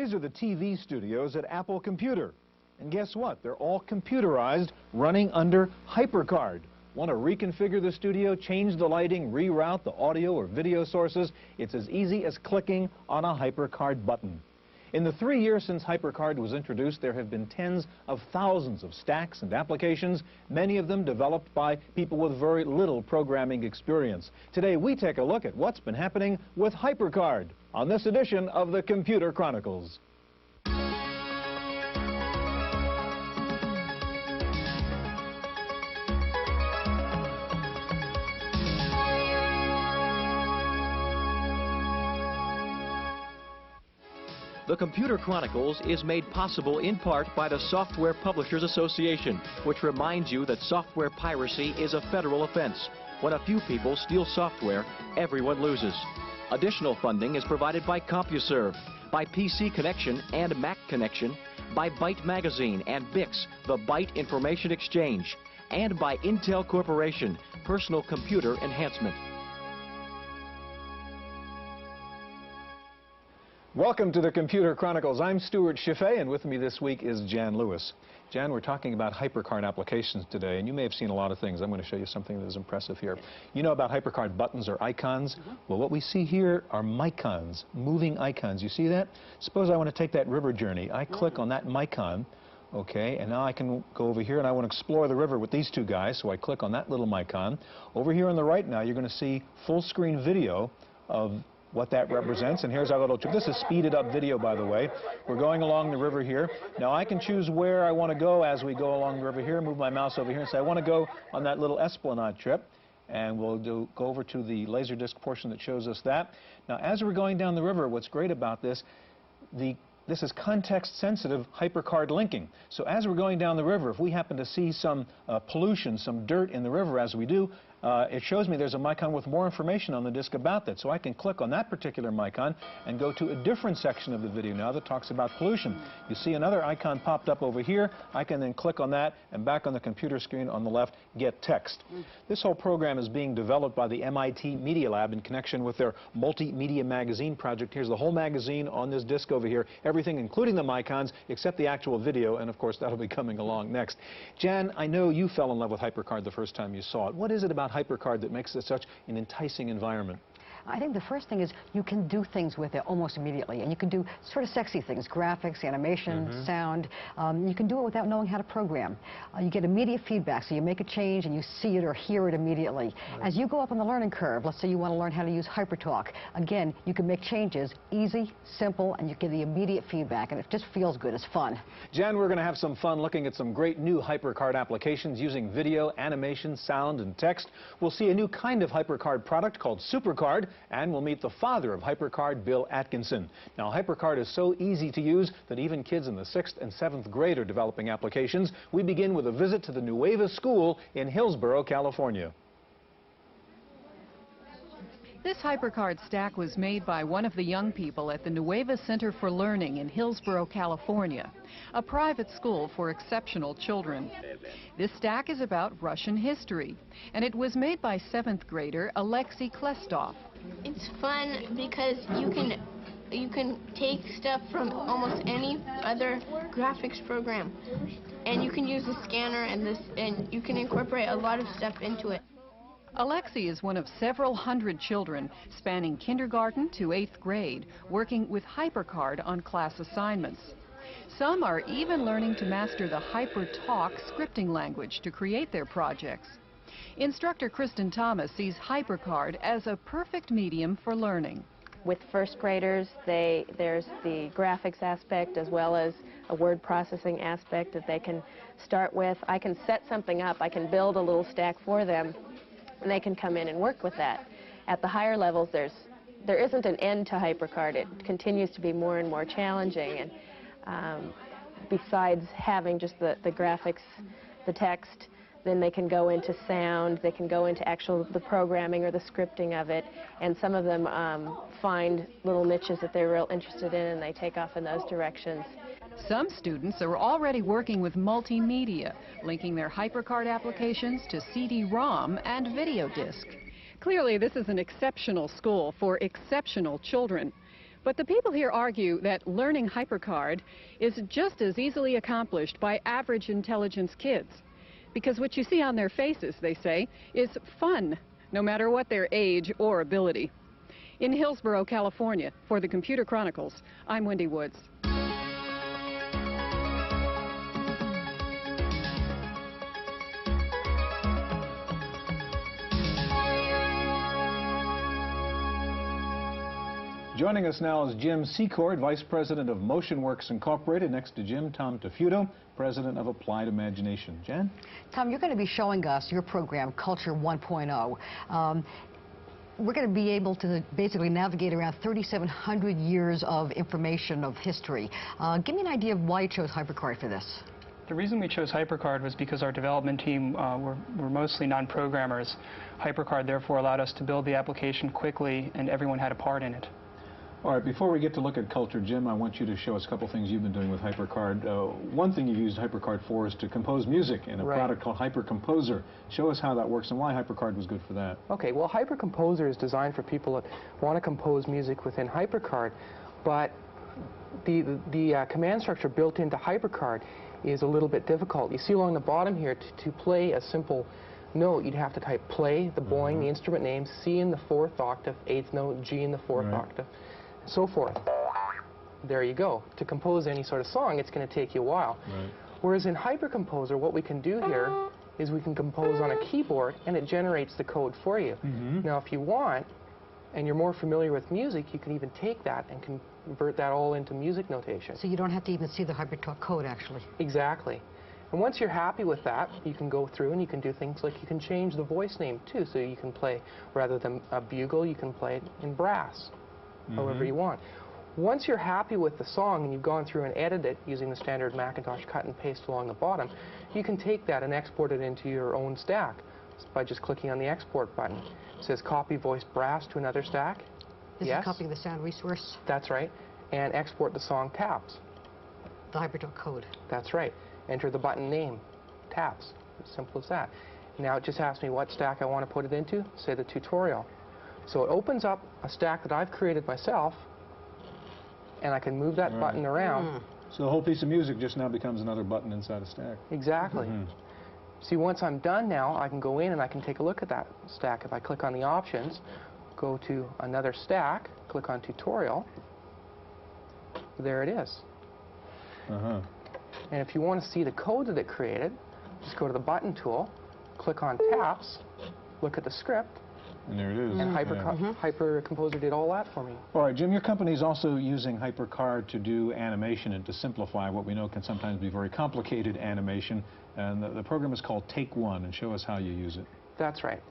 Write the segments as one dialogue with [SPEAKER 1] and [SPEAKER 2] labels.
[SPEAKER 1] These are the TV studios at Apple Computer. And guess what? They're all computerized, running under HyperCard. Want to reconfigure the studio, change the lighting, reroute the audio or video sources? It's as easy as clicking on a HyperCard button. In the 3 years since HyperCard was introduced, there have been tens of thousands of stacks and applications, many of them developed by people with very little programming experience. Today, we take a look at what's been happening with HyperCard on this edition of the Computer Chronicles.
[SPEAKER 2] The Computer Chronicles is made possible in part by the Software Publishers Association, which reminds you that software piracy is a federal offense. When a few people steal software, everyone loses. Additional funding is provided by CompuServe, by PC Connection and Mac Connection, by Byte Magazine and Bix, the Byte Information Exchange, and by Intel Corporation, Personal Computer Enhancement.
[SPEAKER 1] Welcome to the Computer Chronicles. I'm Stuart Schiffe, and with me this week is Jan Lewis. Jan, we're talking about HyperCard applications today, and you may have seen a lot of things. I'm going to show you something that is impressive here. You know about HyperCard buttons or icons? Well, what we see here are mycons, moving icons. You see that? Suppose I want to take that river journey. I click on that mycon, okay, and now I can go over here and I want to explore the river with these two guys, so I click on that little mycon. Over here on the right now, you're going to see full screen video of what that represents, and here's our little trip. This is speeded up video, by the way. We're going along the river here. Now I can choose where I want to go as we go along the river here, move my mouse over here and say I want to go on that little Esplanade trip, and we'll go over to the Laserdisc portion that shows us that. Now as we're going down the river, what's great about this, this is context-sensitive HyperCard linking. So as we're going down the river, if we happen to see some pollution, some dirt in the river as we do, it shows me there's a mycon with more information on the disc about that. So I can click on that particular mycon and go to a different section of the video now that talks about pollution. You see another icon popped up over here. I can then click on that, and back on the computer screen on the left, get text. This whole program is being developed by the MIT Media Lab in connection with their multimedia magazine project. Here's the whole magazine on this disc over here. Everything, including the mycons, except the actual video, and of course that'll be coming along next. Jan, I know you fell in love with HyperCard the first time you saw it. What is it about HyperCard that makes it such an enticing environment?
[SPEAKER 3] I think the first thing is you can do things with it almost immediately, and you can do sort of sexy things, graphics, animation, sound. You can do it without knowing how to program. You get immediate feedback, so you make a change and you see it or hear it immediately. As you go up on the learning curve, let's say you want to learn how to use HyperTalk. Again, you can make changes easy, simple, and you get the immediate feedback, and it just feels good. It's fun.
[SPEAKER 1] Jan, we're going to have some fun looking at some great new HyperCard applications using video, animation, sound, and text. We'll see a new kind of HyperCard product called SuperCard, and we'll meet the father of HyperCard, Bill Atkinson. Now, HyperCard is so easy to use that even kids in the 6th and 7th grade are developing applications. We begin with a visit to the Nueva School in Hillsborough, California.
[SPEAKER 4] This HyperCard stack was made by one of the young people at the Nueva Center for Learning in Hillsborough, California, a private school for exceptional children. This stack is about Russian history, and it was made by 7th grader Alexei Klestov.
[SPEAKER 5] It's fun because you can take stuff from almost any other graphics program, and you can use the scanner and you can incorporate a lot of stuff into it.
[SPEAKER 4] Alexei is one of several hundred children spanning kindergarten to 8th grade, working with HyperCard on class assignments. Some are even learning to master the HyperTalk scripting language to create their projects. Instructor Kristen Thomas sees HyperCard as a perfect medium for learning.
[SPEAKER 6] With first graders, there's the graphics aspect as well as a word processing aspect that they can start with. I can set something up, I can build a little stack for them, and they can come in and work with that. At the higher levels, there isn't an end to HyperCard. It continues to be more and more challenging, and besides having just the graphics, the text, then they can go into sound, they can go into the programming or the scripting of it, and some of them find little niches that they're real interested in, and they take off in those directions.
[SPEAKER 4] Some students are already working with multimedia, linking their HyperCard applications to CD-ROM and video disc. Clearly, this is an exceptional school for exceptional children. But the people here argue that learning HyperCard is just as easily accomplished by average intelligence kids. Because what you see on their faces, they say, is fun, no matter what their age or ability. In Hillsborough, California, for the Computer Chronicles, I'm Wendy Woods.
[SPEAKER 1] Joining us now is Jim Secord, Vice President of MotionWorks Incorporated. Next to Jim, Tom Tafuto, President of Applied Imagination. Jan?
[SPEAKER 3] Tom, you're going to be showing us your program, Culture 1.0. We're going to be able to basically navigate around 3,700 years of information, of history. Give me an idea of why you chose HyperCard for this.
[SPEAKER 7] The reason we chose HyperCard was because our development team were mostly non-programmers. HyperCard therefore allowed us to build the application quickly, and everyone had a part in it.
[SPEAKER 1] All right, before we get to look at culture, Jim, I want you to show us a couple things you've been doing with HyperCard. One thing you've used HyperCard for is to compose music in a product called HyperComposer. Show us how that works and why HyperCard was good for that.
[SPEAKER 8] Okay, well, HyperComposer is designed for people that want to compose music within HyperCard, but the command structure built into HyperCard is a little bit difficult. You see along the bottom here, to play a simple note, you'd have to type play, the boing, the instrument name, C in the 4th octave, 8th note, G in the 4th octave, so forth. There you go. To compose any sort of song, it's going to take you a while. Whereas in HyperComposer, what we can do here is we can compose on a keyboard, and it generates the code for you. Now, if you want, and you're more familiar with music, you can even take that and convert that all into music notation.
[SPEAKER 3] So you don't have to even see the HyperCard code, actually.
[SPEAKER 8] Exactly. And once you're happy with that, you can go through and you can do things like you can change the voice name, too. So you can play, rather than a bugle, you can play it in brass. However you want. Once you're happy with the song and you've gone through and edited it using the standard Macintosh cut and paste along the bottom, you can take that and export it into your own stack by just clicking on the export button. It says copy voice brass to another stack.
[SPEAKER 3] This is copying the sound resource?
[SPEAKER 8] That's right. And export the song taps.
[SPEAKER 3] The HyperCard code.
[SPEAKER 8] That's right. Enter the button name, taps. As simple as that. Now it just asks me what stack I want to put it into, say the tutorial. So it opens up a stack that I've created myself, and I can move that button around.
[SPEAKER 1] So the whole piece of music just now becomes another button inside a stack.
[SPEAKER 8] Exactly. See, once I'm done now, I can go in and I can take a look at that stack. If I click on the options, go to another stack, click on tutorial, there it is. And if you want to see the code that it created, just go to the button tool, click on taps, look at the script,
[SPEAKER 1] and there it is.
[SPEAKER 8] And HyperComposer did all that for me. All
[SPEAKER 1] right, Jim, your company is also using HyperCard to do animation and to simplify what we know can sometimes be very complicated animation. And the program is called Take One, and show us how you use it.
[SPEAKER 8] That's right.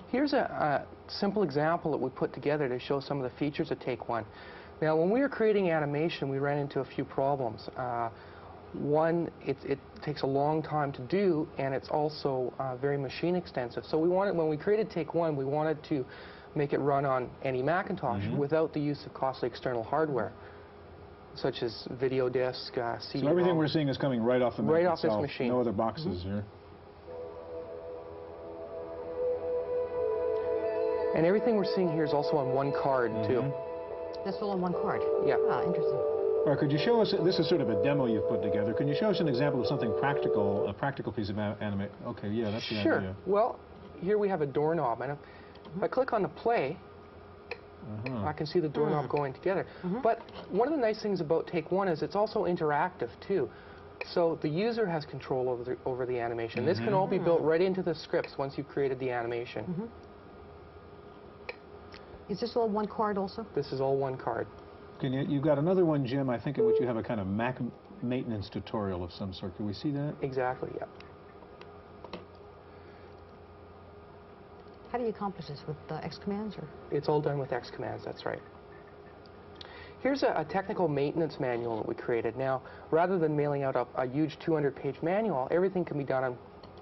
[SPEAKER 8] Here's a simple example that we put together to show some of the features of Take One. Now, when we were creating animation, we ran into a few problems. One, it takes a long time to do, and it's also very machine extensive. So when we created Take One, we wanted to make it run on any Macintosh without the use of costly external hardware, such as video disc, CD.
[SPEAKER 1] So everything we're seeing is coming right off the Mac
[SPEAKER 8] off this machine.
[SPEAKER 1] No other boxes here.
[SPEAKER 8] And everything we're seeing here is also on one card, too.
[SPEAKER 3] That's all on one card?
[SPEAKER 8] Yeah.
[SPEAKER 3] Ah, interesting.
[SPEAKER 1] Or could you show us, this is sort of a demo you've put together, can you show us an example of something practical, a practical piece of animation? Okay, yeah, that's the idea.
[SPEAKER 8] Sure. Well, here we have a doorknob, and if I click on the play, I can see the doorknob going together. But one of the nice things about Take One is it's also interactive, too. So the user has control over the animation. This can all be built right into the scripts once you've created the animation.
[SPEAKER 3] Is this all one card also?
[SPEAKER 8] This is all one card.
[SPEAKER 1] You've got another one, Jim, I think, in which you have a kind of Mac maintenance tutorial of some sort. Can we see that?
[SPEAKER 8] Exactly, yeah.
[SPEAKER 3] How do you accomplish this, with X commands? Or?
[SPEAKER 8] It's all done with X commands, that's right. Here's a technical maintenance manual that we created. Now, rather than mailing out a huge 200-page manual, everything can be done on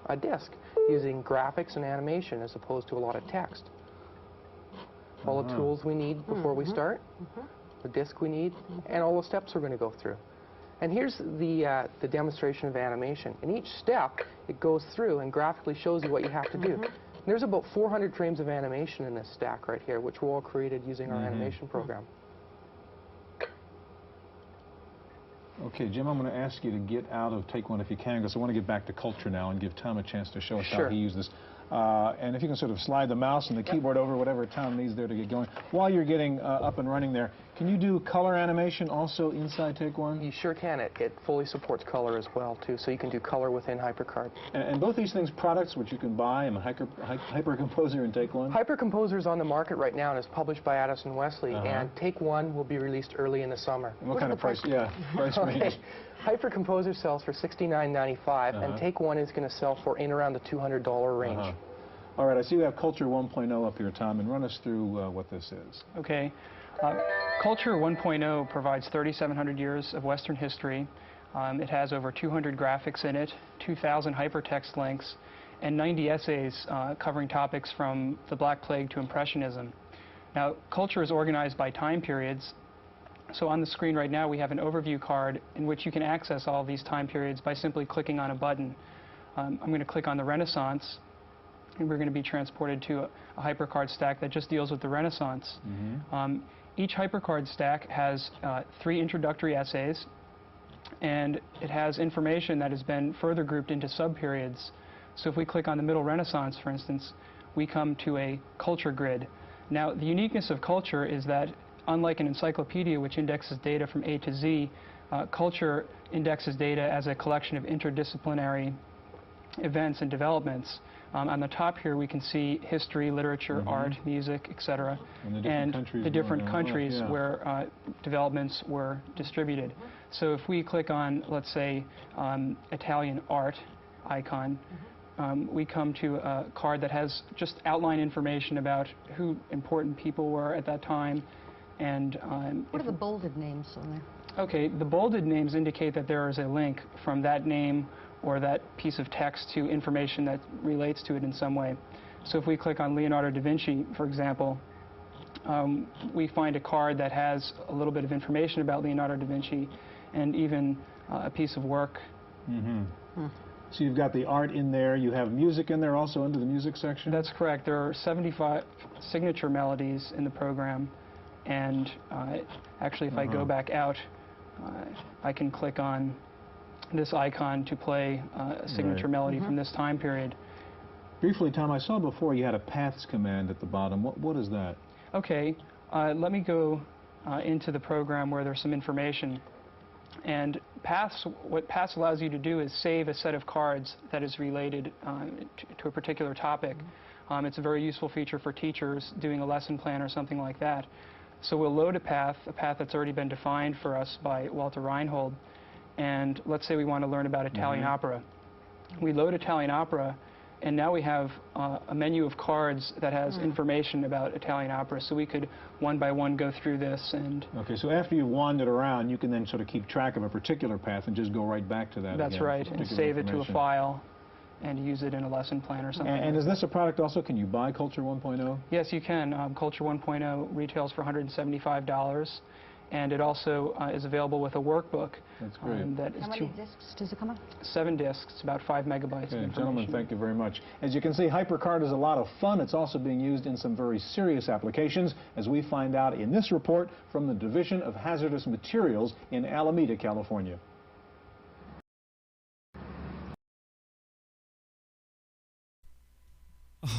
[SPEAKER 8] a disk using graphics and animation as opposed to a lot of text. All the tools we need before we start, the disk we need, and all the steps we're going to go through. And here's the demonstration of animation. In each step, it goes through and graphically shows you what you have to do. There's about 400 frames of animation in this stack right here, which were all created using our animation program.
[SPEAKER 1] Okay, Jim, I'm going to ask you to get out of Take One if you can, because I want to get back to culture now and give Tom a chance to show us how he used this. And if you can sort of slide the mouse and the keyboard over, whatever Tom needs there to get going. While you're getting up and running there, can you do color animation also inside Take One?
[SPEAKER 8] You sure can. It fully supports color as well, too, so you can do color within HyperCard.
[SPEAKER 1] And both these things products which you can buy, and HyperComposer and Take One?
[SPEAKER 8] HyperComposer is on the market right now and is published by Addison Wesley, and Take One will be released early in the summer.
[SPEAKER 1] And what kind of price? Yeah, price range.
[SPEAKER 8] HyperComposer sells for $69.95, and Take One is going to sell for in around the $200 range.
[SPEAKER 1] All right, I see we have Culture 1.0 up here, Tom, and run us through what this is.
[SPEAKER 7] Okay. Culture 1.0 provides 3,700 years of Western history. It has over 200 graphics in it, 2,000 hypertext links, and 90 essays covering topics from the Black Plague to Impressionism. Now, Culture is organized by time periods. So on the screen right now, we have an overview card in which you can access all these time periods by simply clicking on a button. I'm going to click on the Renaissance, and we're going to be transported to a HyperCard stack that just deals with the Renaissance. Each HyperCard stack has 3 introductory essays, and it has information that has been further grouped into subperiods. So if we click on the Middle Renaissance, for instance, we come to a culture grid. Now, the uniqueness of culture is that, unlike an encyclopedia which indexes data from A to Z, culture indexes data as a collection of interdisciplinary events and developments. On the top here, we can see history, literature, art, music, etc., and the different countries where developments were distributed. So if we click on, let's say, Italian art icon, we come to a card that has just outline information about who important people were at that time. And
[SPEAKER 3] what are the bolded names on there?
[SPEAKER 7] Okay, the bolded names indicate that there is a link from that name or that piece of text to information that relates to it in some way. So if we click on Leonardo da Vinci, for example, we find a card that has a little bit of information about Leonardo da Vinci and even a piece of work.
[SPEAKER 1] So you've got the art in there. You have music in there also under the music section?
[SPEAKER 7] That's correct. There are 75 signature melodies in the program. And actually, if I go back out, I can click on this icon to play a signature melody from this time period.
[SPEAKER 1] Briefly, Tom, I saw before you had a paths command at the bottom. What is that?
[SPEAKER 7] Okay, let me go into the program where there's some information. And what paths allows you to do is save a set of cards that is related to a particular topic. It's a very useful feature for teachers doing a lesson plan or something like that. So we'll load a path that's already been defined for us by Walter Reinhold. And let's say we want to learn about Italian opera. We load Italian opera, and now we have a menu of cards that has information about Italian opera. So we could, one by one, go through this. And
[SPEAKER 1] okay, so after you've wandered around, you can then sort of keep track of a particular path and just go right back to that.
[SPEAKER 7] That's right, and save it to a file and use it in a lesson plan or something.
[SPEAKER 1] And is this a product also? Can you buy Culture 1.0?
[SPEAKER 7] Yes, you can. Culture 1.0 retails for $175. And it also is available with a workbook.
[SPEAKER 1] That's great.
[SPEAKER 3] How many discs does it come on?
[SPEAKER 7] 7 discs, about 5 megabytes of information.
[SPEAKER 1] Gentlemen, thank you very much. As you can see, HyperCard is a lot of fun. It's also being used in some very serious applications, as we find out in this report from the Division of Hazardous Materials in Alameda, California.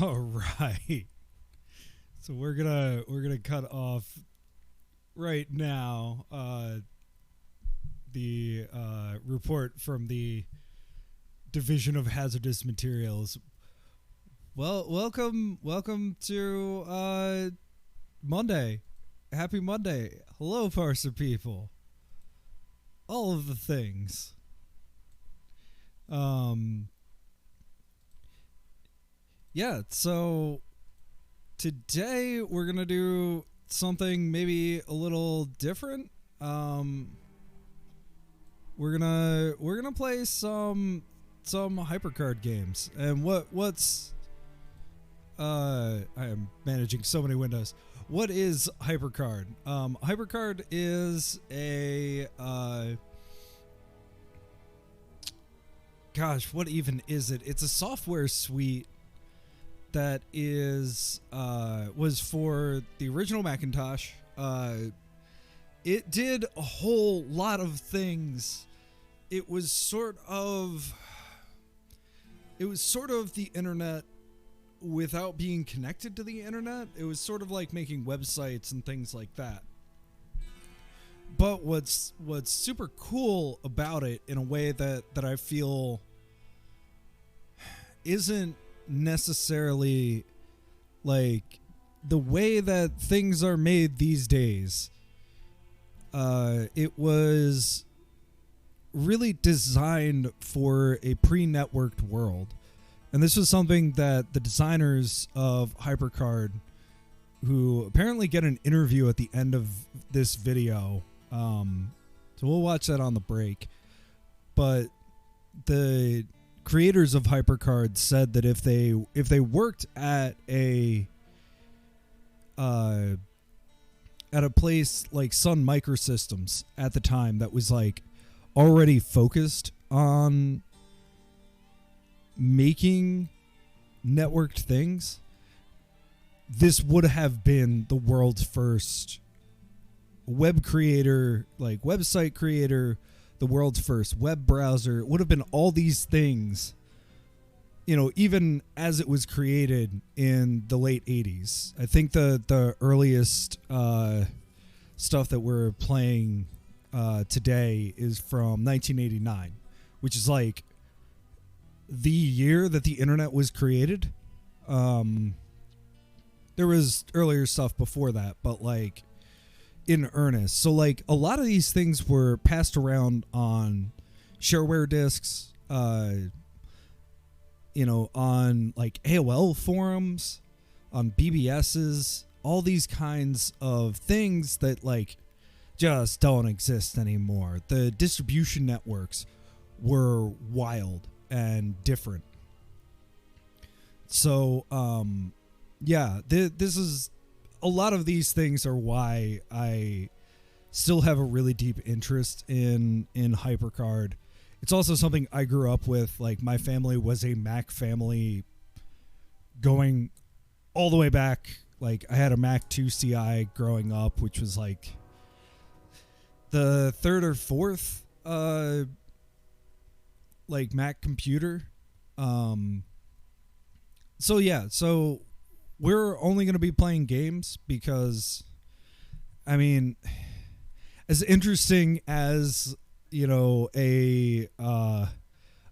[SPEAKER 9] All right. So we're gonna cut off right now the report from the Division of Hazardous Materials. Well, welcome to Monday. Happy Monday. Hello, parser people. All of the things. Yeah, so today we're gonna do something maybe a little different. We're gonna play some HyperCard games. And what's I am managing so many windows. What is HyperCard? HyperCard is a gosh, what even is it? It's a software suite that is was for the original Macintosh. It did a whole lot of things. It was sort of the internet without being connected to the internet. It was sort of like making websites and things like that. But what's super cool about it, in a way that I feel isn't necessarily like the way that things are made these days, it was really designed for a pre-networked world. And this was something that the designers of HyperCard, who apparently get an interview at the end of this video, so we'll watch that on the break, but the creators of HyperCard said that if they worked at a place like Sun Microsystems at the time, that was like already focused on making networked things, this would have been the world's first web creator, like website creator, the world's first web browser. It would have been all these things, you know, even as it was created in the late 80s. I think the earliest stuff that we're playing today is from 1989, which is like the year that the internet was created. There was earlier stuff before that, but like in earnest. So like a lot of these things were passed around on shareware disks, you know, on like AOL forums, on BBSs, all these kinds of things that like just don't exist anymore. The distribution networks were wild and different. So yeah, this is, a lot of these things are why I still have a really deep interest in HyperCard. It's also something I grew up with. Like, my family was a Mac family going all the way back. Like, I had a Mac 2 CI growing up, which was like the third or fourth like Mac computer. So yeah, so we're only going to be playing games because, I mean, as interesting as, you know, a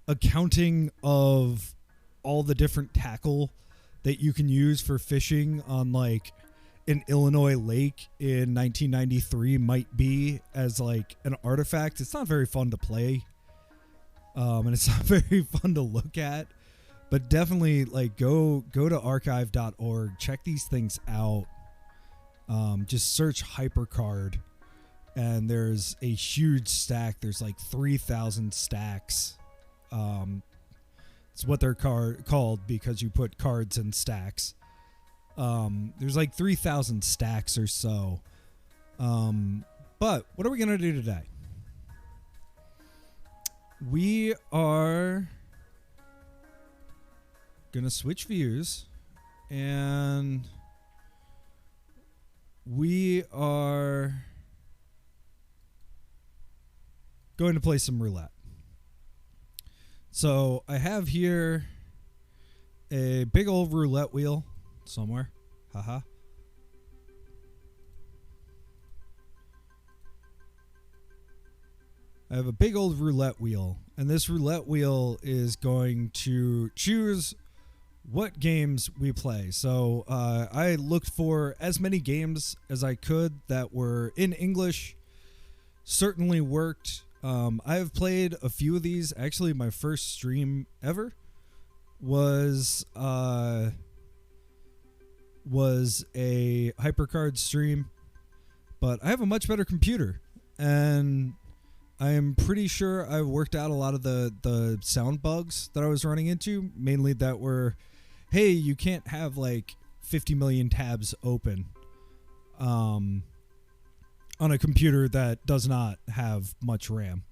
[SPEAKER 9] accounting of all the different tackle that you can use for fishing on like an Illinois lake in 1993 might be as like an artifact, it's not very fun to play, and it's not very fun to look at. But definitely, like, go to archive.org, check these things out. Just search HyperCard, and there's a huge stack. There's like 3,000 stacks. It's what they're called because you put cards in stacks. There's like 3,000 stacks or so. But what are we going to do today? We are gonna switch views, and we are going to play some roulette. So I have here a big old roulette wheel somewhere. Haha. I have a big old roulette wheel, and this roulette wheel is going to choose what games we play. So I looked for as many games as I could that were in English. Certainly worked. I have played a few of these. Actually, my first stream ever was a HyperCard stream, but I have a much better computer, and I am pretty sure I've worked out a lot of the sound bugs that I was running into, mainly that were, hey, you can't have like 50 million tabs open on a computer that does not have much RAM.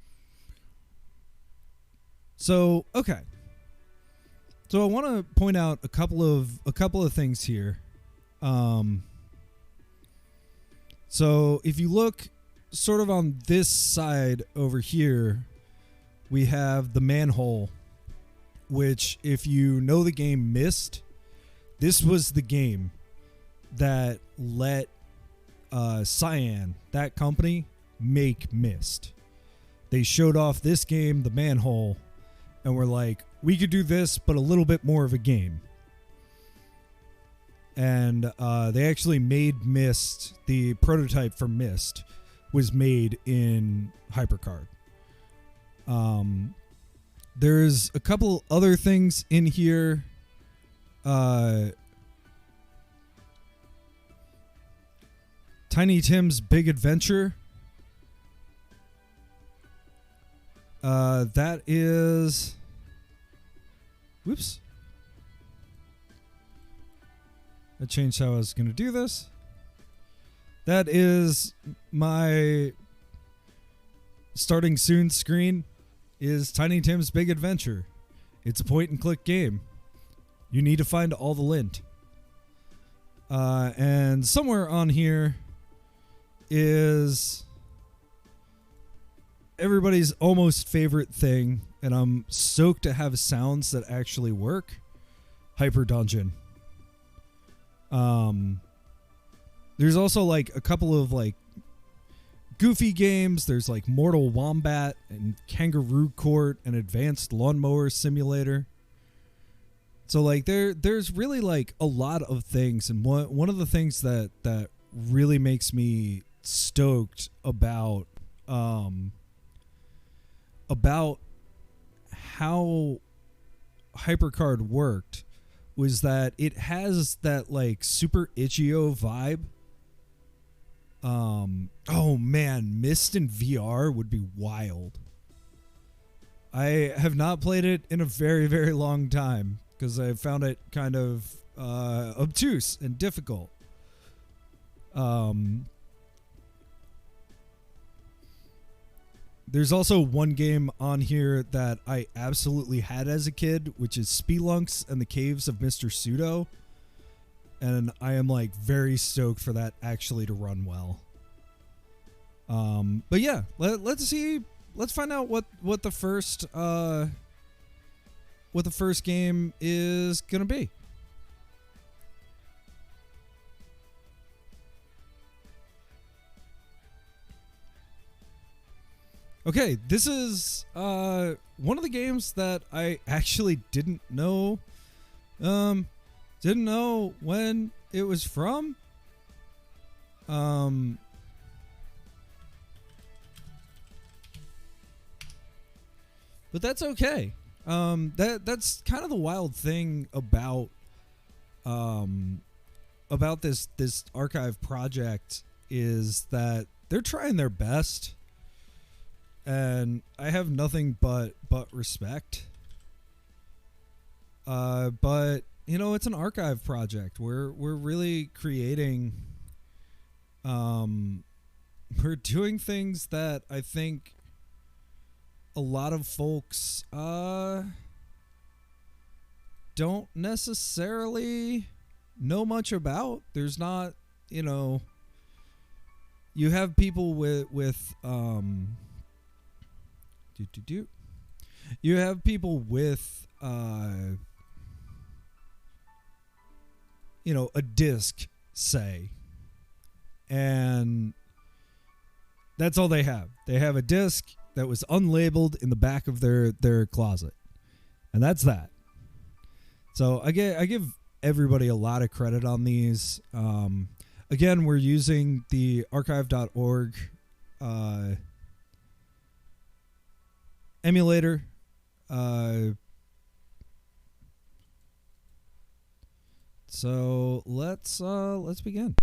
[SPEAKER 9] So, okay. So I want to point out a couple of things here. So if you look sort of on this side over here, we have the manhole, which, if you know the game Myst, this was the game that let Cyan, that company, make Myst. They showed off this game, the manhole, and were like, we could do this, but a little bit more of a game. And they actually made Myst, the prototype for Myst was made in HyperCard. There's a couple other things in here. Tiny Tim's Big Adventure. That is... Whoops. I changed how I was going to do this. That is my starting soon screen is Tiny Tim's Big Adventure. It's a point-and-click game. You need to find all the lint. And somewhere on here is everybody's almost favorite thing, and I'm stoked to have sounds that actually work. Hyper Dungeon. There's also like a couple of like goofy games. There's like Mortal Wombat and Kangaroo Court and Advanced Lawnmower Simulator. So like there's really like a lot of things, and one of the things that really makes me stoked about how HyperCard worked was that it has that like super itch.io vibe. Oh man, Myst in VR would be wild. I have not played it in a very, very long time because I found it kind of obtuse and difficult. There's also one game on here that I absolutely had as a kid, which is Spelunks and the Caves of Mr. Pseudo. And I am like very stoked for that actually to run well. But yeah, let's see. Let's find out what the first game is gonna be. Okay, this is one of the games that I actually didn't know when it was from. But that's okay. That's kind of the wild thing about this archive project is that they're trying their best. And I have nothing but respect. But you know, it's an archive project. We're really creating. We're doing things that I think a lot of folks don't necessarily know much about. There's not, you know. You have people with You have people with, a disc, say, and that's all they have. They have a disc that was unlabeled in the back of their closet, and that's that. So I give everybody a lot of credit on these. Again, we're using the archive.org emulator. So let's begin.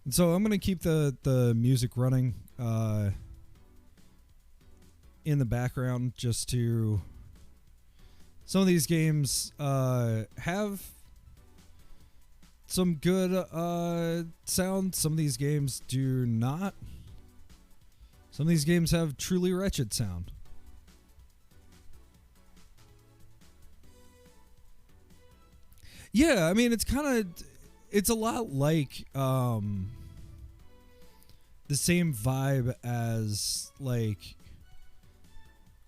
[SPEAKER 9] And so I'm gonna keep the music running in the background just to. Some of these games have some good sound. Some of these games do not. Some of these games have truly wretched sound. Yeah, I mean, it's a lot like the same vibe as like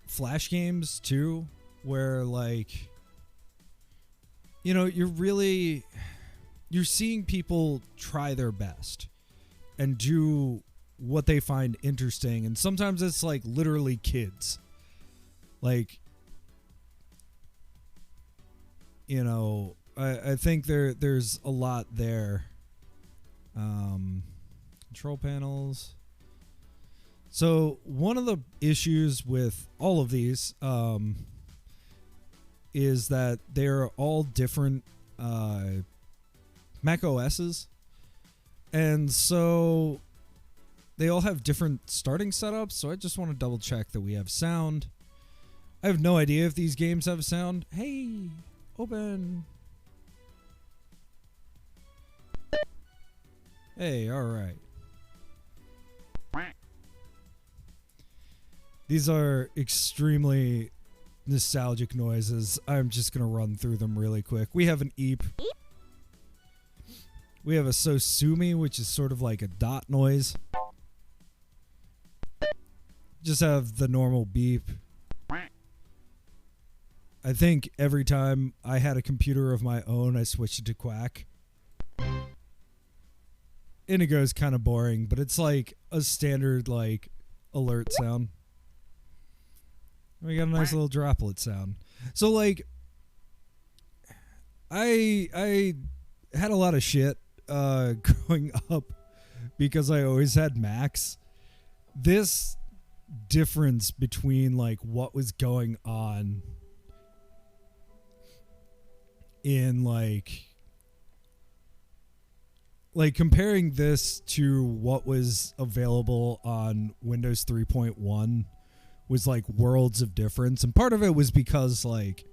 [SPEAKER 9] Flash games too, where like, you know, you're seeing people try their best and do what they find interesting, and sometimes it's like literally kids, like, you know, I think there's a lot there. Control panels. So one of the issues with all of these is that they're all different Mac OSs, and so they all have different starting setups. So I just want to double check that we have sound. I have no idea if these games have sound. Hey, open. Hey, all right. These are extremely nostalgic noises. I'm just going to run through them really quick. We have an eep. We have a sosumi, which is sort of like a dot noise. Just have the normal beep. I think every time I had a computer of my own, I switched it to quack. Indigo is kind of boring, but it's like a standard like alert sound. We got a nice little droplet sound. So like I had a lot of shit growing up because I always had Macs. This difference between like what was going on in like comparing this to what was available on Windows 3.1 was like worlds of difference. And part of it was because like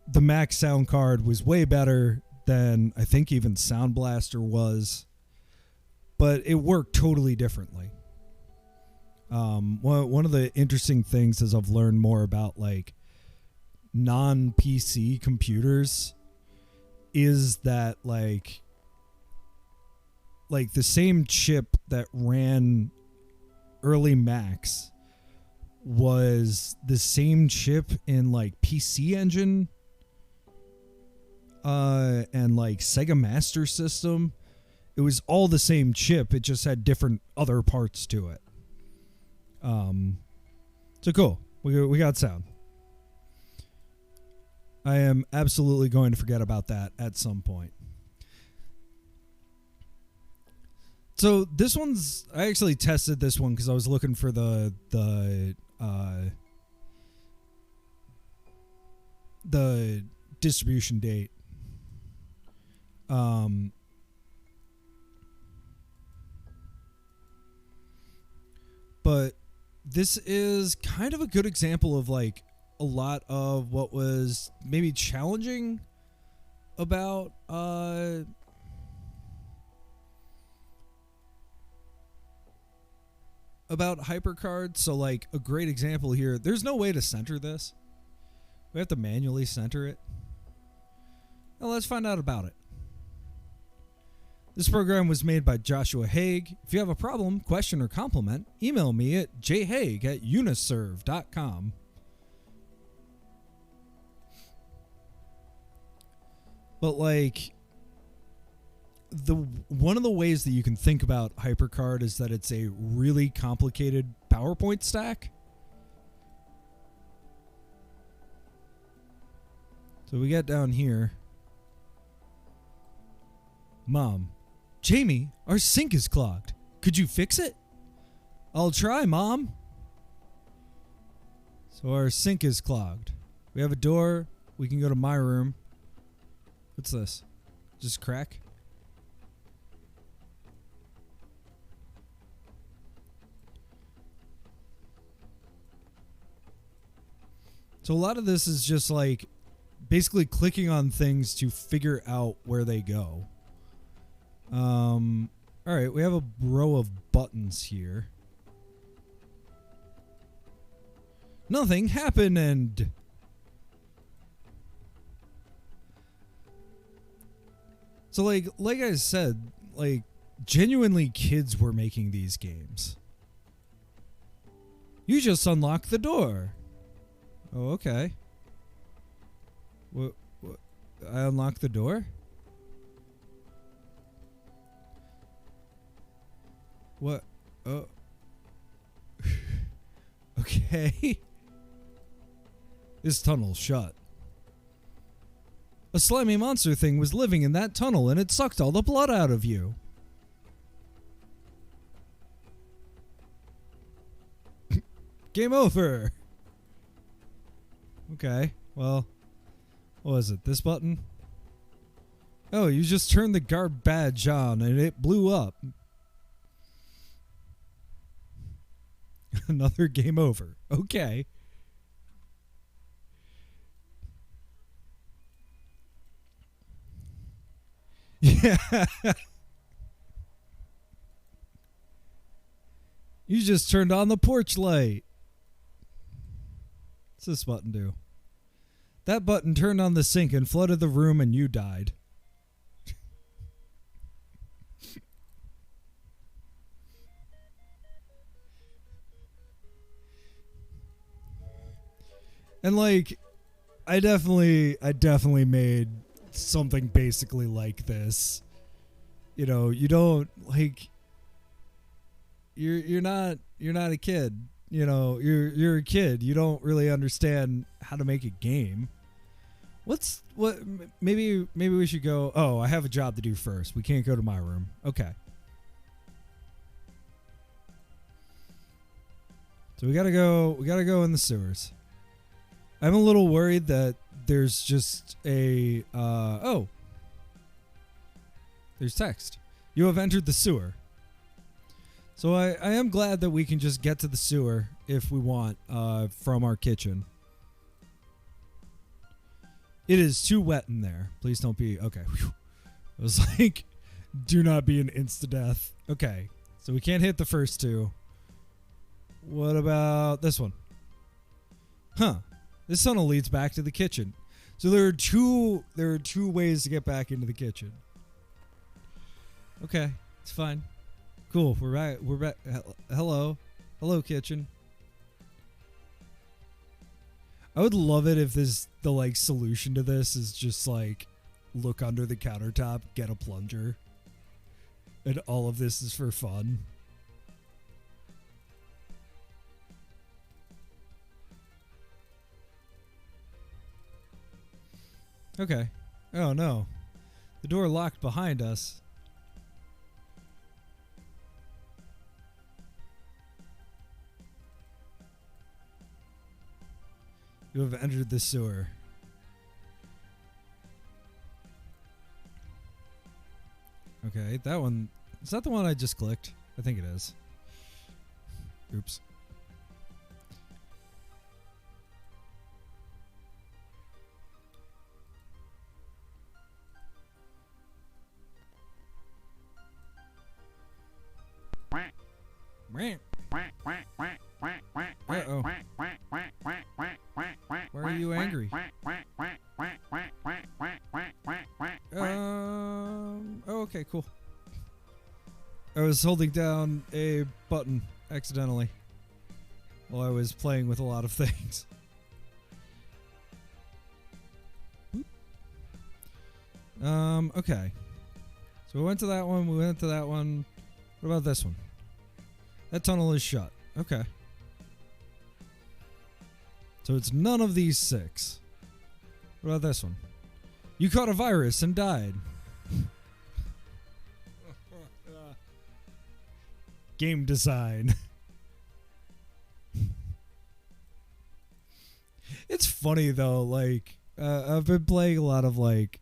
[SPEAKER 9] the Mac sound card was way better than I think even Sound Blaster was, but it worked totally differently. One of the interesting things as I've learned more about like non-PC computers is that like the same chip that ran early Macs was the same chip in like PC Engine and like Sega Master System. It was all the same chip. It just had different other parts to it. So cool. We got sound. I am absolutely going to forget about that at some point. So this one's, I actually tested this one because I was looking for the distribution date. But this is kind of a good example of like a lot of what was maybe challenging about HyperCard. So like a great example here, there's no way to center this. We have to manually center it. Well, let's find out about it. This program was made by Joshua Hague. If you have a problem, question, or compliment, email me at jhague@uniserve.com. But like one of the ways that you can think about HyperCard is that it's a really complicated PowerPoint stack. So we got down here. Mom, Jamie, our sink is clogged. Could you fix it? I'll try, Mom. So our sink is clogged. We have a door. We can go to my room. What's this? Just crack? So a lot of this is just like basically clicking on things to figure out where they go. All right, we have a row of buttons here. Nothing happened. So like I said, like genuinely kids were making these games. You just unlocked the door. Oh, okay. What I unlocked the door? What? Oh. Okay. This tunnel's shut. A slimy monster thing was living in that tunnel and it sucked all the blood out of you. Game over. Okay, well, what was it? This button? Oh, you just turned the guard badge on and it blew up. Another game over. Okay. Yeah. You just turned on the porch light. What's this button do? That button turned on the sink and flooded the room and you died. And like, I definitely made something basically like this. You know, you don't like, you're not a kid. You know, you're a kid. You don't really understand how to make a game. Maybe we should go. Oh, I have a job to do first. We can't go to my room. Okay. So we gotta go in the sewers. I'm a little worried that there's just a oh. There's text. You have entered the sewer. So I am glad that we can just get to the sewer if we want from our kitchen. It is too wet in there. Please don't be... Okay. Whew. I was like, do not be an insta-death. Okay. So we can't hit the first two. What about this one? Huh. This tunnel leads back to the kitchen. So there are two ways to get back into the kitchen. Okay. It's fine. Cool. We're back. We're back. Hello. Hello, kitchen. I would love it if the like solution to this is just like look under the countertop, get a plunger. And all of this is for fun. Okay. Oh no. The door locked behind us. You have entered the sewer. Okay, that one... Is that the one I just clicked? I think it is. Oops. Uh-oh. Why are you angry? Oh, okay, cool. I was holding down a button accidentally while I was playing with a lot of things. Okay. So we went to that one, we went to that one. What about this one? That tunnel is shut. Okay. So it's none of these 6. What about this one? You caught a virus and died. Game design. It's funny though, like, I've been playing a lot of like,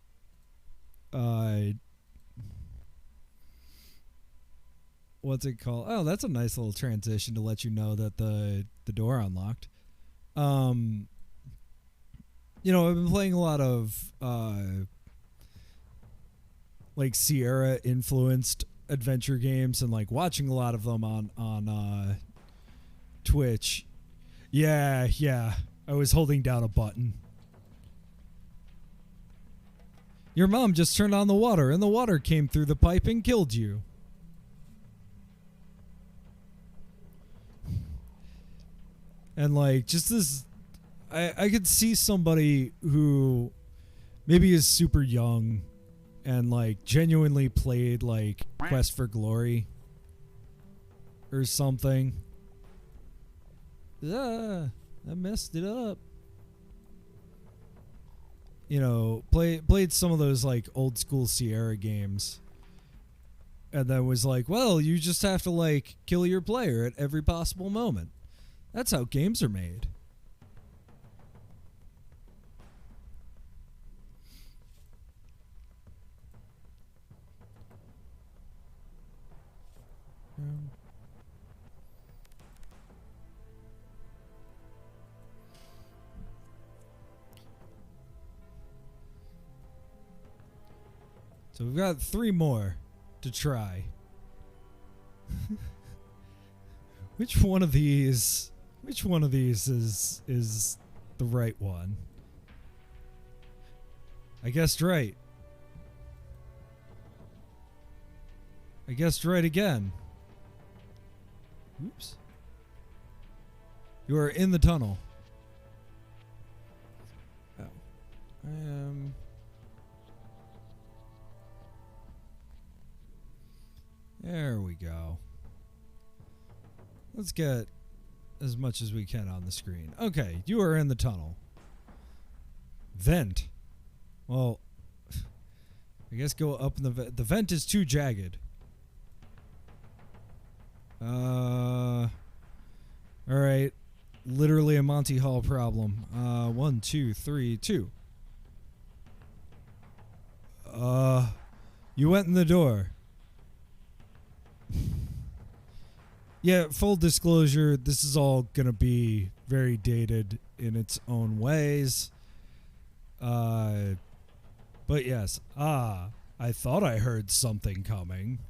[SPEAKER 9] what's it called? Oh, that's a nice little transition to let you know that the door unlocked. You know, I've been playing a lot of like Sierra influenced adventure games and like watching a lot of them on Twitch. Yeah. I was holding down a button. Your mom just turned on the water, and the water came through the pipe and killed you. And, like, just this... I could see somebody who maybe is super young and, like, genuinely played, like, Quest for Glory or something. I messed it up. You know, played some of those, like, old school Sierra games. And then was like, well, you just have to, like, kill your player at every possible moment. That's how games are made. So we've got 3 more to try. Which one of these is the right one? I guessed right. I guessed right again. Oops. You are in the tunnel. Oh. I am... There we go. Let's get as much as we can on the screen. Okay, you are in the tunnel. Vent. Well, I guess go up in the vent. The vent is too jagged. Alright. Literally a Monty Hall problem. 1, 2, 3, 2. You went in the door. Yeah, full disclosure, this is all gonna be very dated in its own ways. But yes. I thought I heard something coming.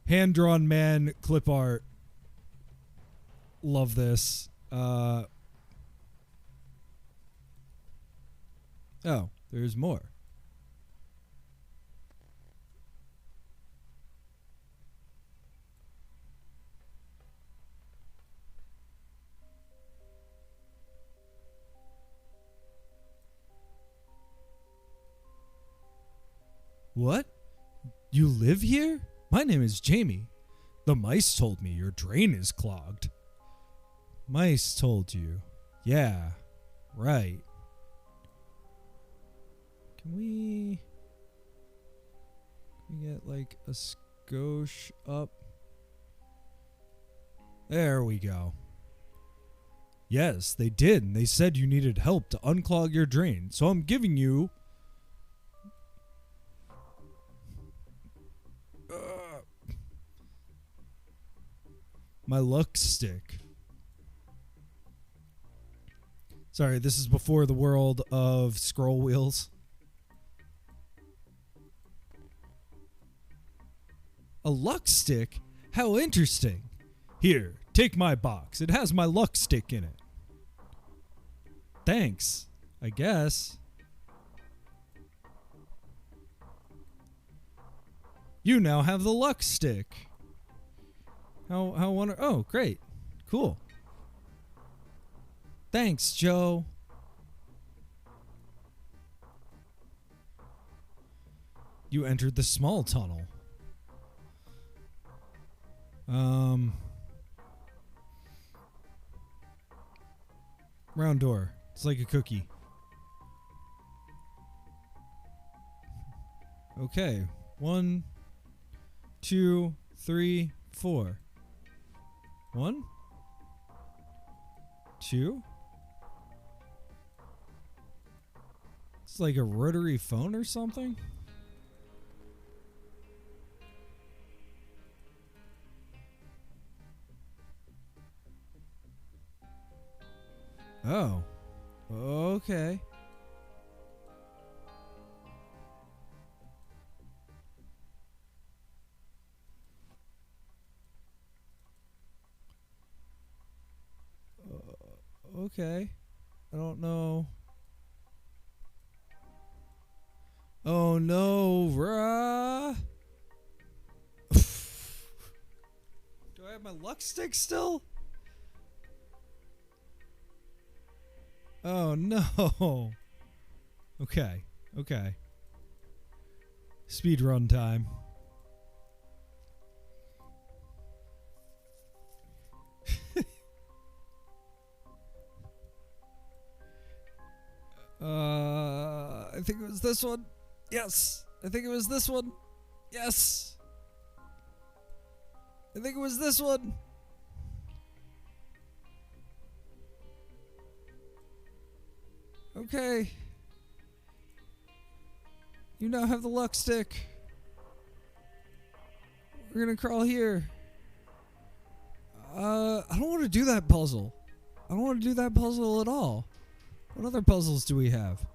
[SPEAKER 9] Hand-drawn man, clip art. Love this. Oh, there's more. What? You live here? My name is Jamie. The mice told me your drain is clogged. Mice told you. Yeah, right. Can we get like a skosh up? There we go. Yes, they did, and they said you needed help to unclog your drain, so I'm giving you... my luck stick. Sorry, this is before the world of scroll wheels. A luck stick? How interesting. Here, take my box. It has my luck stick in it. Thanks, I guess. You now have the luck stick. How wonder? Oh, great. Cool. Thanks, Joe. You entered the small tunnel. Round door. It's like a cookie. Okay. 1, 2, 3, 4. 1, 2. It's like a rotary phone or something. Oh. Okay. Okay. I don't know. Oh no, rah. Do I have my luck stick still? Oh no. Okay, okay. Speed run time. I think it was this one. Yes. I think it was this one. Yes. I think it was this one. Okay. You now have the luck stick. We're gonna crawl here. I don't want to do that puzzle. I don't want to do that puzzle at all. What other puzzles do we have?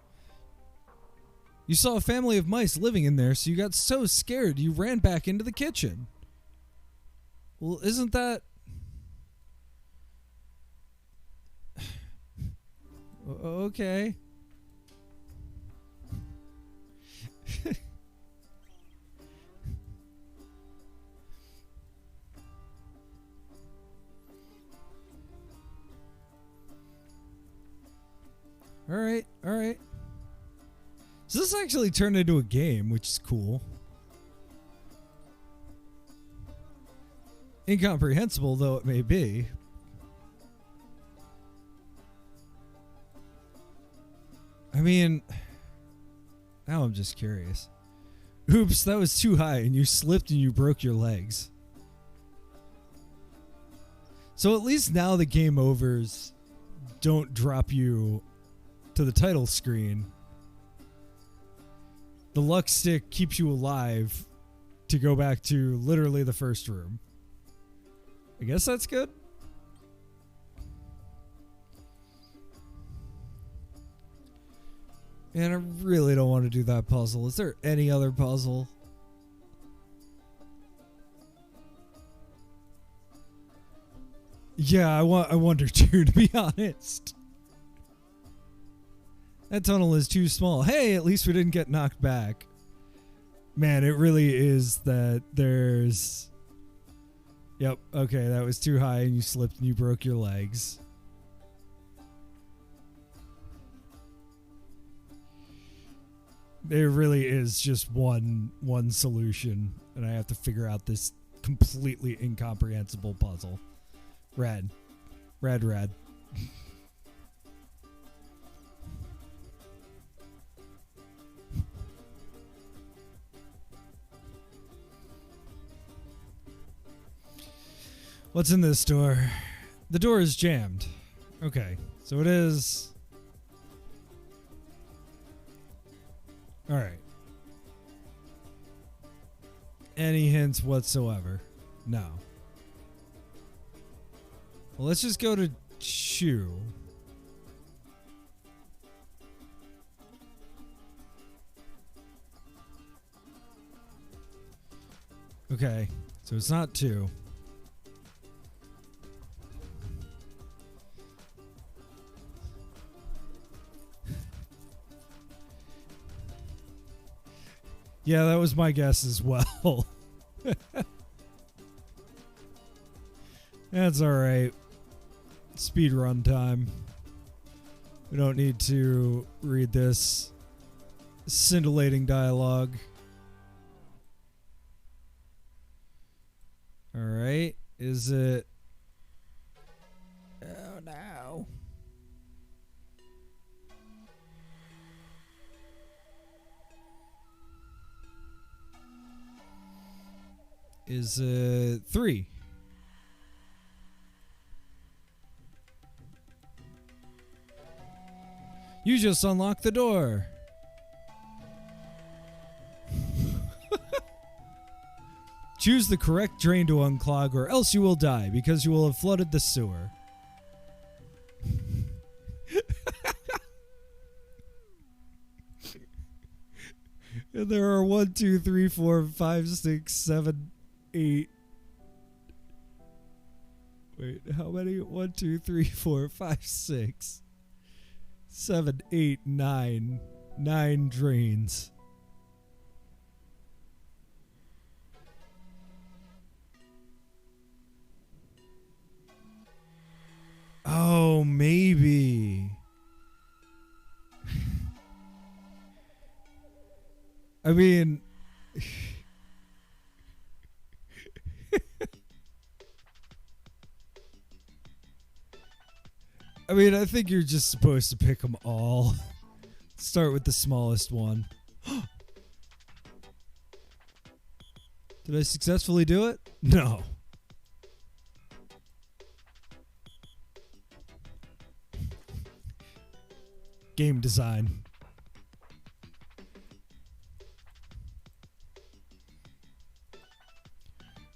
[SPEAKER 9] You saw a family of mice living in there, so you got so scared you ran back into the kitchen. Well, isn't that... Okay. Alright, alright. So this actually turned into a game, which is cool. Incomprehensible though it may be. I mean, now I'm just curious. Oops, that was too high and you slipped and you broke your legs. So at least now the game overs don't drop you to the title screen. The luck stick keeps you alive to go back to literally the first room. I guess that's good. And I really don't want to do that puzzle. Is there any other puzzle? Yeah, I wonder too, to be honest. That tunnel is too small. Hey, at least we didn't get knocked back. Man, it really is that there's... Yep, okay, that was too high and you slipped and you broke your legs. There really is just one solution, and I have to figure out this completely incomprehensible puzzle. Red. Red, red. What's in this door? The door is jammed. Okay, so it is... Alright. Any hints whatsoever? No. Well, let's just go to Chew. Okay, so it's not 2. Yeah, that was my guess as well. That's alright. Speed run time. We don't need to read this scintillating dialogue. Alright. Is it... Oh no. Is it 3? You just unlocked the door. Choose the correct drain to unclog or else you will die because you will have flooded the sewer. And there are 1, 2, 3, 4, 5, 6, 7, 8. Wait. Wait, how many? 1, 2, 3, 4, 5, 6, 7, 8, 9. 9 drains. Oh, maybe. I mean... I think you're just supposed to pick them all. Start with the smallest one. Did I successfully do it? No. Game design.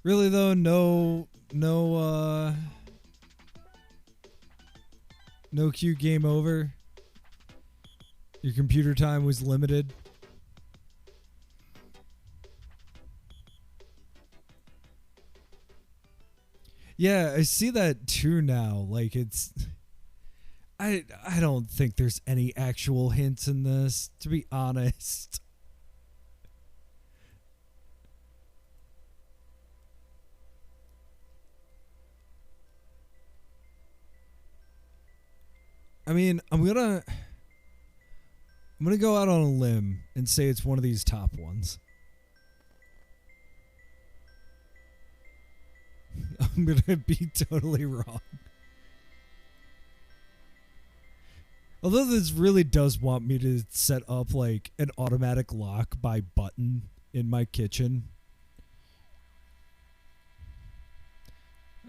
[SPEAKER 9] Really though, no cue game over. Your computer time was limited. Yeah, I see that too now. Like it's I don't think there's any actual hints in this, to be honest. I mean, I'm gonna go out on a limb and say it's one of these top ones. I'm gonna be totally wrong. Although this really does want me to set up like an automatic lock by button in my kitchen.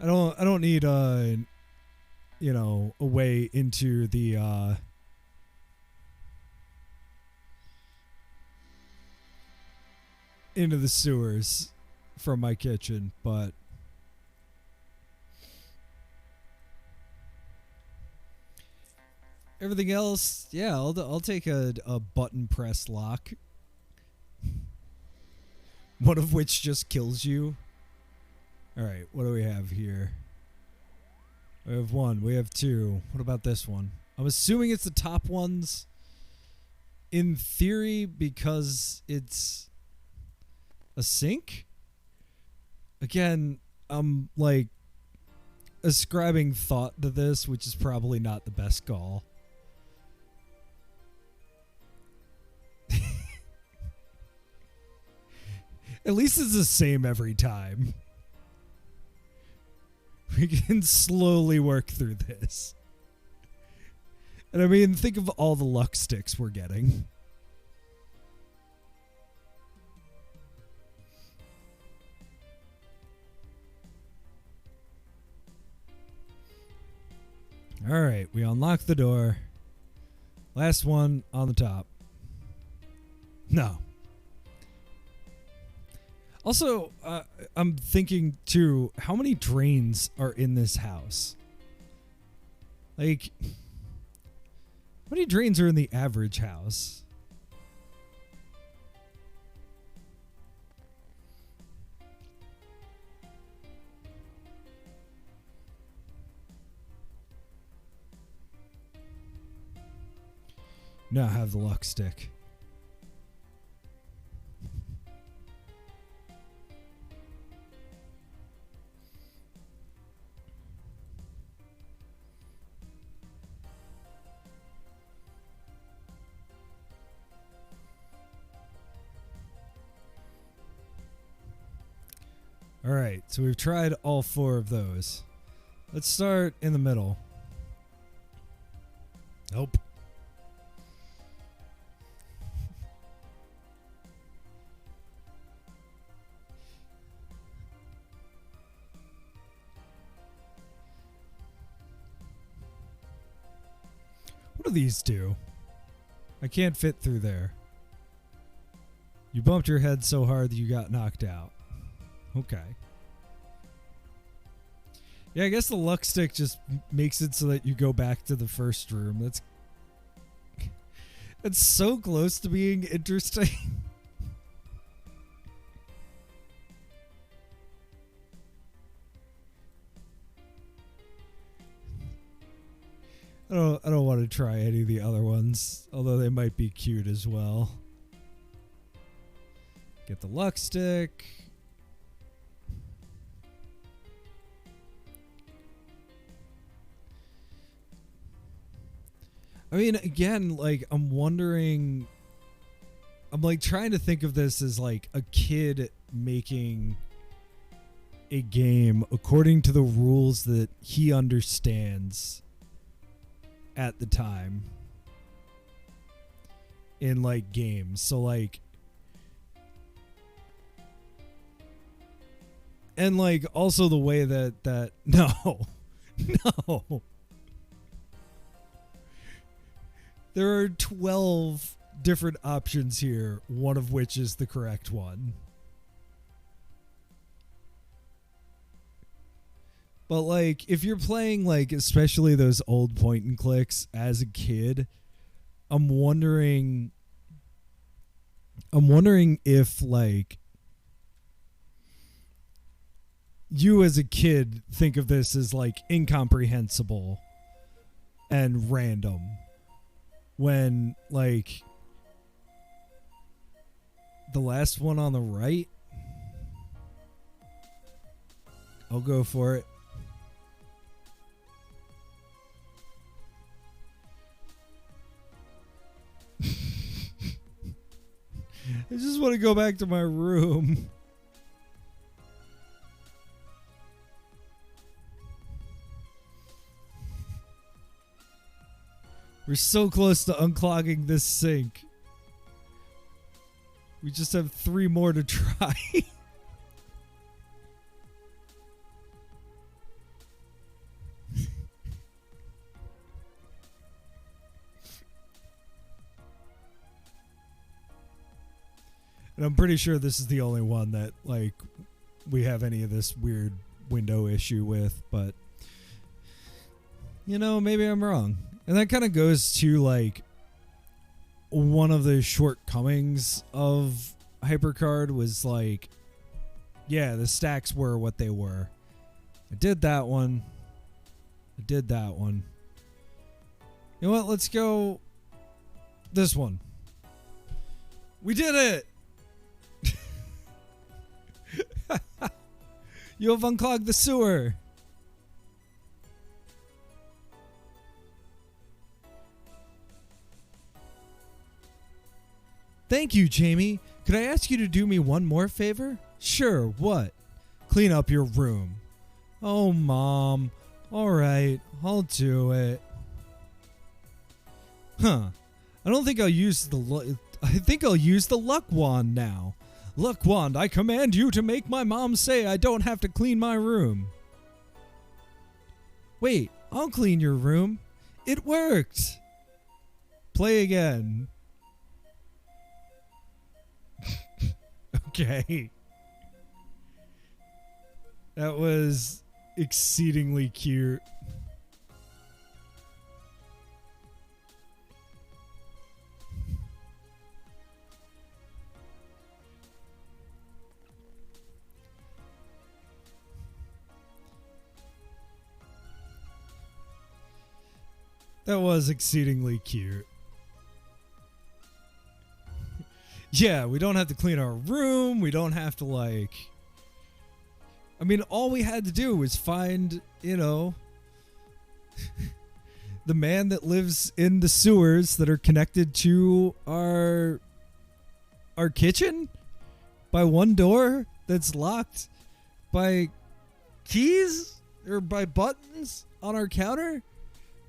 [SPEAKER 9] I don't need a way into the sewers from my kitchen, but everything else, yeah, I'll take a button press lock. One of which just kills you. All right, what do we have here? We have 1. We have 2. What about this one? I'm assuming it's the top ones. In theory, because it's a sink. Again, I'm like ascribing thought to this, which is probably not the best call. At least it's the same every time. We can slowly work through this. And I mean, think of all the luck sticks we're getting. All right, we unlock the door. Last one on the top. No. Also, I'm thinking, too, how many drains are in this house? Like, how many drains are in the average house? Now have the luck stick. All right, so we've tried all 4 of those. Let's start in the middle. Nope. What do these do? I can't fit through there. You bumped your head so hard that you got knocked out. Okay. Yeah, I guess the luck stick just makes it so that you go back to the first room. That's so close to being interesting. I don't want to try any of the other ones, although they might be cute as well. Get the luck stick. I mean, again, like, I'm wondering, I'm like trying to think of this as like a kid making a game according to the rules that he understands at the time in like games. So like, and like also the way that no. There are 12 different options here, one of which is the correct one. But like, if you're playing like especially those old point and clicks as a kid, I'm wondering if like you as a kid think of this as like incomprehensible and random. When, like, the last one on the right, I'll go for it. I just want to go back to my room. We're so close to unclogging this sink. We just have 3 more to try. And I'm pretty sure this is the only one that, like, we have any of this weird window issue with, but, you know, maybe I'm wrong. And that kind of goes to, like, one of the shortcomings of HyperCard was, like, yeah, the stacks were what they were. I did that one. I did that one. You know what? Let's go this one. We did it! You have unclogged the sewer. Thank you, Jamie. Could I ask you to do me one more favor? Sure, what? Clean up your room. Oh, Mom. All right, I'll do it. Huh. I think I'll use the luck wand now. Luck wand, I command you to make my mom say I don't have to clean my room. Wait, I'll clean your room. It worked. Play again. Okay. That was exceedingly cute. That was exceedingly cute. Yeah, we don't have to clean our room. We don't have to, like... I mean, all we had to do was find, you know... the man that lives in the sewers that are connected to our kitchen by one door that's locked by keys or by buttons on our counter.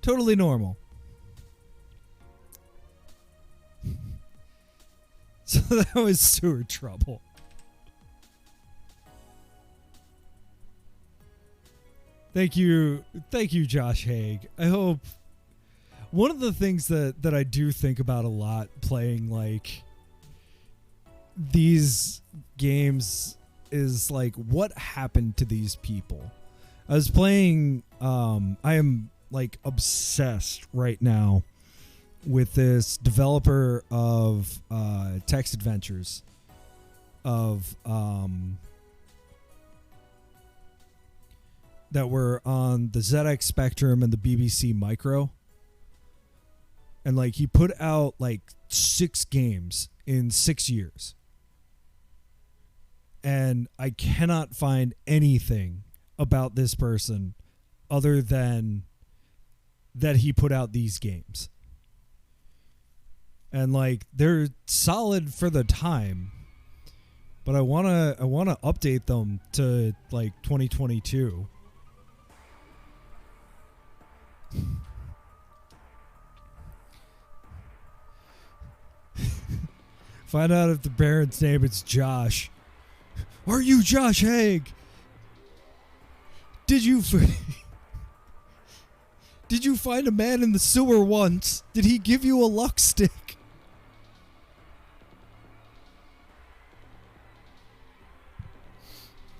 [SPEAKER 9] Totally normal. So that was sewer trouble. Thank you, Josh Hague. I hope one of the things that I do think about a lot playing like these games is like what happened to these people. I was playing I am like obsessed right now with this developer of text adventures of that were on the ZX Spectrum and the BBC Micro And like he put out like 6 games in 6 years. And I cannot find anything about this person other than that he put out these games. And like they're solid for the time, but I want to update them to like 2022. Find out if the parent's name is Josh. Are you Josh Hague? Did you find a man in the sewer once? Did he give you a luck stick?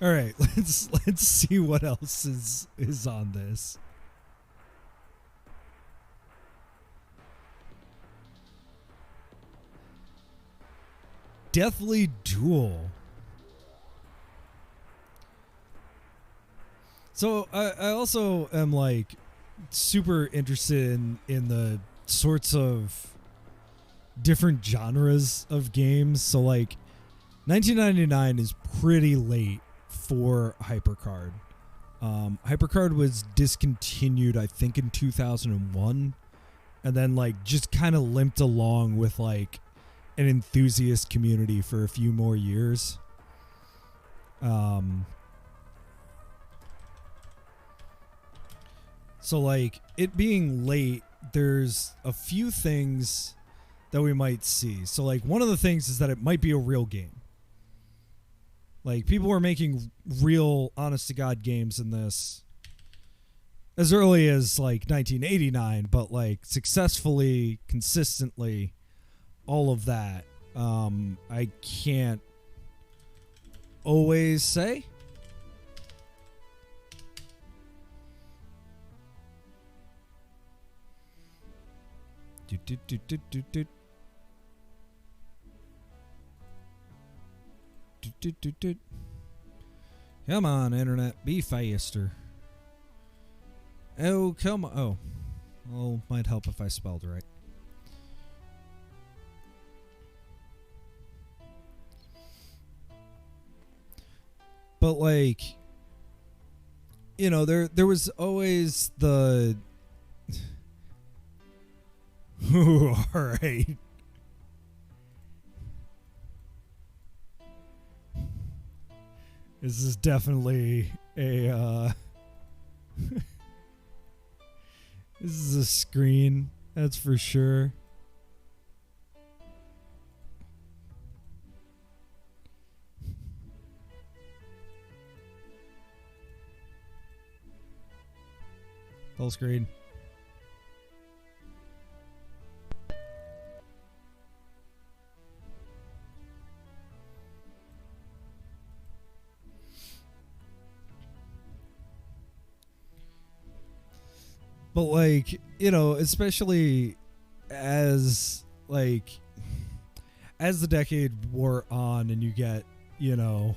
[SPEAKER 9] All right, let's see what else is on this. Deathly Duel. So I also am like super interested in the sorts of different genres of games. So like 1999 is pretty late for HyperCard. HyperCard was discontinued, I think, in 2001, and then like just kind of limped along with like an enthusiast community for a few more years. So like it being late, there's a few things that we might see. So like one of the things is that it might be a real game. Like people were making real honest to God games in this as early as like 1989, but like successfully, consistently, all of that. I can't always say. Come on, internet, be faster. Oh, come on. Oh, well, might help if I spelled right. But like, you know, there was always the ooh, all right. This is definitely a this is a screen, that's for sure. Full screen. But like, you know, especially as like as the decade wore on and you get, you know,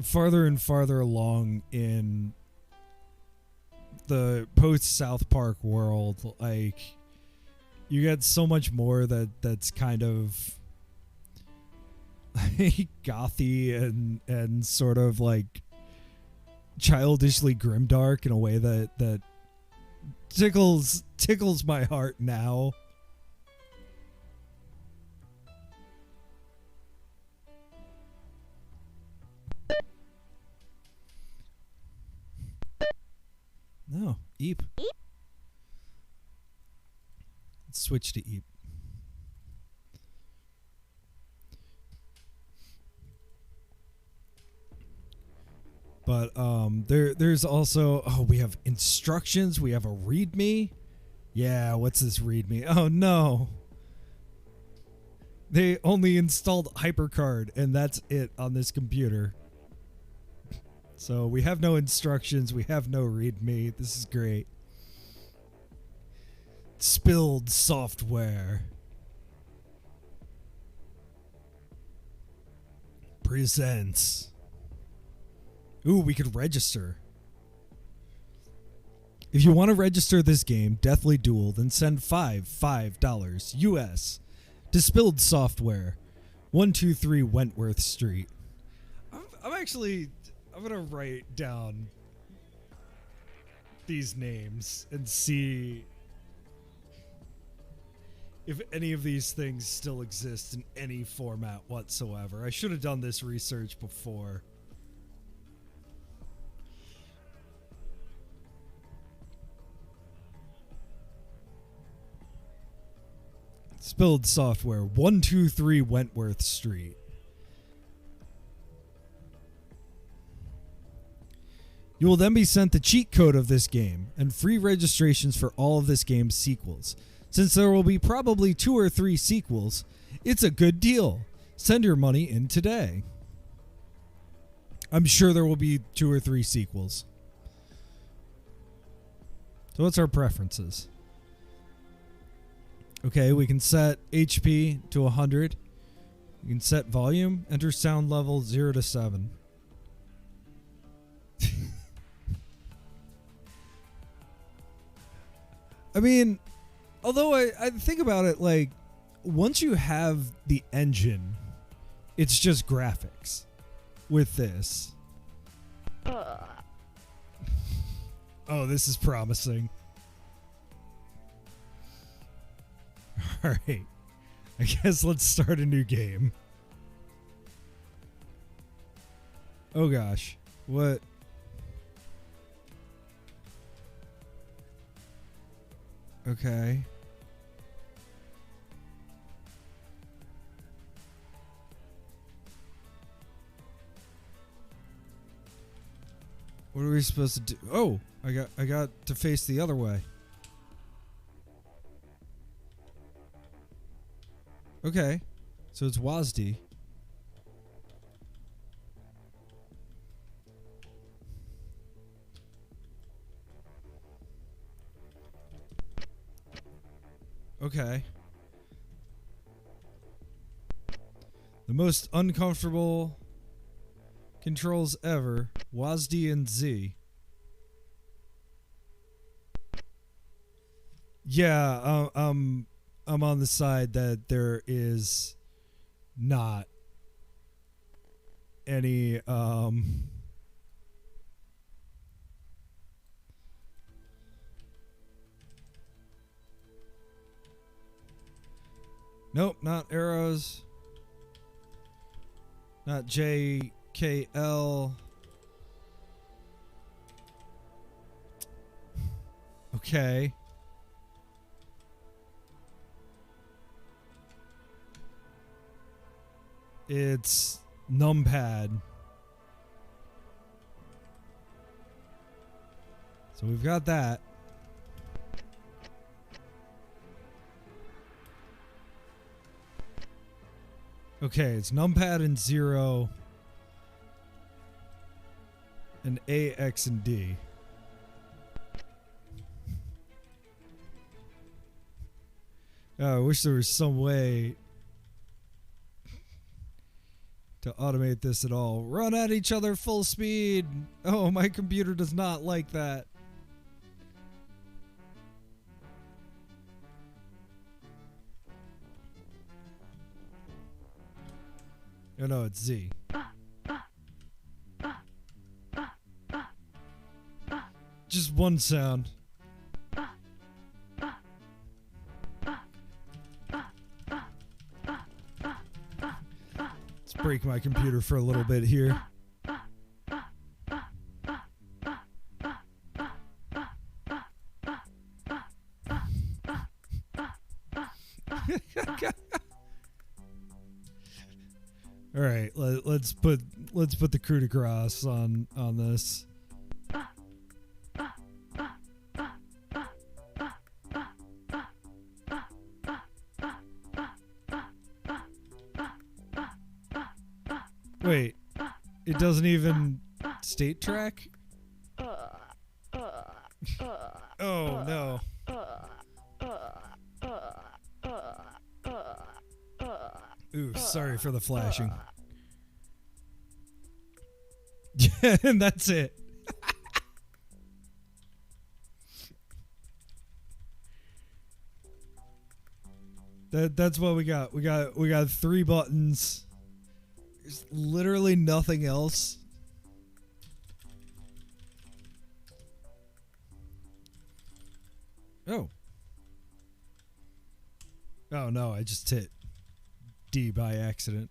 [SPEAKER 9] farther and farther along in the post South Park world, like you get so much more that's kind of gothy and sort of like childishly grimdark in a way that tickles my heart now. No, Eep. Let's switch to Eep. But there's also, oh, we have instructions, we have a readme. Yeah, what's this readme? Oh no. They only installed HyperCard and that's it on this computer. So we have no instructions, we have no readme. This is great. Spilled software. Presents. Ooh, we could register. If you want to register this game, Deathly Duel, then send $5 US to Spilled Software, 123 Wentworth Street. I'm going to write down these names and see if any of these things still exist in any format whatsoever. I should have done this research before. Spilled Software, 123 Wentworth Street. You will then be sent the cheat code of this game and free registrations for all of this game's sequels. Since there will be probably 2 or 3 sequels, it's a good deal. Send your money in today. I'm sure there will be 2 or 3 sequels. So what's our preferences? Okay, we can set HP to 100. We can set volume, enter sound level 0 to 7. I mean, although I think about it, like, once you have the engine, it's just graphics with this. Oh, this is promising. All right. I guess let's start a new game. Oh, gosh. What? Okay. What are we supposed to do? Oh, I got to face the other way. Okay. So it's WASD. Okay. The most uncomfortable controls ever. WASD and Z. Yeah, I'm on the side that there is not any nope, not arrows. Not JKL. Okay. It's numpad. So we've got that. Okay, it's numpad and 0 and A, X, and D. Oh, I wish there was some way to automate this at all. Run at each other full speed. Oh, my computer does not like that. Oh no, it's Z. Just one sound. Let's break my computer for a little bit here. All right, let's put the coup de grace on this. Wait, it doesn't even state track? Oh no. Ooh, sorry for the flashing. And that's it. That's what we got. We got 3 buttons. There's literally nothing else. Oh. Oh no, I just hit D by accident.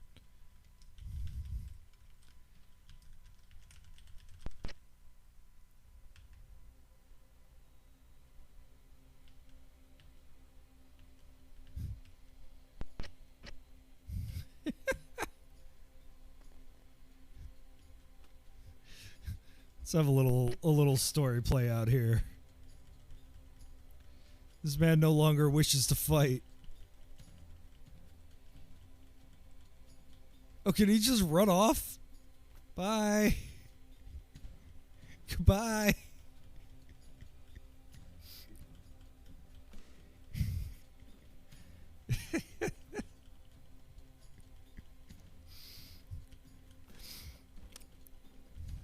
[SPEAKER 9] Let's have a little story play out here. This man no longer wishes to fight. Oh, can he just run off? Bye. Goodbye.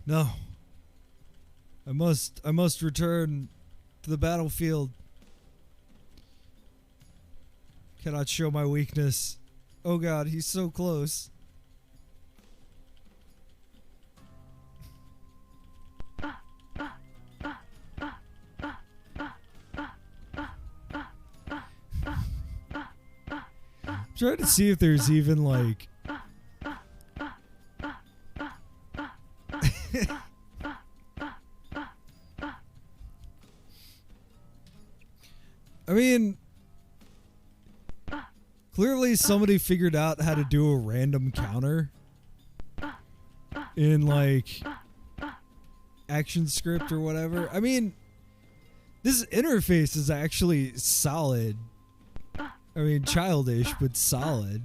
[SPEAKER 9] No. I must return to the battlefield. Cannot show my weakness. Oh God, he's so close. Trying to see if there's even like I mean, clearly somebody figured out how to do a random counter in like ActionScript or whatever. I mean, this interface is actually solid. I mean, childish, but solid.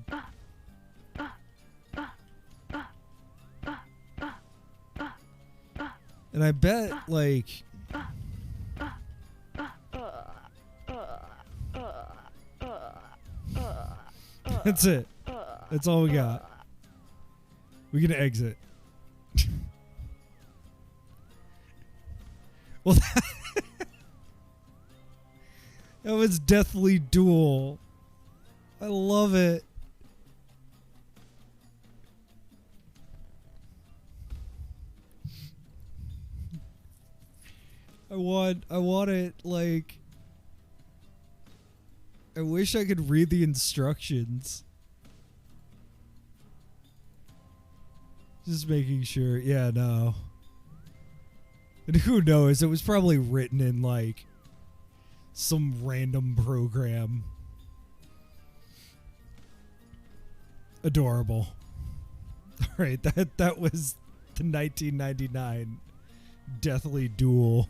[SPEAKER 9] And I bet, like... That's it. That's all we got. We can exit. Well, that was Deathly Duel. I love it. I want it, like... I wish I could read the instructions. Just making sure. Yeah, no. And who knows? It was probably written in, like, some random program. Adorable. Alright, that was the 1999 Deathly Duel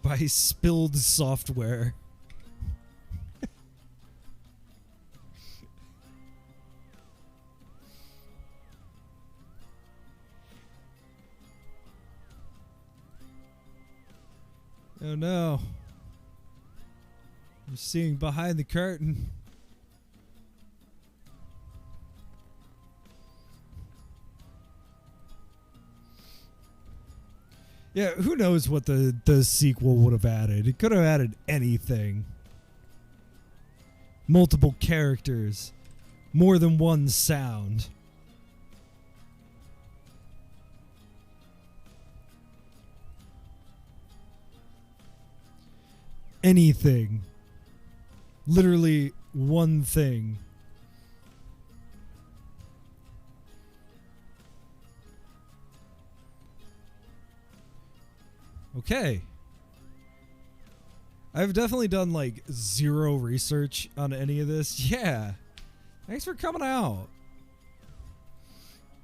[SPEAKER 9] by Spilled Software. Oh no. I'm seeing behind the curtain. Yeah, who knows what the sequel would have added. It could have added anything. Multiple characters. More than one sound. Anything. Literally one thing. Okay. I've definitely done like zero research on any of this. Yeah. Thanks for coming out.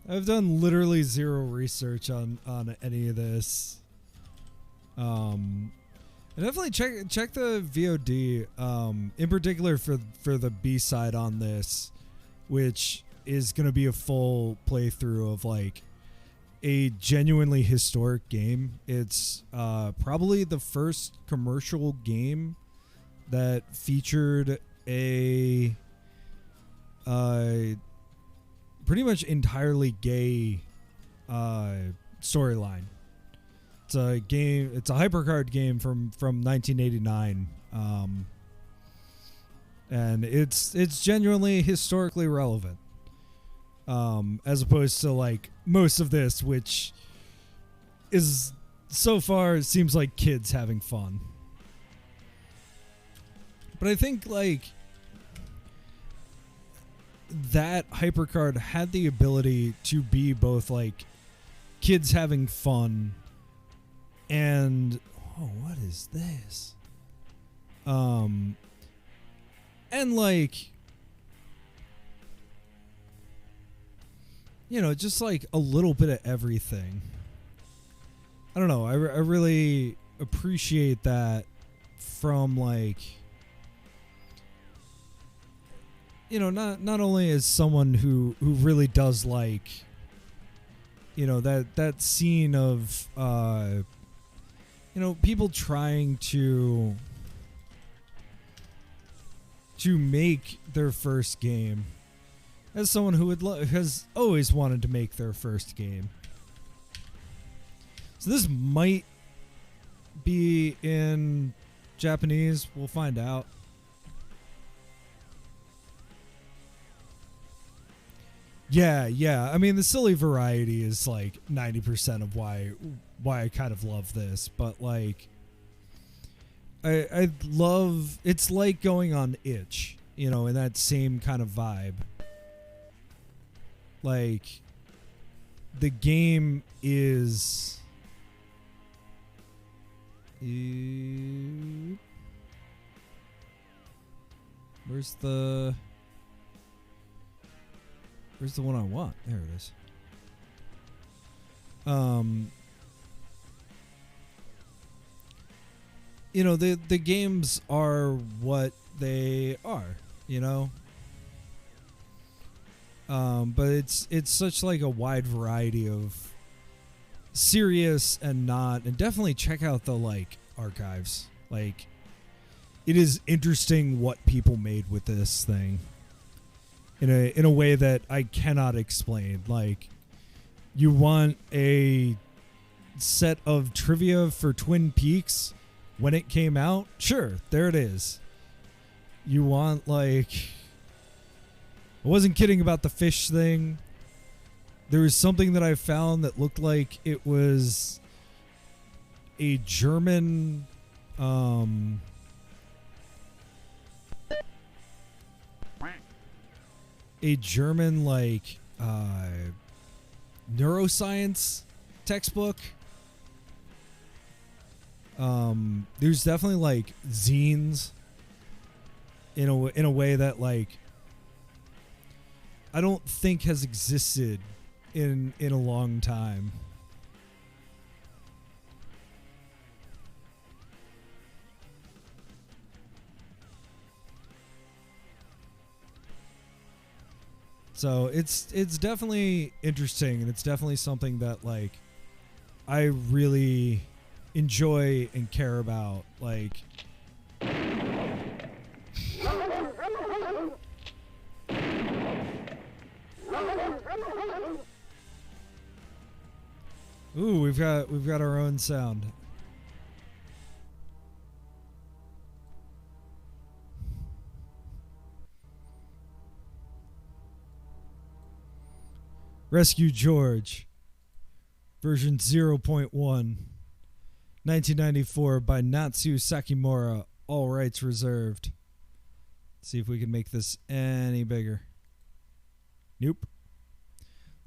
[SPEAKER 9] I've done literally zero research on any of this. And definitely check the VOD, in particular for the B-side on this, which is going to be a full playthrough of like a genuinely historic game. It's probably the first commercial game that featured a pretty much entirely gay storyline. It's a game. It's a HyperCard game from 1989. and it's genuinely historically relevant, as opposed to like most of this, which is so far it seems like kids having fun. But I think like that HyperCard had the ability to be both like kids having fun and what is this? And like, you know, just like a little bit of everything. I don't know. I really appreciate that from like, you know, not only as someone who really does like, you know, that scene of, you know, people trying to make their first game, as someone who has always wanted to make their first game. So this might be in Japanese. We'll find out. Yeah. I mean, the silly variety is like 90% of why I kind of love this, but like I love, it's like going on Itch, you know, in that same kind of vibe. Like the game is where's the one I want? There it is. You know, the games are what they are, you know? But it's such like a wide variety of serious and not, and definitely check out the like archives. Like, it is interesting what people made with this thing in a way that I cannot explain. Like, you want a set of trivia for Twin Peaks when it came out? Sure, there it is. You want like, I wasn't kidding about the fish thing. There was something that I found that looked like it was a German like neuroscience textbook. There's definitely like zines in a way that like I don't think has existed in a long time. So it's definitely interesting, and it's definitely something that like I really enjoy and care about. Like, ooh, we've got our own sound. Rescue George, version 0.1, 1994 by Natsu Sakimura, all rights reserved. Let's see if we can make this any bigger. Nope.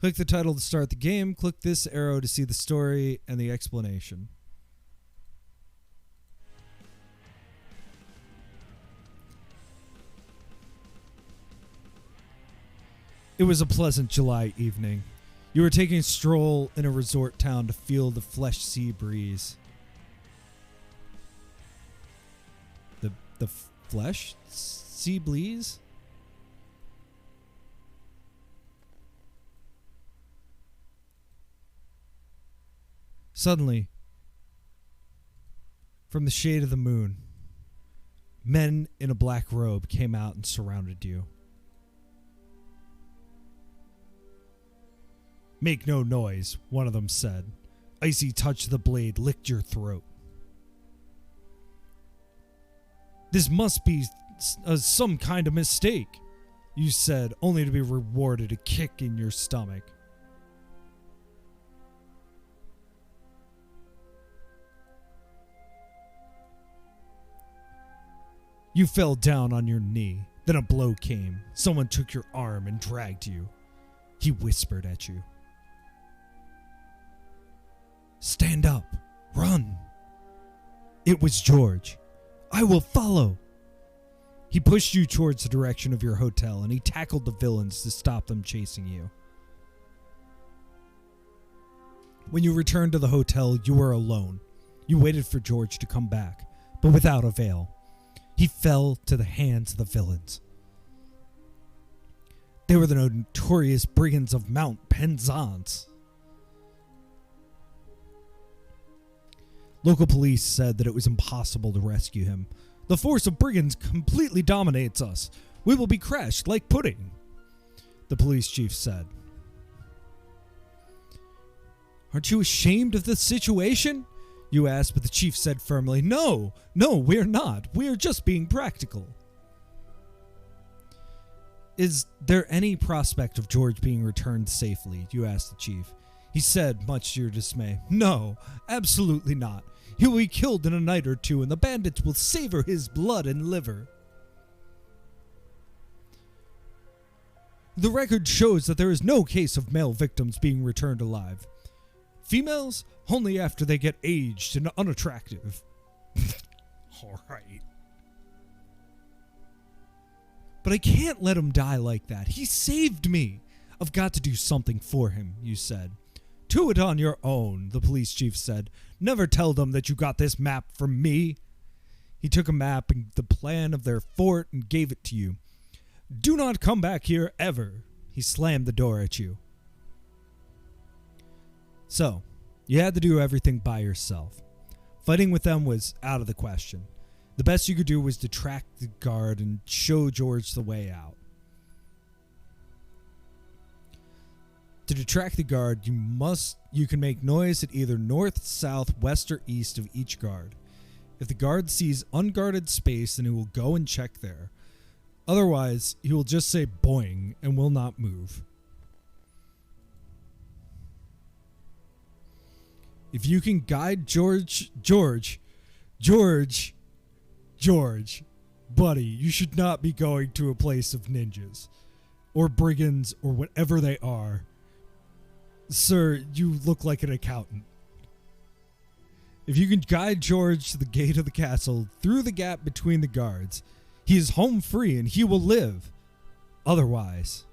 [SPEAKER 9] Click the title to start the game. Click this arrow to see the story and the explanation. It was a pleasant July evening. You were taking a stroll in a resort town to feel the fresh sea breeze. The flesh sea breeze? Suddenly, from the shade of the moon, men in a black robe came out and surrounded you. "Make no noise," one of them said. "Icy touch of the blade licked your throat." This must be some kind of mistake, you said, only to be rewarded a kick in your stomach. You fell down on your knee. Then a blow came. Someone took your arm and dragged you. He whispered at you. Stand up. Run. It was George. I will follow. He pushed you towards the direction of your hotel, and he tackled the villains to stop them chasing you. When you returned to the hotel, you were alone. You waited for George to come back, but without avail. He fell to the hands of the villains. They were the notorious brigands of Mount Penzance. Local police said that it was impossible to rescue him. The force of brigands completely dominates us. We will be crushed like pudding, the police chief said. Aren't you ashamed of the situation? You asked, but the chief said firmly, No, we're not. We're just being practical. Is there any prospect of George being returned safely? You asked the chief. He said, much to your dismay, No, absolutely not. He will be killed in a night or two, and the bandits will savor his blood and liver. The record shows that there is no case of male victims being returned alive. Females, only after they get aged and unattractive. All right. But I can't let him die like that. He saved me. I've got to do something for him, you said. Do it on your own, the police chief said. Never tell them that you got this map from me. He took a map and the plan of their fort and gave it to you. Do not come back here ever. He slammed the door at you. So, you had to do everything by yourself. Fighting with them was out of the question. The best you could do was to track the guard and show George the way out. To detract the guard, you can make noise at either north, south, west, or east of each guard. If the guard sees unguarded space, then he will go and check there. Otherwise, he will just say boing and will not move. If you can guide George, buddy, you should not be going to a place of ninjas or brigands or whatever they are. Sir, you look like an accountant. If you can guide George to the gate of the castle through the gap between the guards, he is home free and he will live. Otherwise...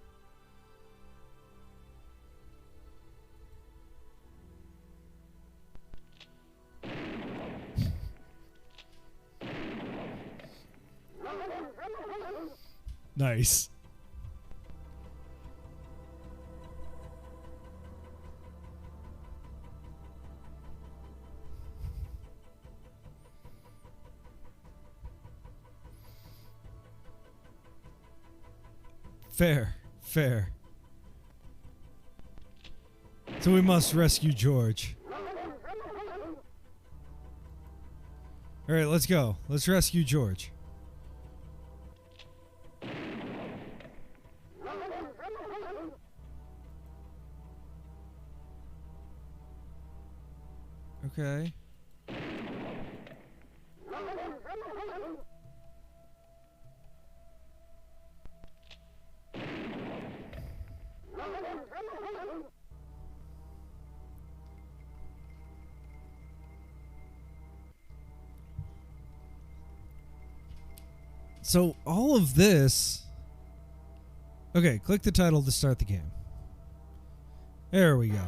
[SPEAKER 9] Nice. Fair. So we must rescue George. All right, let's go. Let's rescue George. Okay. So all of this... Okay, click the title to start the game. There we go.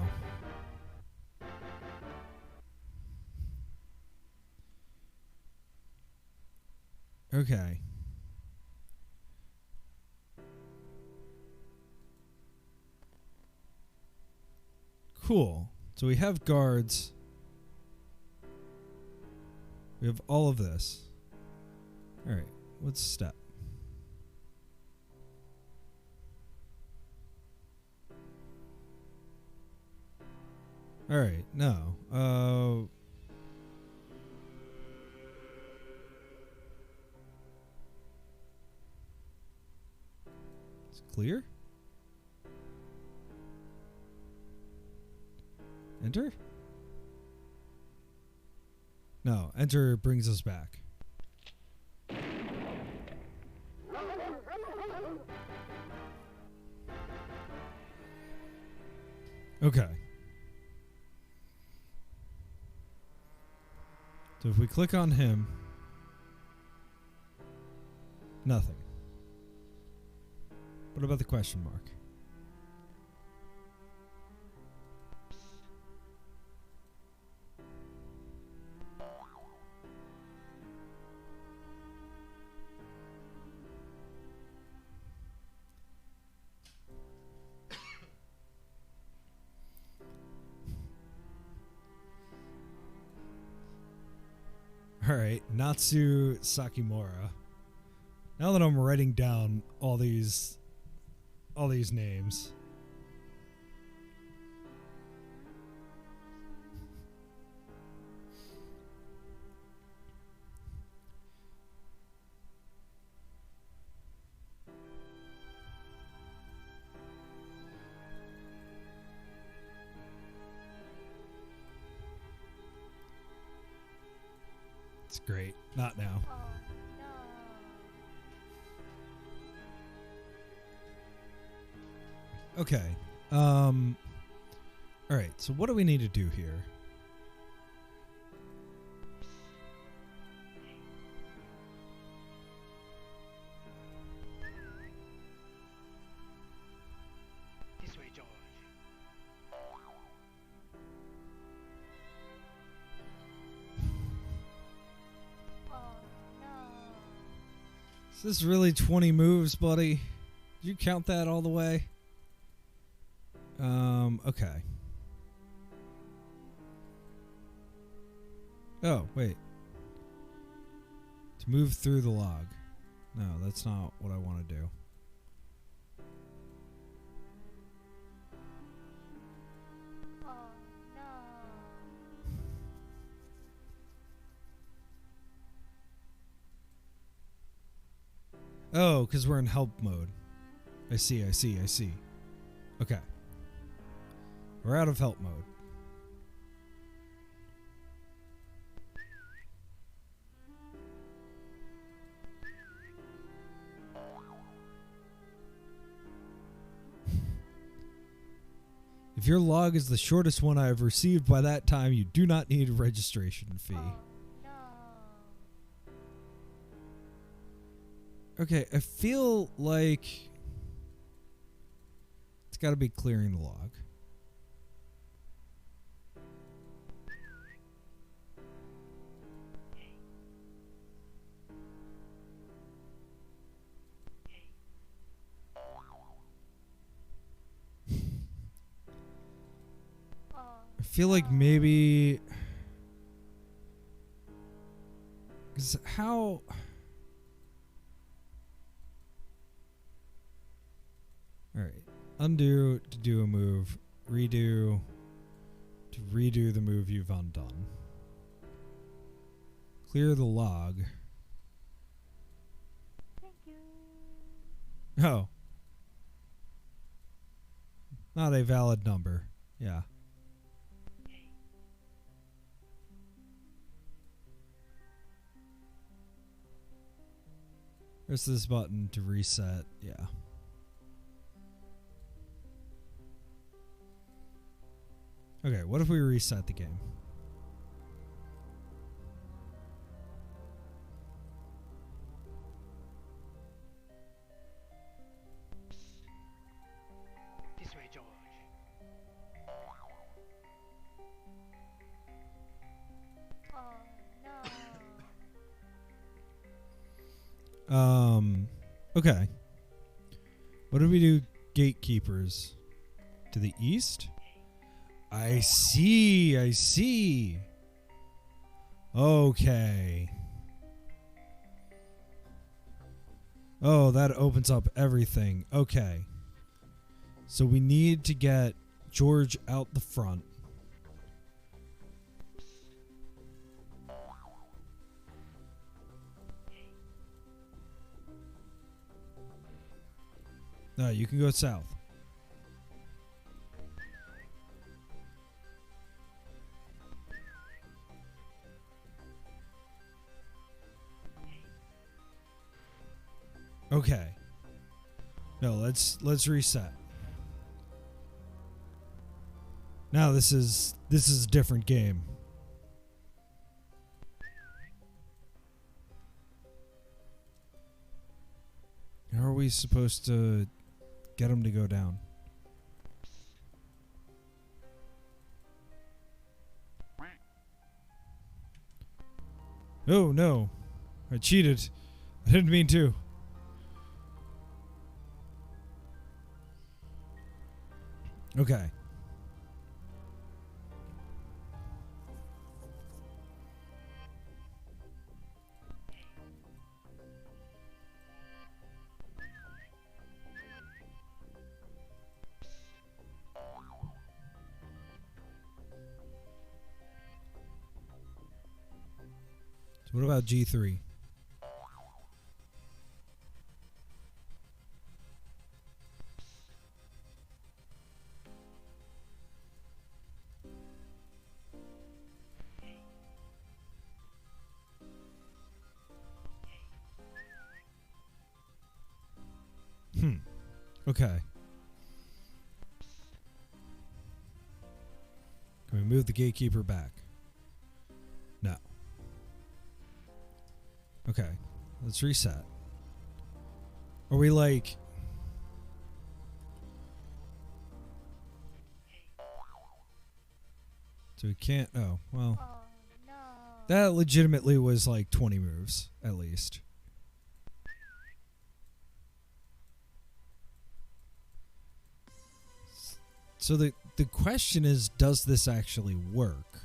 [SPEAKER 9] Okay. Cool. So we have guards. We have all of this. All right. What's step? All right. No. clear? Enter? No, enter brings us back. Okay. So if we click on him, nothing. What about the question mark? All right, Natsu Sakimura. Now that I'm writing down all these names. It's great. Not now. Okay. All right. So what do we need to do here?
[SPEAKER 10] This way, George.
[SPEAKER 9] Is this really 20 moves, buddy? Did you count that all the way? Okay. Oh, wait. To move through the log. No, that's not what I want to do. Oh, because we're in help mode. I see. Okay. We're out of help mode. If your log is the shortest one I have received by that time, you do not need a registration fee. Okay, I feel like it's got to be clearing the log. I feel like maybe... 'cause how... Alright. Undo to do a move. Redo to redo the move you've undone. Clear the log.
[SPEAKER 10] Thank you.
[SPEAKER 9] Oh. Not a valid number. Yeah. There's this button to reset. Yeah. Okay, what if we reset the game?
[SPEAKER 10] This way, George.
[SPEAKER 9] Okay. What do we do, gatekeepers? To the east? I see. Okay. Oh, that opens up everything. Okay. So we need to get George out the front. No, you can go south. Okay. No, let's reset. Now this is a different game. How are we supposed to get him to go down? Oh no. I cheated. I didn't mean to. Okay. So what about G3? Okay. Can we move the gatekeeper back? No. Okay. Let's reset. Are we like... So we can't... Oh, well...
[SPEAKER 11] Oh, no.
[SPEAKER 9] That legitimately was like 20 moves, at least. So the question is, does this actually work?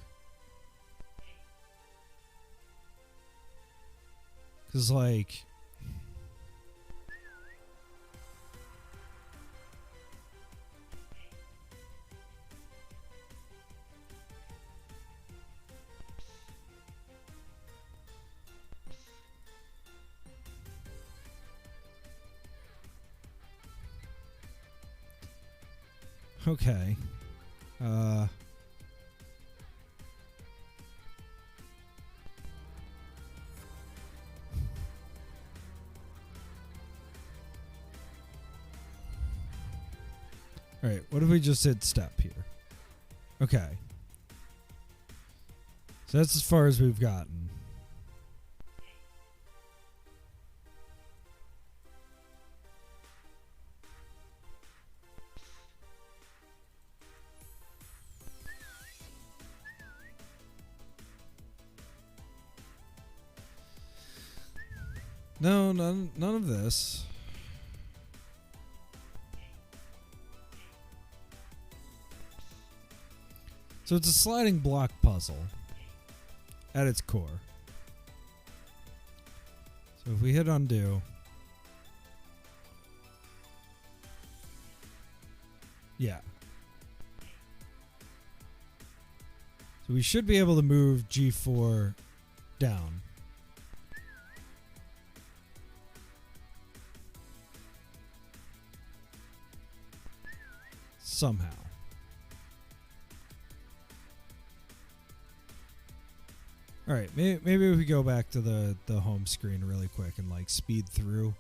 [SPEAKER 9] Because, like... Okay. Alright, what if we just hit step here? Okay. So that's as far as we've gotten. No, none of this. So it's a sliding block puzzle at its core. So if we hit undo, yeah. So we should be able to move G4 down. Somehow. All right, maybe if we go back to the home screen really quick and like speed through.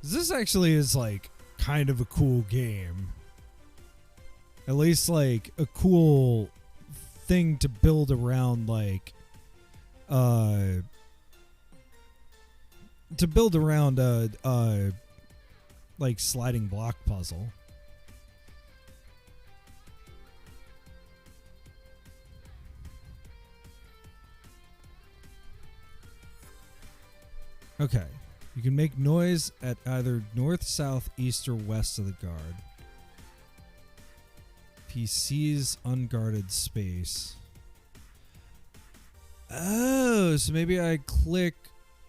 [SPEAKER 9] This actually is like kind of a cool game. At least like a cool thing to build around, like to build around a like sliding block puzzle. Okay. You can make noise at either north, south, east, or west of the guard. PC's unguarded space. Oh, so maybe I click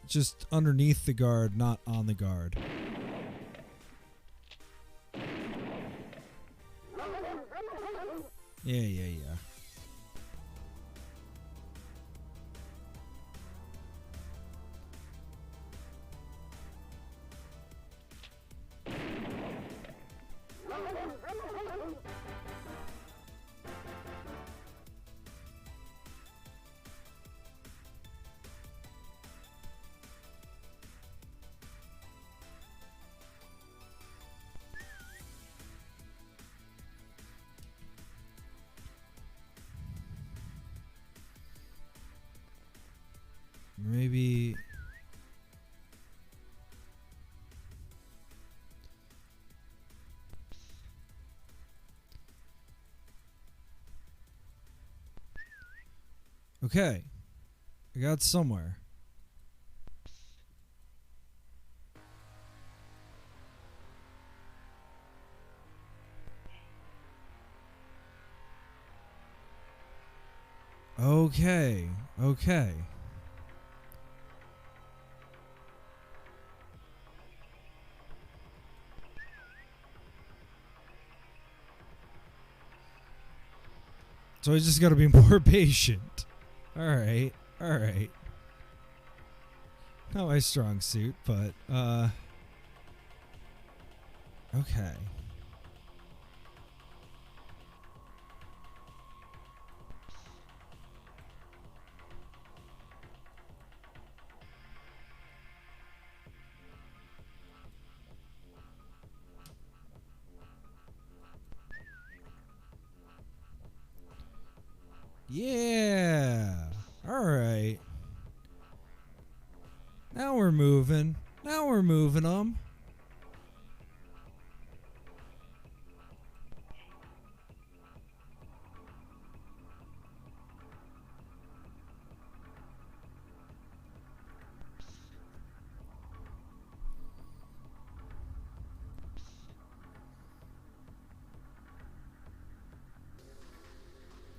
[SPEAKER 9] just underneath the guard, not on the guard. Yeah. Maybe... Okay. I got somewhere. Okay. Okay. So I just got to be more patient. All right. All right. Not my strong suit, but okay. Yeah. All right. Now we're moving. Now we're moving them.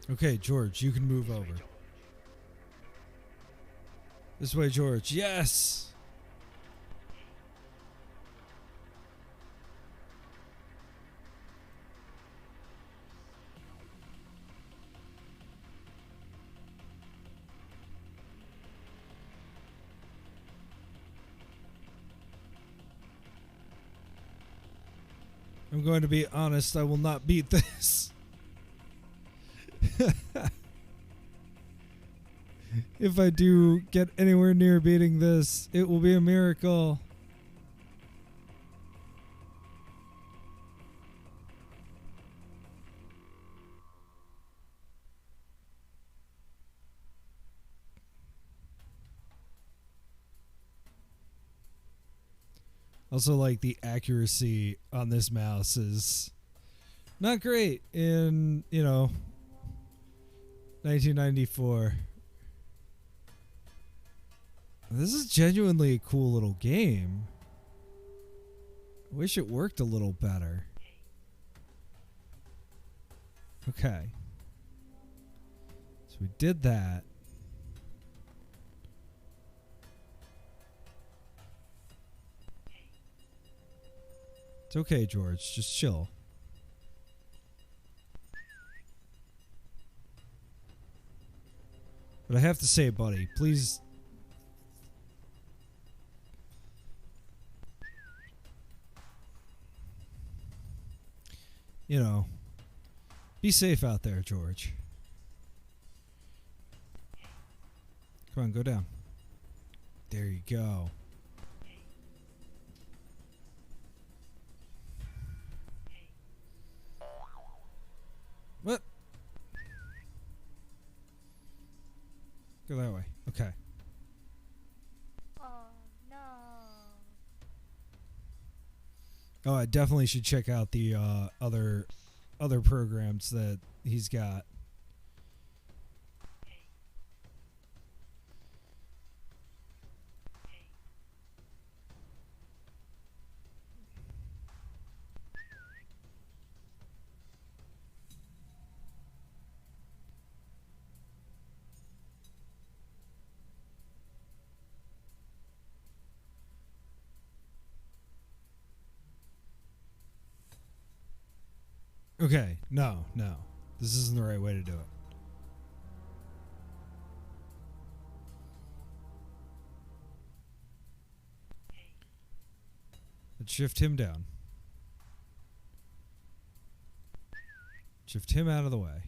[SPEAKER 9] Okay, George, you can move over. This way, George. Yes! I'm going to be honest, I will not beat this. If I do get anywhere near beating this, it will be a miracle. Also, like, the accuracy on this mouse is not great in, 1994. This is genuinely a cool little game. I wish it worked a little better. Okay. So we did that. It's okay, George. Just chill. But I have to say, buddy, please... be safe out there, George. Come on, go down. There you go. What? Go that way. Okay.
[SPEAKER 11] Oh, no.
[SPEAKER 9] Oh, I definitely should check out the other programs that he's got. Okay, no. This isn't the right way to do it. Let's shift him down. Shift him out of the way.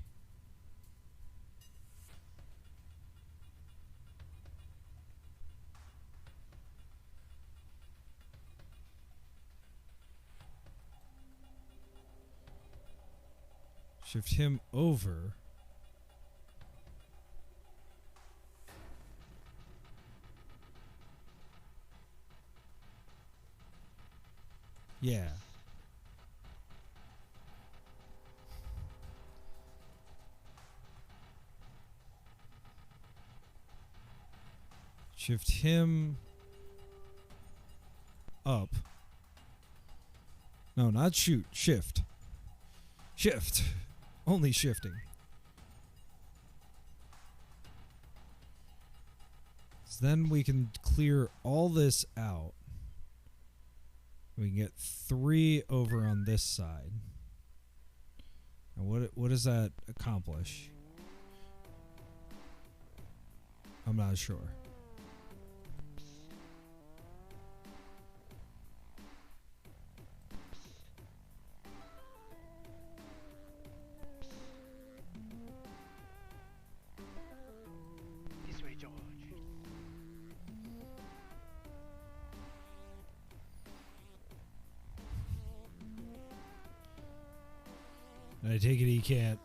[SPEAKER 9] Shift him over. Yeah. Shift him up. No, not shoot. Shift. Shift. Only shifting. So then we can clear all this out. We can get 3 over on this side. And what does that accomplish? I'm not sure.
[SPEAKER 10] This way, George.
[SPEAKER 9] I take it he can't.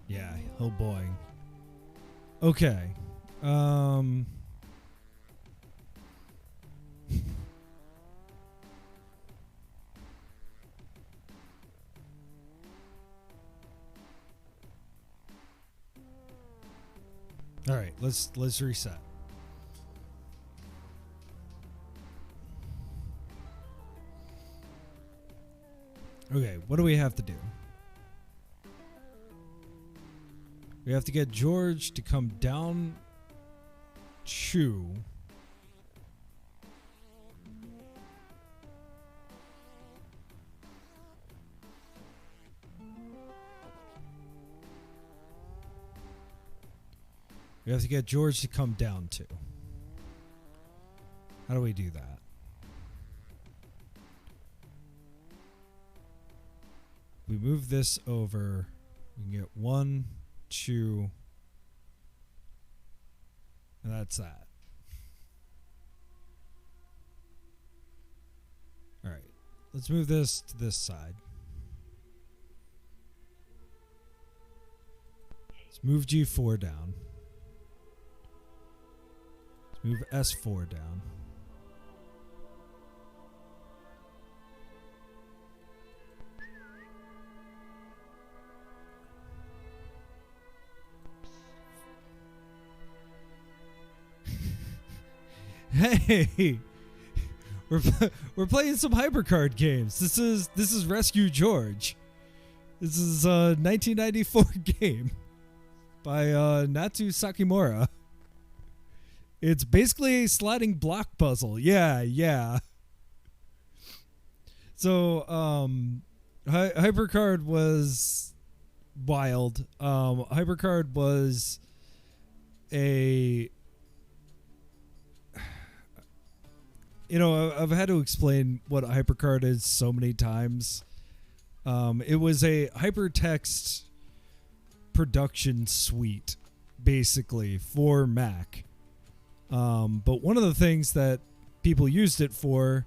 [SPEAKER 9] Yeah, oh boy. Okay. All right, let's reset. Okay, what do we have to do? We have to get George to come down to We have to get George to come down to. How do we do that? We move this over. We can get 1, 2, and that's that. All right, let's move this to this side. Let's move G4 down. Let's move S4 down. Hey, we're playing some HyperCard games. This is Rescue George. This is a 1994 game by Natsu Sakimura. It's basically a sliding block puzzle. Yeah. So HyperCard was wild. HyperCard was a I've had to explain what a HyperCard is so many times. It was a hypertext production suite, basically, for Mac. But one of the things that people used it for,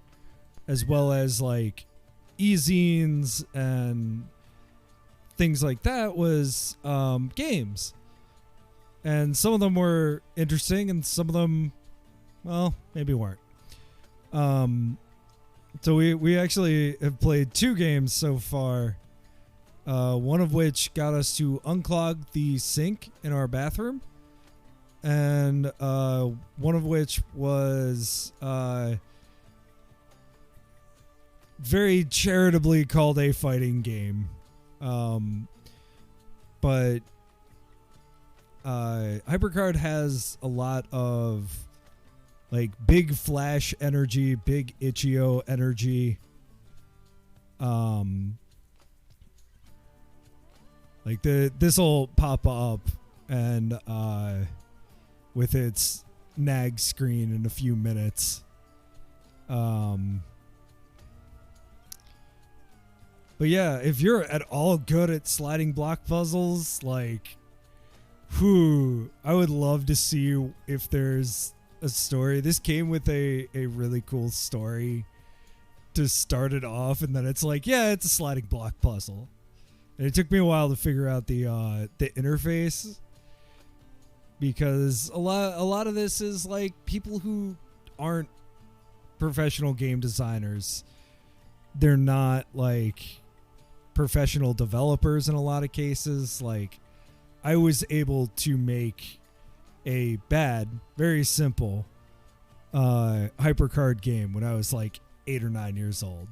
[SPEAKER 9] as well as like e-zines and things like that, was games. And some of them were interesting, and some of them, well, maybe weren't. So we actually have played 2 games so far, one of which got us to unclog the sink in our bathroom, and one of which was very charitably called a fighting game. But HyperCard has a lot of like big flash energy, big itch.io energy. Like this'll pop up and with its nag screen in a few minutes. But yeah, if you're at all good at sliding block puzzles, like, whew, I would love to see if there's a story. This came with a really cool story to start it off, and then it's like, yeah, it's a sliding block puzzle. And it took me a while to figure out the interface, because a lot of this is like people who aren't professional game designers. They're not like professional developers in a lot of cases. Like, I was able to make a very simple HyperCard game when I was like 8 or 9 years old.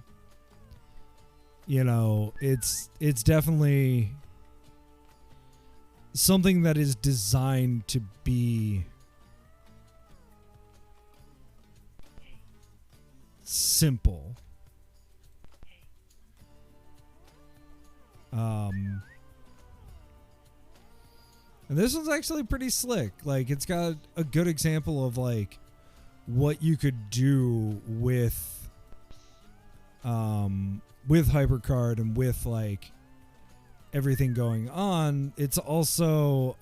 [SPEAKER 9] You know, it's definitely something that is designed to be simple. And this one's actually pretty slick. Like, it's got a good example of like what you could do with HyperCard and with like everything going on. It's also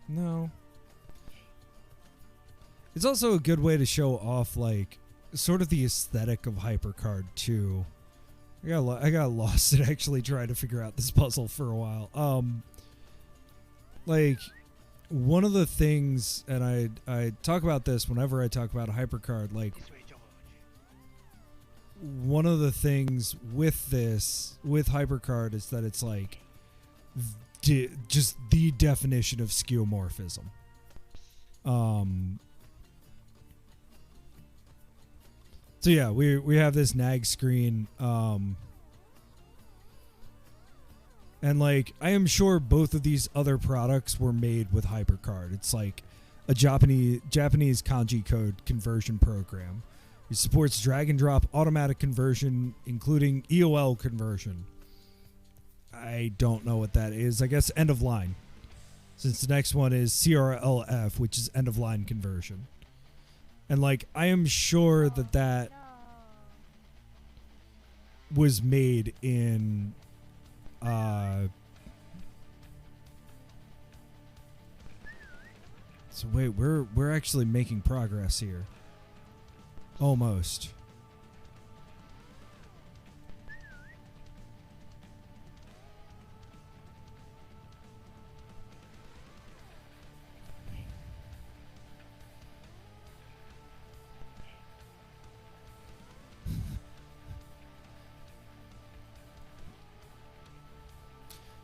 [SPEAKER 9] no. It's also a good way to show off like sort of the aesthetic of HyperCard too. I got lost in actually trying to figure out this puzzle for a while. Like, one of the things, and I talk about this whenever I talk about HyperCard, like, one of the things with HyperCard is that it's like just the definition of skeuomorphism. So yeah, we have this nag screen, and like, I am sure both of these other products were made with HyperCard. It's like a Japanese kanji code conversion program. It supports drag and drop automatic conversion, including EOL conversion. I don't know what that is. I guess end of line, since the next one is CRLF, which is end of line conversion. And like, I am sure that was made in so wait, we're actually making progress here. Almost.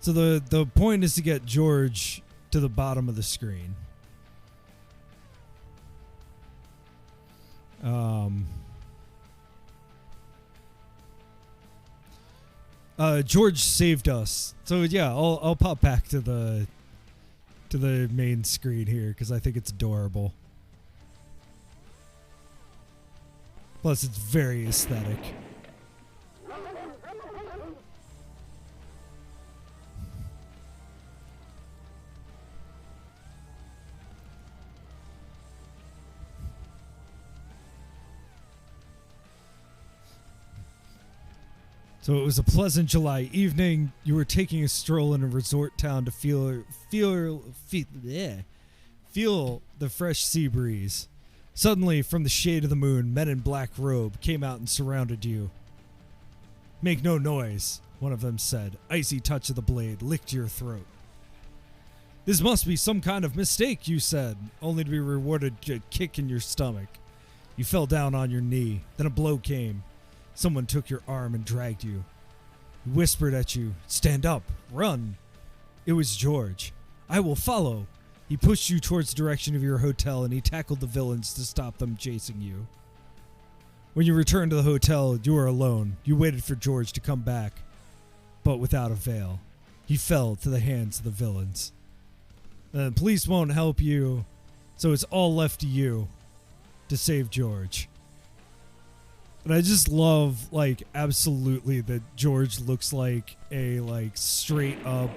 [SPEAKER 9] So the point is to get George to the bottom of the screen. George saved us. So yeah, I'll pop back to the main screen here because I think it's adorable. Plus, it's very aesthetic. So it was a pleasant July evening. You were taking a stroll in a resort town to feel the fresh sea breeze. Suddenly, from the shade of the moon, men in black robe came out and surrounded you. "Make no noise," one of them said. Icy touch of the blade licked your throat. "This must be some kind of mistake," you said, only to be rewarded with a kick in your stomach. You fell down on your knee. Then a blow came. Someone took your arm and dragged you. He whispered at you, "Stand up, run." It was George. "I will follow." He pushed you towards the direction of your hotel, and he tackled the villains to stop them chasing you. When you returned to the hotel, you were alone. You waited for George to come back, but without avail. He fell to the hands of the villains. The police won't help you, so it's all left to you to save George. And I just love, like, absolutely that George looks like a, like, straight up,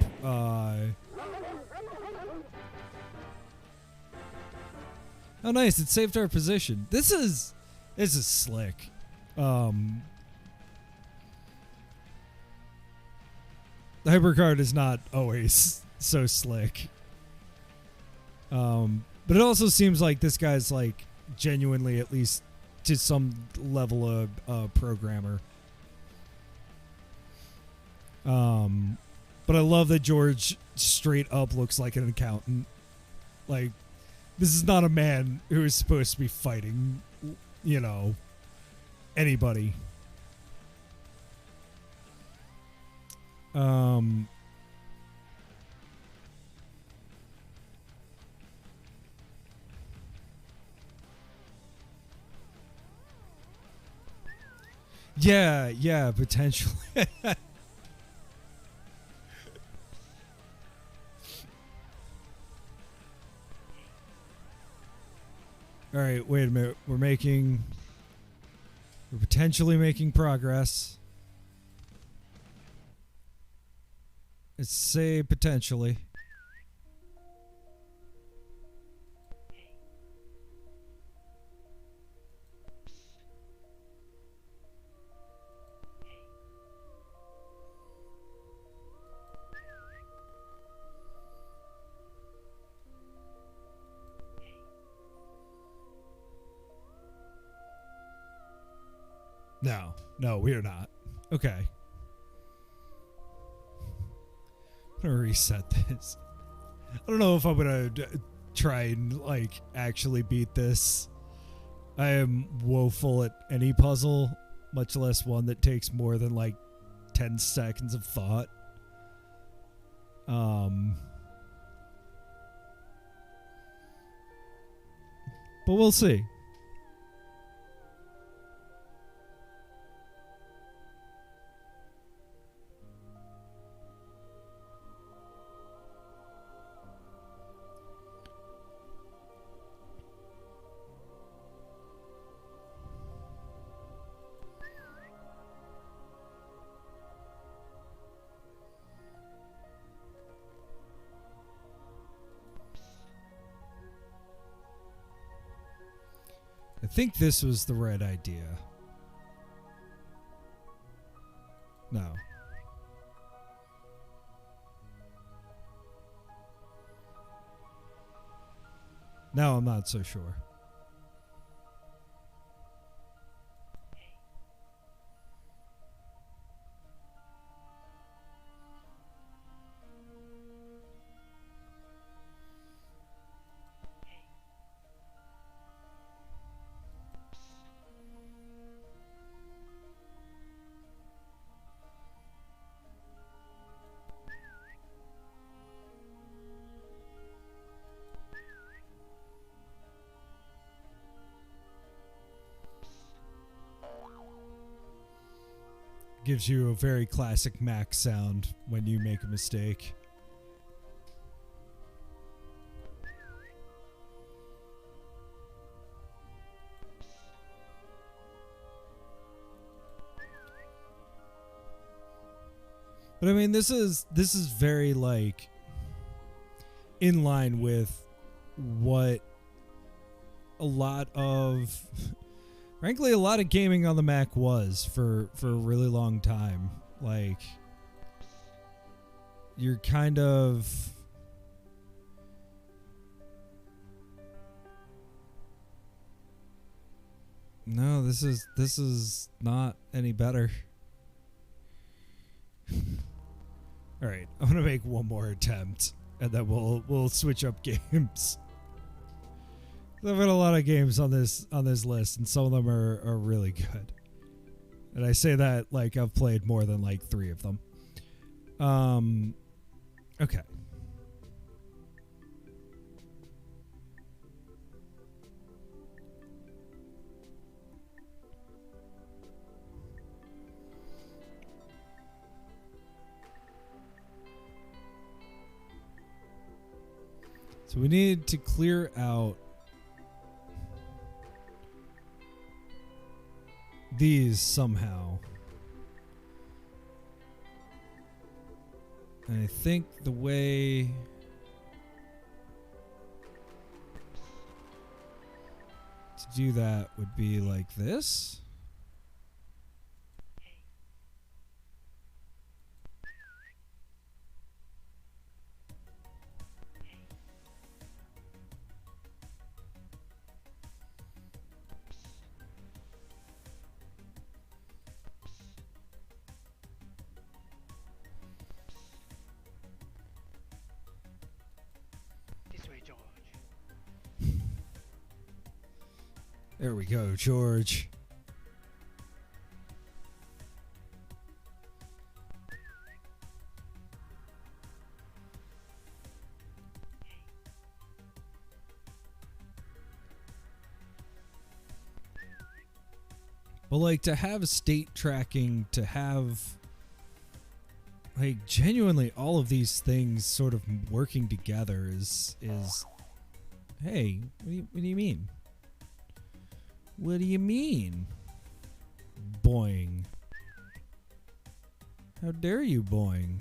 [SPEAKER 9] oh, nice, it saved our position. This is This is slick. The HyperCard is not always so slick. But it also seems like this guy's like genuinely, at least to some level, a programmer. But I love that George straight up looks like an accountant. Like, this is not a man who is supposed to be fighting, you know, anybody. Yeah, potentially. All right, wait a minute. We're potentially making progress. Let's say potentially. No, we are not. Okay. I'm gonna reset this. I don't know if I'm gonna try and, like, actually beat this. I am woeful at any puzzle, much less one that takes more than, like, 10 seconds of thought. But we'll see. I think this was the right idea. No. Now I'm not so sure. Gives you a very classic Mac sound when you make a mistake. But I mean, this is very, like, in line with what a lot of frankly, a lot of gaming on the Mac was for a really long time. Like, you're kind of... No, this is not any better. All right, I'm gonna make one more attempt, and then we'll switch up games. I've got a lot of games on this list, and some of them are really good. And I say that like I've played more than like 3 of them. Okay. So we need to clear out these somehow. And I think the way to do that would be like this.
[SPEAKER 10] This way, George.
[SPEAKER 9] There we go, George. But like to have state tracking, to have like genuinely all of these things sort of working together is hey, what do you mean? What do you mean? Boing. How dare you, boing?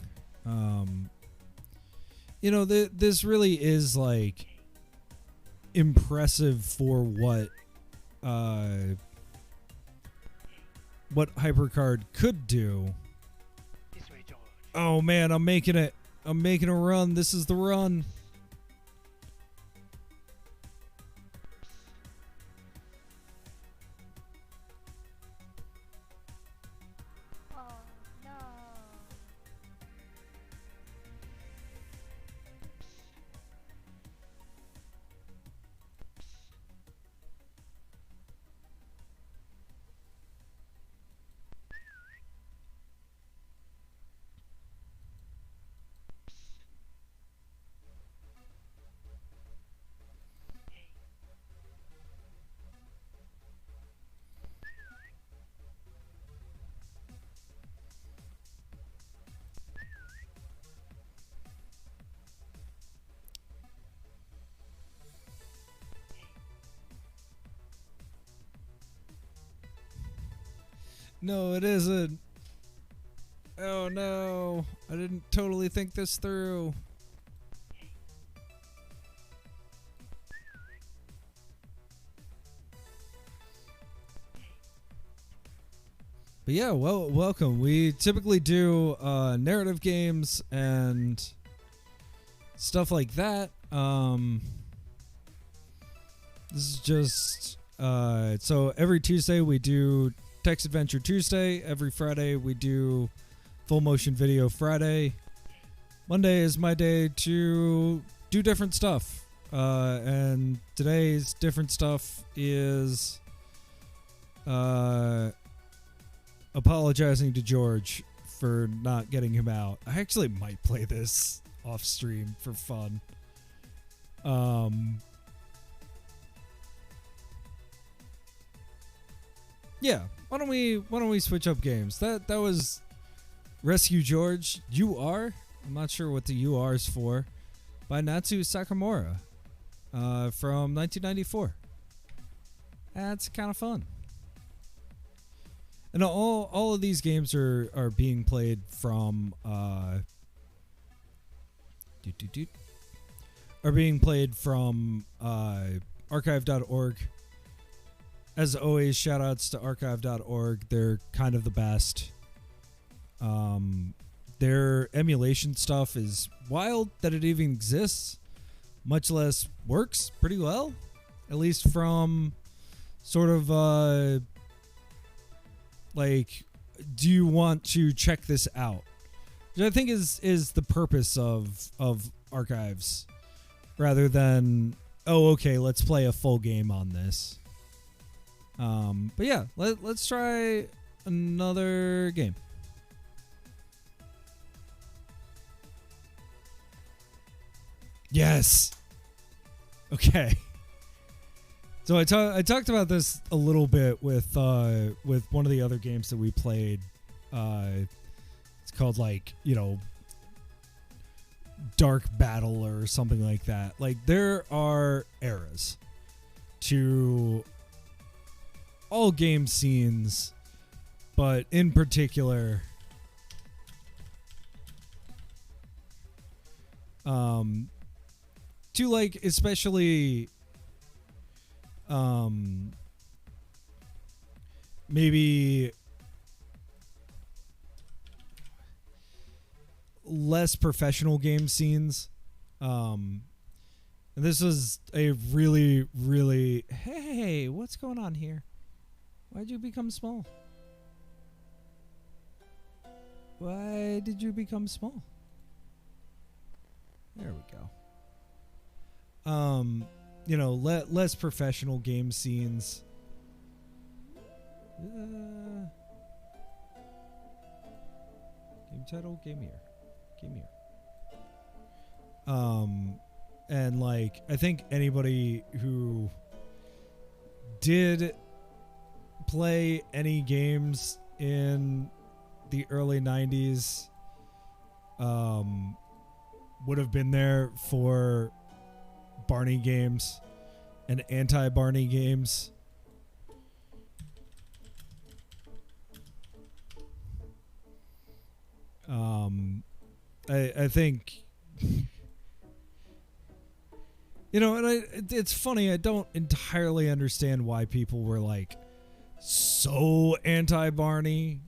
[SPEAKER 9] You know, this really is like impressive for what HyperCard could do.
[SPEAKER 10] This way, George.
[SPEAKER 9] Oh man, I'm making it. I'm making a run. This is the run. No, it isn't. Oh no, I didn't totally think this through. But yeah, well, welcome. We typically do narrative games and stuff like that. This is just so every Tuesday we do Text Adventure Tuesday. Every Friday we do Full Motion Video Friday. Monday is my day to do different stuff. And today's different stuff is apologizing to George for not getting him out. I actually might play this off stream for fun. Yeah, why don't we switch up games? That was Rescue George UR. I'm not sure what the UR is for. By Natsu Sakimura from 1994. That's kind of fun. And all of these games are being played from archive.org. As always, shout outs to archive.org. They're kind of the best. Their emulation stuff is wild that it even exists, much less works pretty well, at least from sort of like, do you want to check this out? Which I think is the purpose of archives, rather than, oh, okay, let's play a full game on this. But yeah, let's try another game. Yes. Okay. So I talked about this a little bit with one of the other games that we played. It's called, like, you know, Dark Battle or something like that. Like, there are eras to all game scenes, but in particular, to, like, especially maybe less professional game scenes. And this was a really, really... Hey, what's going on here? Why'd you become small? Why did you become small? There we go. You know, less professional game scenes. Game title, game here. Game here. And like, I think anybody who did play any games in the early 90s would have been there for Barney games and anti-Barney games. I think, you know, and it's funny, I don't entirely understand why people were like so anti-Barney.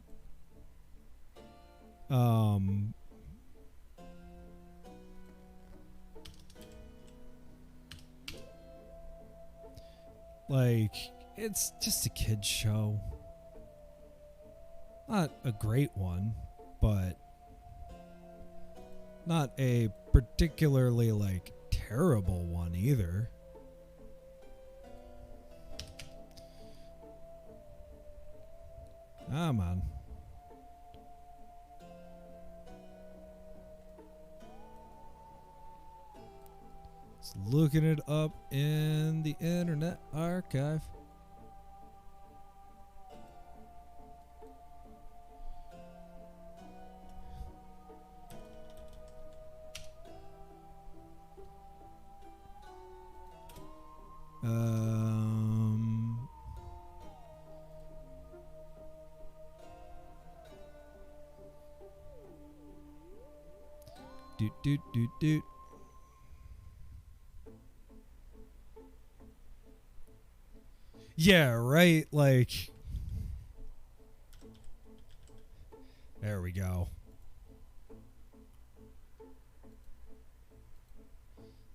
[SPEAKER 9] Like, it's just a kid's show. Not a great one, but not a particularly, like, terrible one either. Come on. Just looking it up in the Internet Archive. Doot. Yeah, right, like, there we go.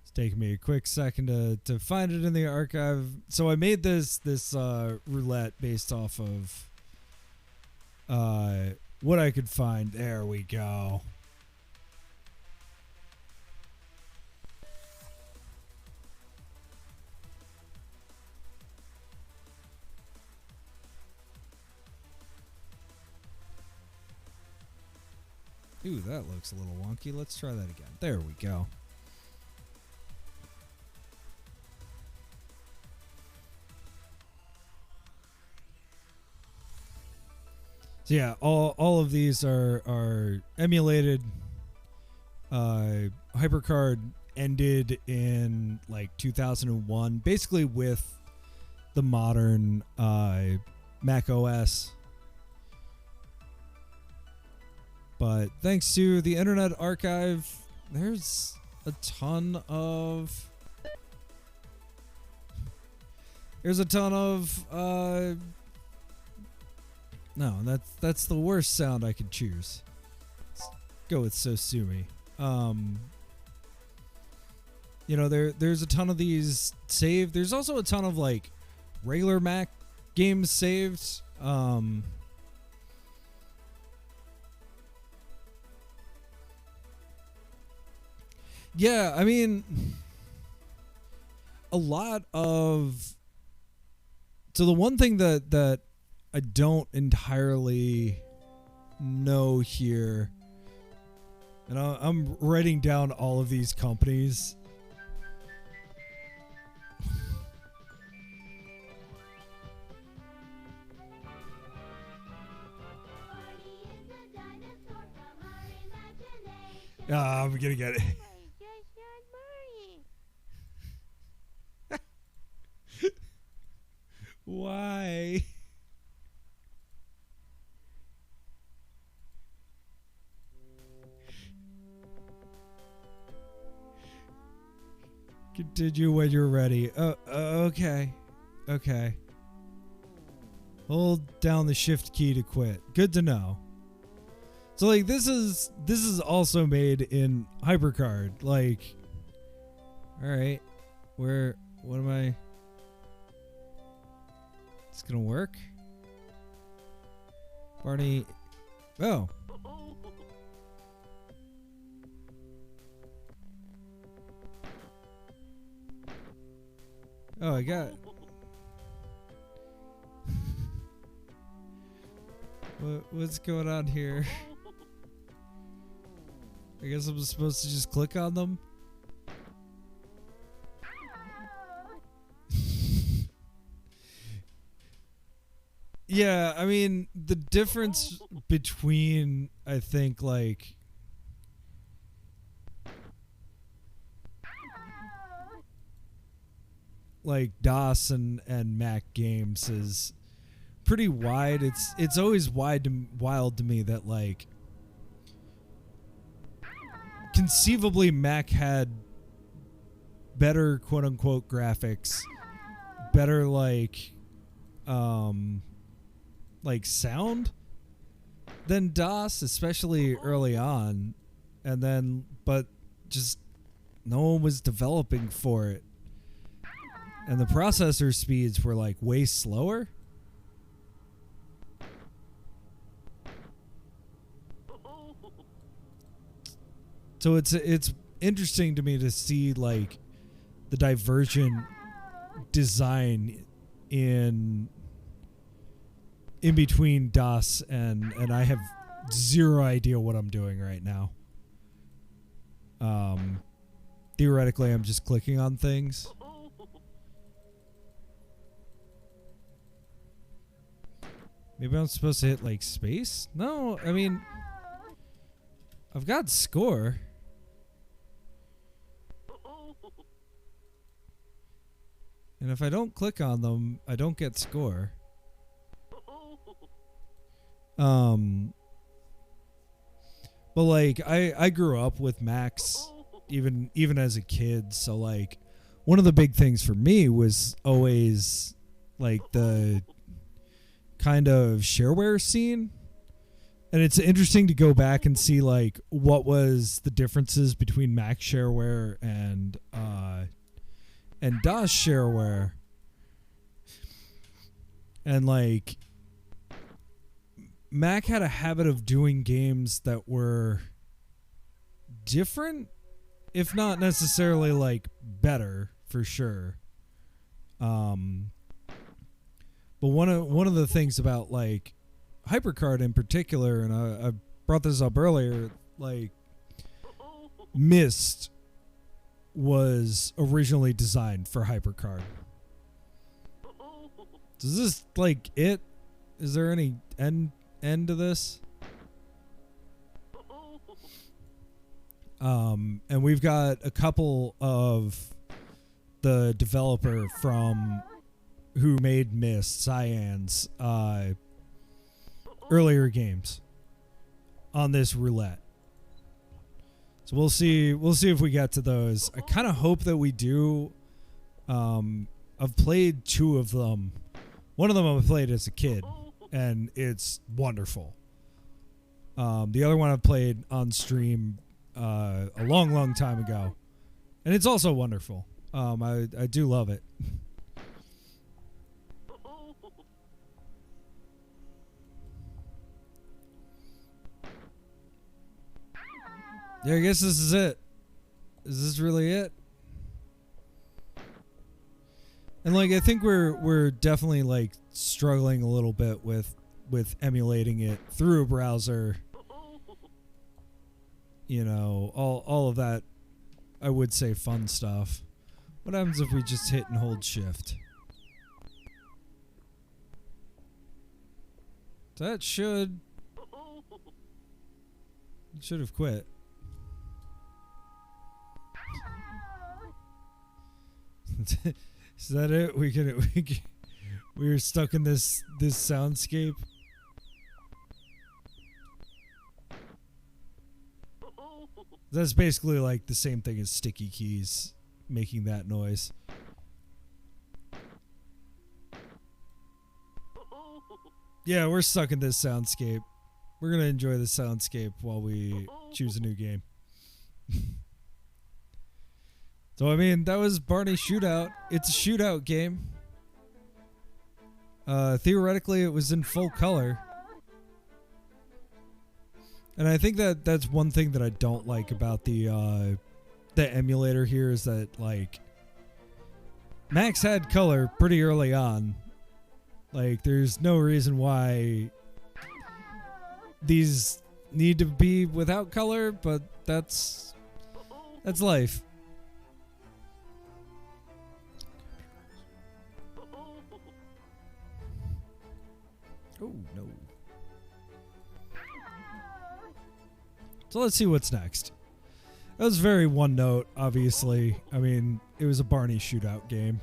[SPEAKER 9] It's taking me a quick second to find it in the archive. So I made this roulette based off of what I could find. There we go. Ooh, that looks a little wonky. Let's try that again. There we go. So yeah, all of these are emulated. HyperCard ended in like 2001, basically with the modern Mac OS. But thanks to the Internet Archive, there's a ton of... No, that's the worst sound I could choose. Let's go with Sosumi. You know, there's a ton of these saved. There's also a ton of like regular Mac games saved. Yeah, I mean, a lot of... So the one thing that I don't entirely know here, and I'm writing down all of these companies. I'm gonna get it. Why? Continue when you're ready. Okay. Hold down the shift key to quit. Good to know. So like this is also made in HyperCard. Like, all right, what am I? It's gonna work. Barney. Oh. Oh, I got. What's going on here? I guess I'm supposed to just click on them. Yeah, I mean, the difference between, I think, like DOS and Mac games is pretty wide. It's always wild to me that, like, conceivably Mac had better quote unquote graphics, better like sound than DOS, especially early on, and then but just no one was developing for it, and the processor speeds were like way slower. So it's interesting to me to see like the divergent design in between DOS and I have zero idea what I'm doing right now. Theoretically, I'm just clicking on things. Maybe I'm supposed to hit like space? No, I mean, I've got score. And if I don't click on them, I don't get score. But like I grew up with Macs even as a kid, so like one of the big things for me was always like the kind of shareware scene. And it's interesting to go back and see like what was the differences between Mac shareware and DOS shareware. And like Mac had a habit of doing games that were different, if not necessarily like better, for sure. But one of the things about like HyperCard in particular, and I brought this up earlier, like Myst was originally designed for HyperCard. Is this like it? Is there any end to this? And we've got a couple of the developer from who made Myst, Cyan's earlier games on this Roulette. So we'll see if we get to those. I kind of hope that we do. I've played two of them. One of them I've played as a kid, and it's wonderful. The other one I've played on stream a long time ago, and it's also wonderful. I do love it. Yeah, I guess this is it. Is this really it? And like I think we're definitely like struggling a little bit with emulating it through a browser. You know, all of that, I would say, fun stuff. What happens if we just hit and hold shift? That should have quit. Is that it? We were stuck in this soundscape. That's basically like the same thing as sticky keys making that noise. Yeah, we're stuck in this soundscape. We're going to enjoy the soundscape while we choose a new game. So, I mean, that was Barney Shootout. It's a shootout game. Theoretically, it was in full color. And I think that that's one thing that I don't like about the emulator here is that, like, Max had color pretty early on. Like, there's no reason why these need to be without color, but that's life. Oh, no. So let's see what's next. That was very one note, obviously. I mean, it was a Barney Shootout game.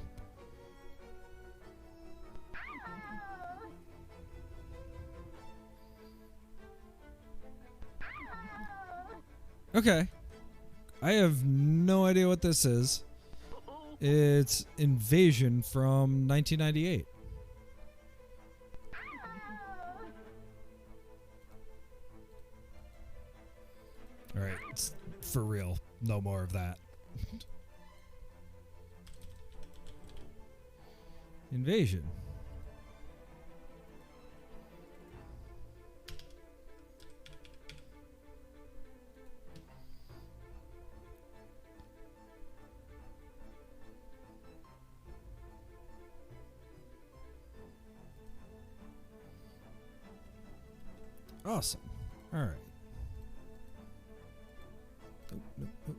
[SPEAKER 9] Okay. I have no idea what this is. It's Invasion from 1998. Alright, for real. No more of that. Invasion. Awesome. All right. Oh, no, oh.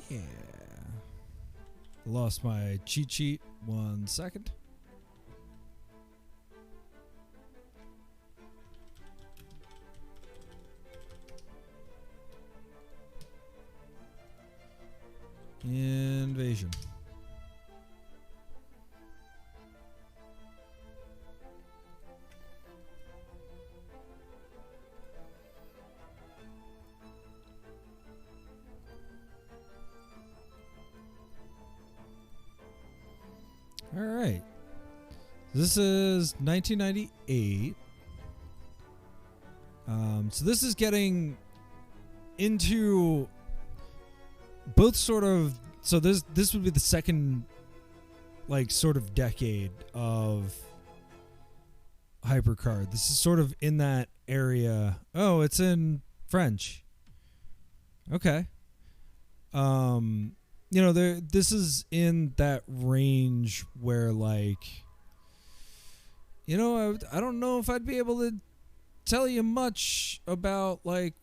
[SPEAKER 9] Yeah. Lost my cheat sheet. 1 second. Invasion. All right. This is 1998. So this is getting into both sort of, so this would be the second, like, sort of decade of HyperCard. This is sort of in that area. Oh, it's in French. Okay. You know, this is in that range where, like, you know, I don't know if I'd be able to tell you much about, like,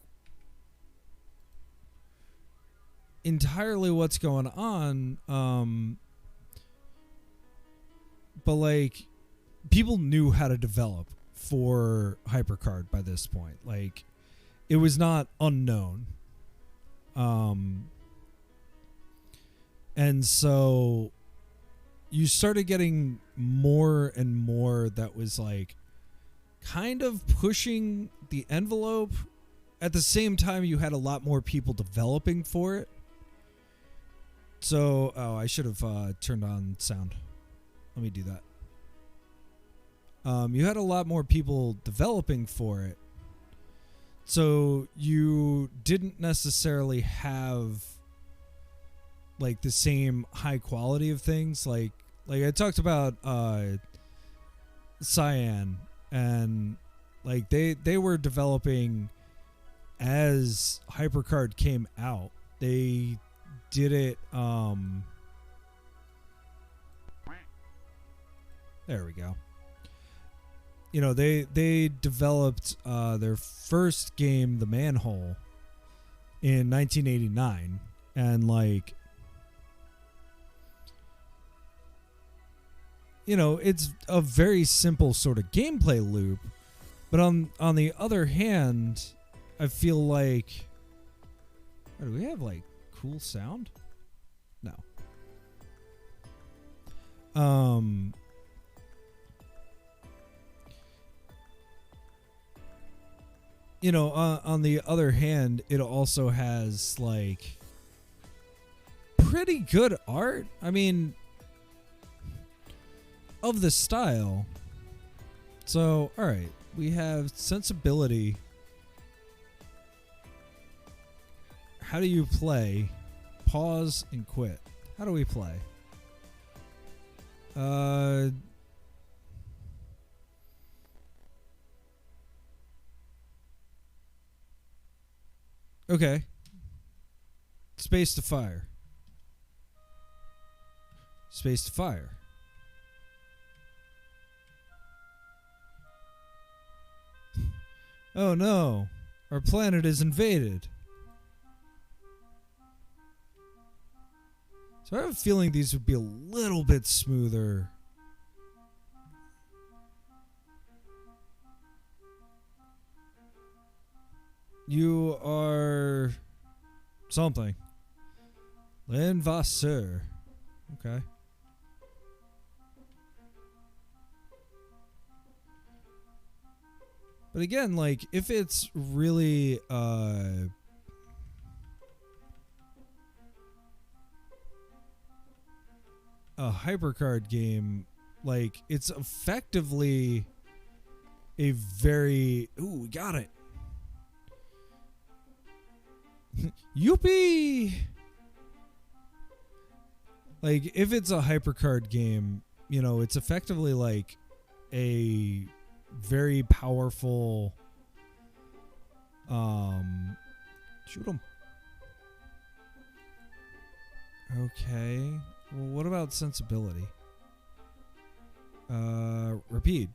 [SPEAKER 9] entirely what's going on, but, like, people knew how to develop for HyperCard by this point. Like, it was not unknown, and so you started getting more and more that was, like, kind of pushing the envelope. At the same time, you had a lot more people developing for it. So, oh, I should have turned on sound. Let me do that. You had a lot more people developing for it. So you didn't necessarily have, like, the same high quality of things. Like I talked about Cyan, and, like, they were developing as HyperCard came out. They did it, there we go. You know, they developed their first game, The Manhole, in 1989, and, like, you know, it's a very simple sort of gameplay loop, but on the other hand, I feel like, do we have, like, cool sound? No. You know, on the other hand, it also has, like, pretty good art. I mean, of the style. So, all right, we have sensibility. How do you play? Pause and quit. How do we play? Okay. Space to fire. Space to fire. Oh no, our planet is invaded. So I have a feeling these would be a little bit smoother. You are something. L'Invasseur. Okay. But again, like, if it's really a HyperCard game, like, it's effectively a very... Ooh, we got it. Youpee! Like, if it's a HyperCard game, you know, it's effectively like a very powerful shoot 'em. Okay. Well, what about sensibility? Repeat.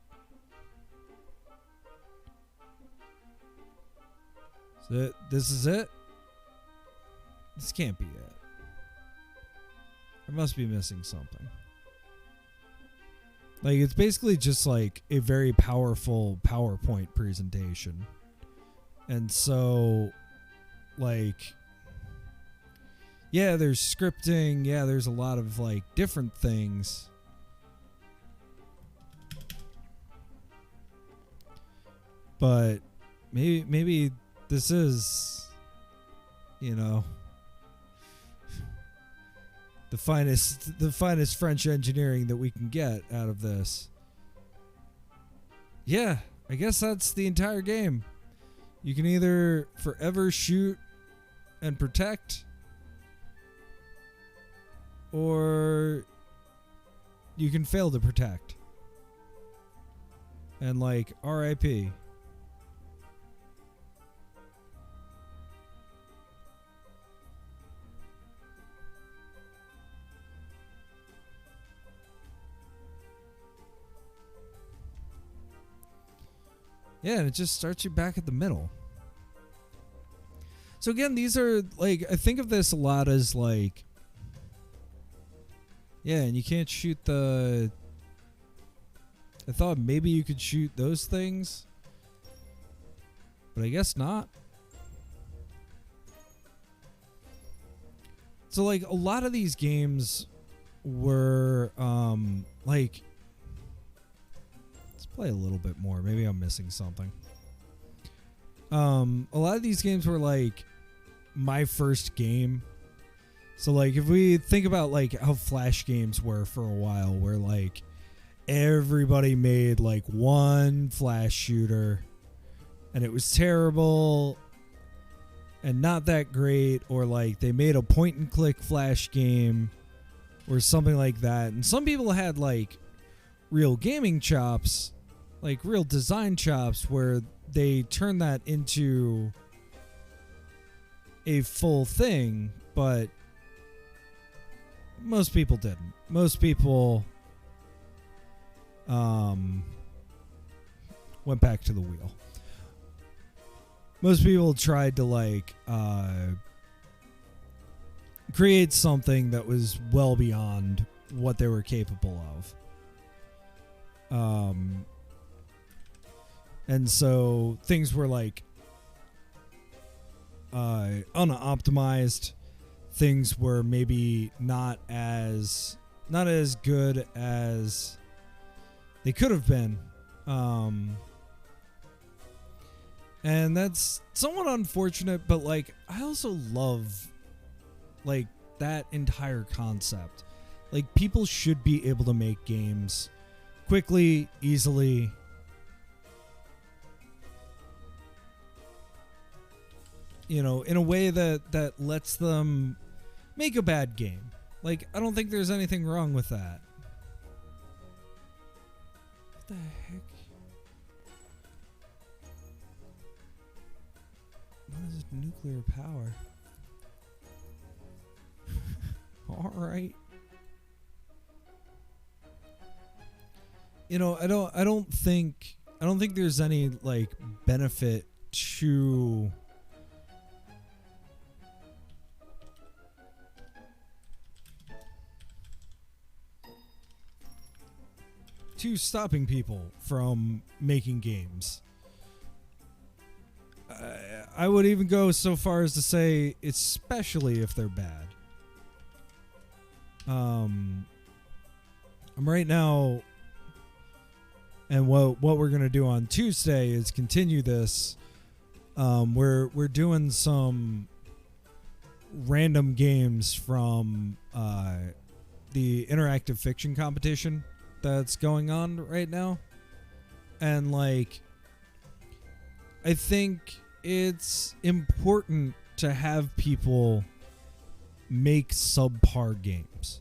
[SPEAKER 9] So this is it? This can't be it. I must be missing something. Like, it's basically just like a very powerful PowerPoint presentation. And so, like, yeah, there's scripting. Yeah, there's a lot of, like, different things. But maybe this is, you know, the finest French engineering that we can get out of this. Yeah, I guess that's the entire game. You can either forever shoot and protect, or you can fail to protect. And, like, RIP. Yeah, and it just starts you back at the middle. So again, these are, like, I think of this a lot as, like, yeah, and you can't shoot the... I thought maybe you could shoot those things, but I guess not. So, like, a lot of these games were, like... Play a little bit more. Maybe I'm missing something. A lot of these games were like my first game. So, like, if we think about like how Flash games were for a while, where like everybody made like one Flash shooter and it was terrible and not that great, or like they made a point and click Flash game or something like that. And some people had like real gaming chops, like real design chops, where they turn that into a full thing, but most people didn't. Most people went back to the wheel. Most people tried to like create something that was well beyond what they were capable of. And so things were like unoptimized. Things were maybe not as good as they could have been. And that's somewhat unfortunate, but like I also love like that entire concept. Like, people should be able to make games quickly, easily. You know, in a way that lets them make a bad game. Like, I don't think there's anything wrong with that. What the heck? What is nuclear power? All right. You know, I don't think there's any like benefit to stopping people from making games. I would even go so far as to say, especially if they're bad. I'm right now, and what we're gonna do on Tuesday is continue this. We're doing some random games from the interactive fiction competition that's going on right now, and like, I think it's important to have people make subpar games.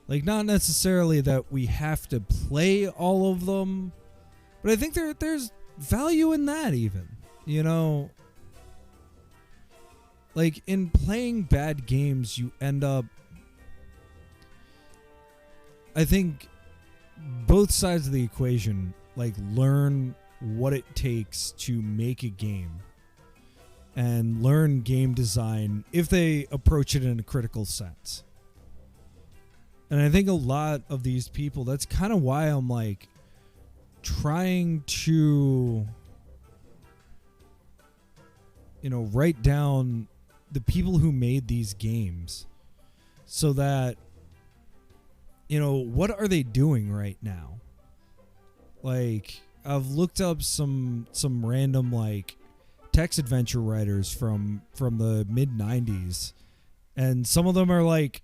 [SPEAKER 9] Like, not necessarily that we have to play all of them, but I think there's value in that even, you know? Like, in playing bad games, you end up, I think both sides of the equation, like, learn what it takes to make a game and learn game design if they approach it in a critical sense. And I think a lot of these people, that's kind of why I'm like trying to, you know, write down the people who made these games so that, you know, what are they doing right now? Like, I've looked up some random like text adventure writers from the mid-90s, and some of them are like,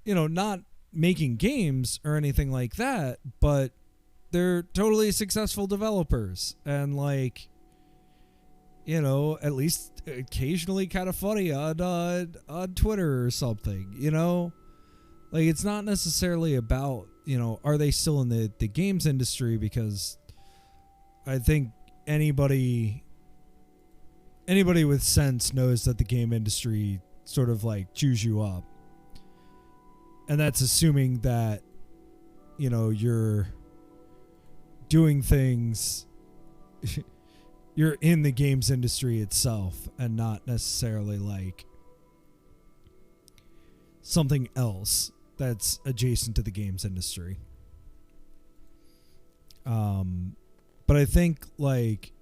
[SPEAKER 9] you know, not making games or anything like that, but they're totally successful developers and, like, you know, at least occasionally kind of funny on Twitter or something, you know? Like, it's not necessarily about, you know, are they still in the games industry, because I think anybody with sense knows that the game industry sort of like chews you up. And that's assuming that, you know, you're doing things, you're in the games industry itself and not necessarily like something else that's adjacent to the games industry. But I think like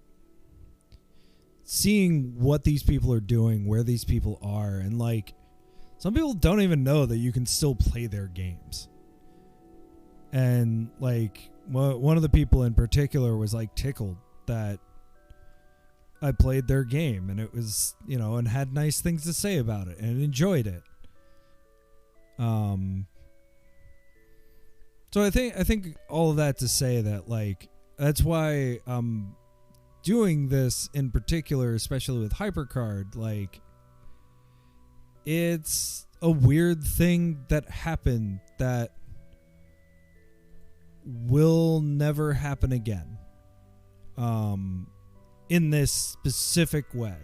[SPEAKER 9] seeing what these people are doing, where these people are, and like some people don't even know that you can still play their games. And like one of the people in particular was like tickled that I played their game, and it was, you know, and had nice things to say about it and enjoyed it. So I think all of that to say that, like, that's why I'm doing this in particular, especially with HyperCard. Like, it's a weird thing that happened that will never happen again. In this specific way.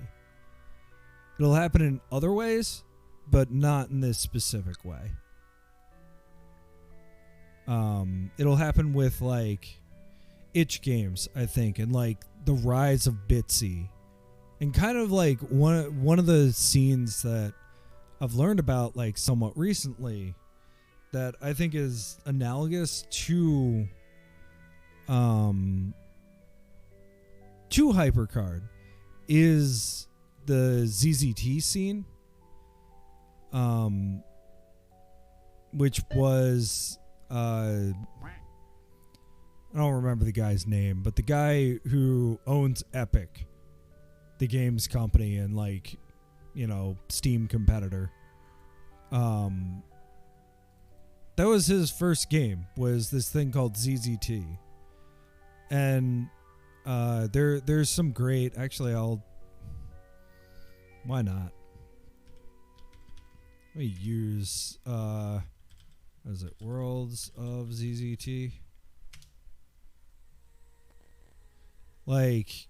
[SPEAKER 9] It'll happen in other ways, but not in this specific way. It'll happen with like itch games, I think, and like the rise of Bitsy, and kind of like one of the scenes that I've learned about like somewhat recently that I think is analogous to HyperCard is the ZZT scene, which was I don't remember the guy's name, but the guy who owns Epic, the games company, and like, you know, Steam competitor, that was his first game, was this thing called ZZT. And there's some great, actually why not? Let me use, what is it, Worlds of ZZT? Like,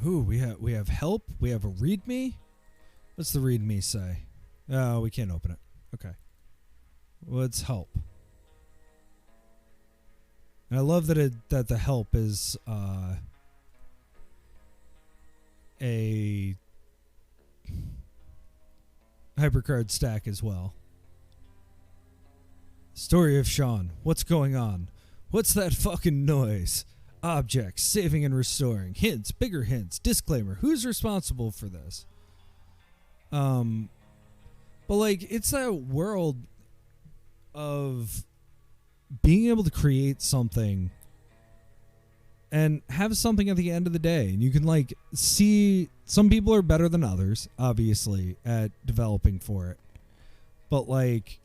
[SPEAKER 9] ooh, we have help. We have a readme. What's the readme say? Oh, we can't open it. Okay. Let's help. And I love that the help is a HyperCard stack as well. Story of Sean. What's going on? What's that fucking noise? Objects, saving and restoring. Hints, bigger hints. Disclaimer. Who's responsible for this? But like, it's that world of being able to create something and have something at the end of the day. And you can like see some people are better than others, obviously, at developing for it. But like,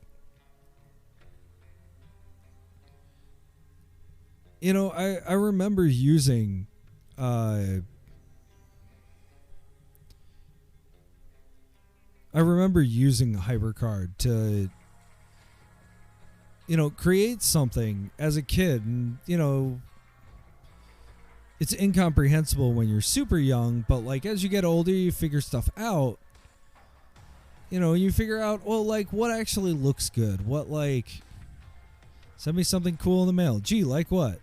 [SPEAKER 9] you know, I remember using HyperCard to, you know, create something as a kid. And, you know, it's incomprehensible when you're super young, but like as you get older, you figure stuff out. You know, you figure out, well, like what actually looks good. What, like, send me something cool in the mail. Gee, like what?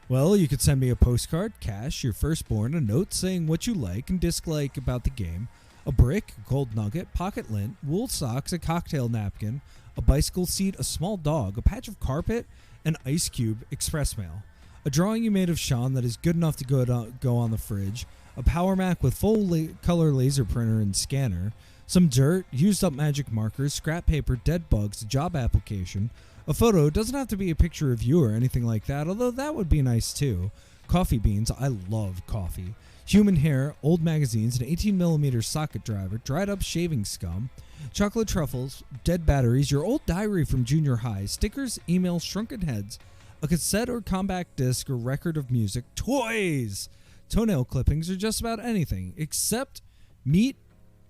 [SPEAKER 9] Well, you could send me a postcard, cash, your firstborn, a note saying what you like and dislike about the game, a brick, a gold nugget, pocket lint, wool socks, a cocktail napkin, a bicycle seat, a small dog, a patch of carpet, an ice cube, express mail. A drawing you made of Sean that is good enough to go on the fridge, a power Mac with full color laser printer and scanner, some dirt, used up magic markers, scrap paper, dead bugs, a job application, a photo. Doesn't have to be a picture of you or anything like that, although that would be nice too. Coffee beans, I love coffee. Human hair, old magazines, an 18mm socket driver, dried up shaving scum, chocolate truffles, dead batteries, your old diary from junior high, stickers, emails, shrunken heads, a cassette or compact disc or record of music, toys, toenail clippings, or just about anything, except meat,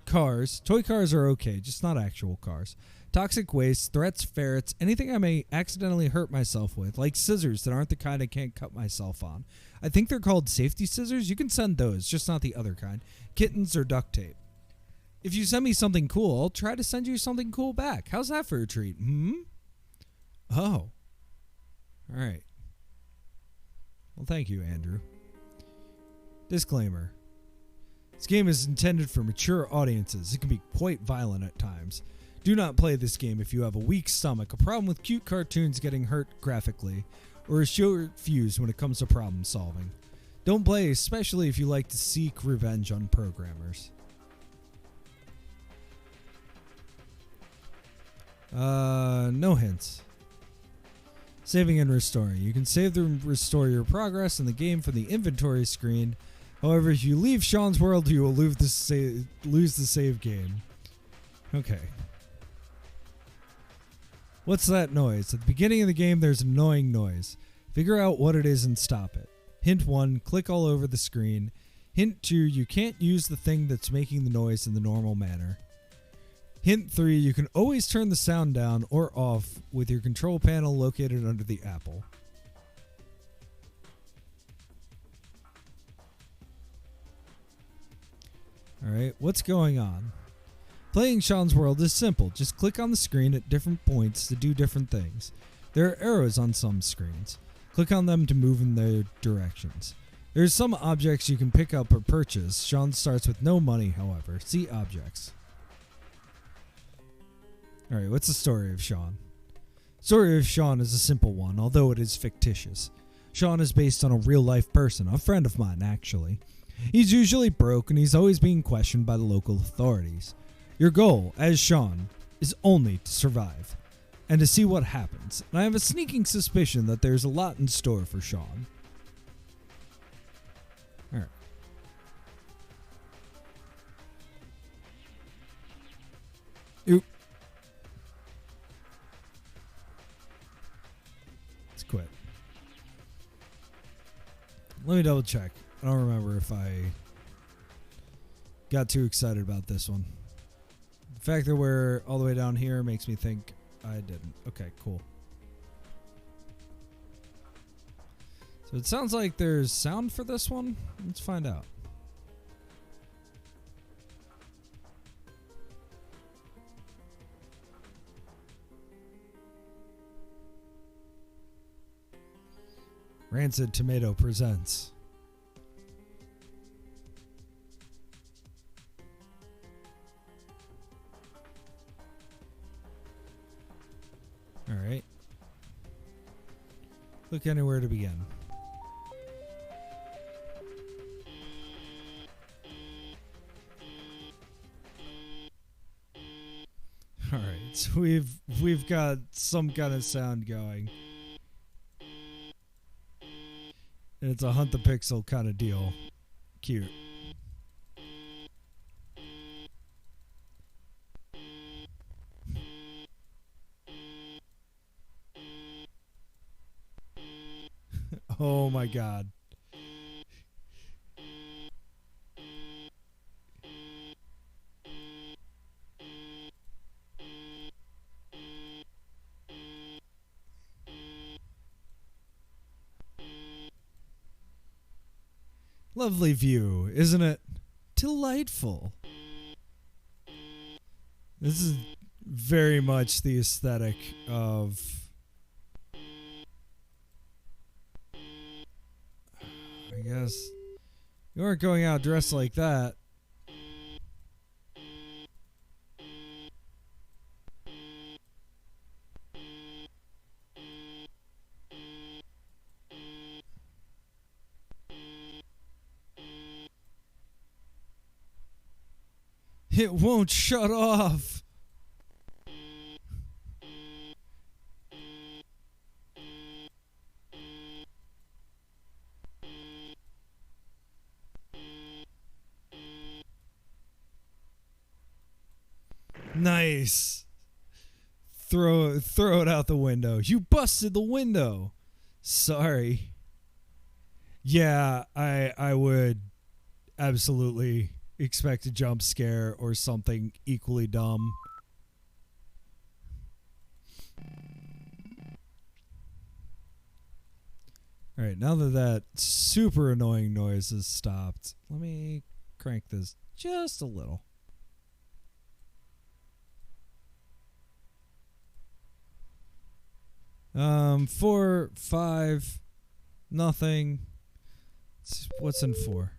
[SPEAKER 9] cars. Toy cars are okay, just not actual cars. Toxic waste, threats, ferrets, anything I may accidentally hurt myself with, like scissors that aren't the kind I can't cut myself on. I think they're called safety scissors. You can send those, just not the other kind. Kittens or duct tape. If you send me something cool, I'll try to send you something cool back. How's that for a treat? Oh. All right. Well, thank you, Andrew. Disclaimer. This game is intended for mature audiences. It can be quite violent at times. Do not play this game if you have a weak stomach, a problem with cute cartoons getting hurt graphically, or a short fuse when it comes to problem solving. Don't play, especially if you like to seek revenge on programmers. No hints. Saving and restoring. You can save and restore your progress in the game from the inventory screen. However, if you leave Sean's world, you will lose the save game. Okay. What's that noise? At the beginning of the game, there's an annoying noise. Figure out what it is and stop it. Hint 1, click all over the screen. Hint 2, you can't use the thing that's making the noise in the normal manner. Hint 3, you can always turn the sound down or off with your control panel located under the apple. Alright, what's going on? Playing Sean's World is simple. Just click on the screen at different points to do different things. There are arrows on some screens. Click on them to move in their directions. There's some objects you can pick up or purchase. Sean starts with no money, however. See objects. Alright, what's the story of Sean? Story of Sean is a simple one, although it is fictitious. Sean is based on a real-life person, a friend of mine, actually. He's usually broke, and he's always being questioned by the local authorities. Your goal, as Sean, is only to survive, and to see what happens. And I have a sneaking suspicion that there's a lot in store for Sean. Oop. Let's quit. Let me double check. I don't remember if I got too excited about this one. The fact that we're all the way down here makes me think I didn't. Okay, cool. So it sounds like there's sound for this one. Let's find out. Rancid Tomato presents. All right. Look anywhere to begin. All right, so we've got some kind of sound going. And it's a hunt the pixel kind of deal. Cute. Oh my god. Lovely view, isn't it? Delightful. This is very much the aesthetic of... I guess you aren't going out dressed like that. It won't shut off. Nice. Throw it out the window. You busted the window. Sorry. Yeah, I would absolutely expect a jump scare or something equally dumb. All right, now that super annoying noise has stopped, let me crank this just a little. 4, 5, nothing. What's in 4?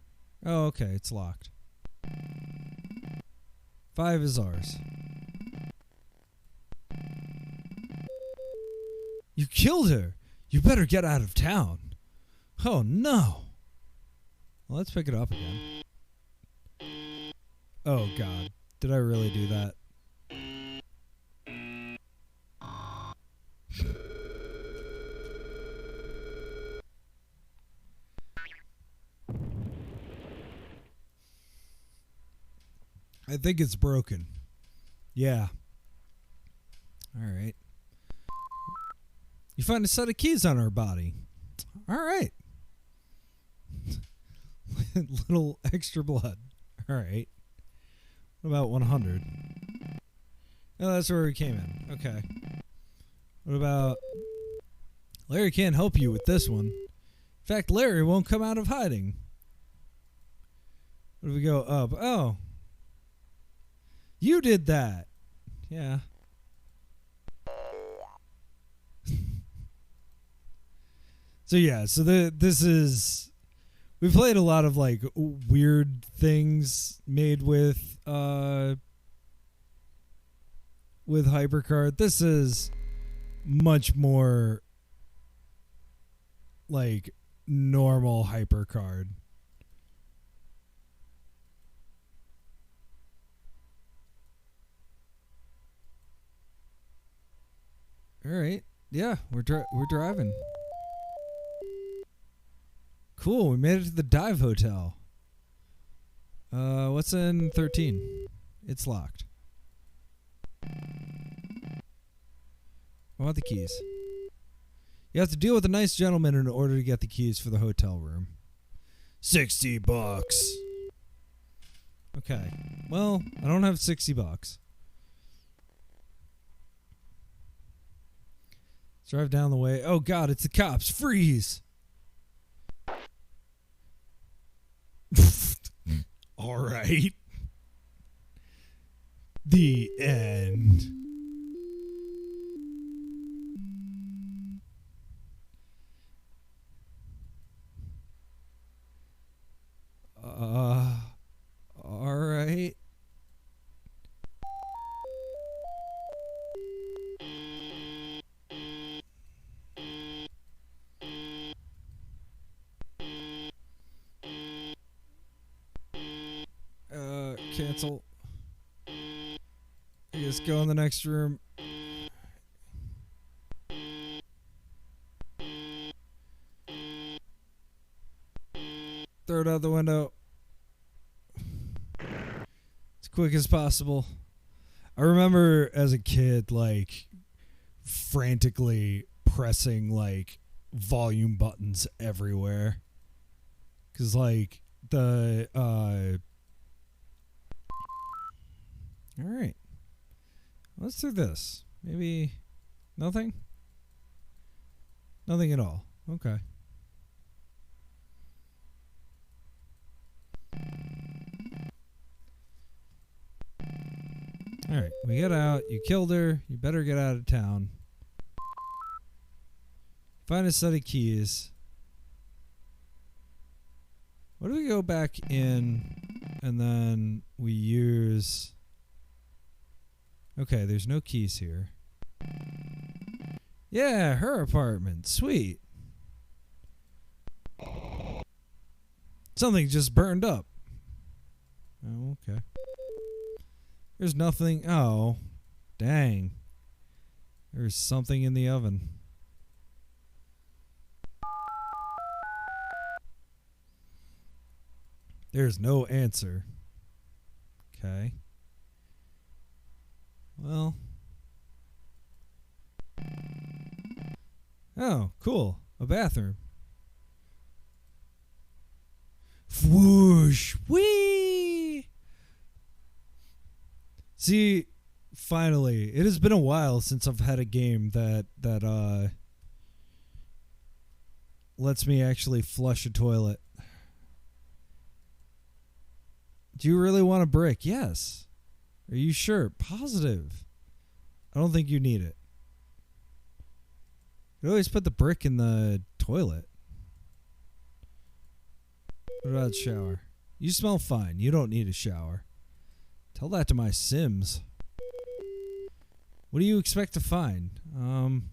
[SPEAKER 9] Oh, okay, it's locked. 5 is ours. You killed her. You better get out of town. Oh, no. Well, let's pick it up again. Oh, God. Did I really do that? I think it's broken. Yeah. All right. You find a set of keys on our body. All right. Little extra blood. All right. What about 100? Oh, that's where we came in. Okay. What about... Larry can't help you with this one. In fact, Larry won't come out of hiding. What do we go up? Oh. You did that. Yeah. So this is... We played a lot of like weird things made with HyperCard. This is much more like normal HyperCard. All right. Yeah, we're driving. Cool, we made it to the dive hotel. What's in 13? It's locked. I want the keys. You have to deal with a nice gentleman in order to get the keys for the hotel room. $60. Okay. Well, I don't have $60. Let's drive down the way. Oh God, it's the cops. Freeze. All right. The end. All right. Cancel. I guess go in the next room. Throw it out the window. As quick as possible. I remember as a kid, like, frantically pressing, like, volume buttons everywhere. Because, like, the, Alright. Let's do this. Maybe nothing? Nothing at all. Okay. Alright, we get out. You killed her. You better get out of town. Find a set of keys. What do we go back in and then we use... Okay, there's no keys here. Yeah, her apartment. Sweet. Something just burned up. Oh, okay. There's nothing. Oh, dang. There's something in the oven. There's no answer. Okay. Well. Oh, cool. A bathroom. Whoosh. Whee! See, finally, it has been a while since I've had a game that lets me actually flush a toilet. Do you really want a brick? Yes. Are you sure? Positive. I don't think you need it. You always put the brick in the toilet. What about shower? You smell fine. You don't need a shower. Tell that to my Sims. What do you expect to find? Don't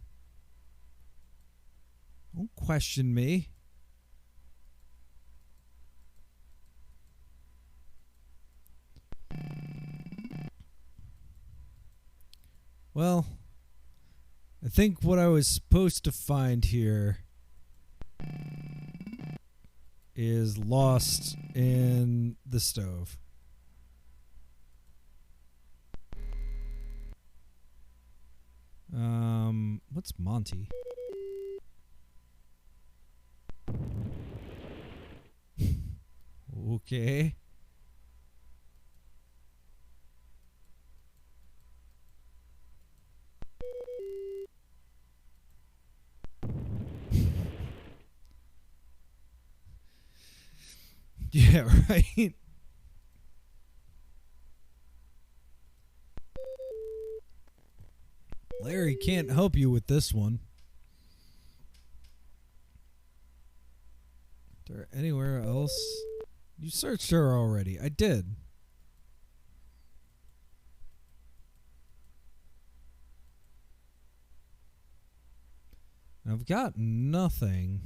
[SPEAKER 9] question me. Well, I think what I was supposed to find here is lost in the stove. What's Monty? Okay. Yeah, right? Larry can't help you with this one. Is there anywhere else? You searched her already. I did. I've got nothing.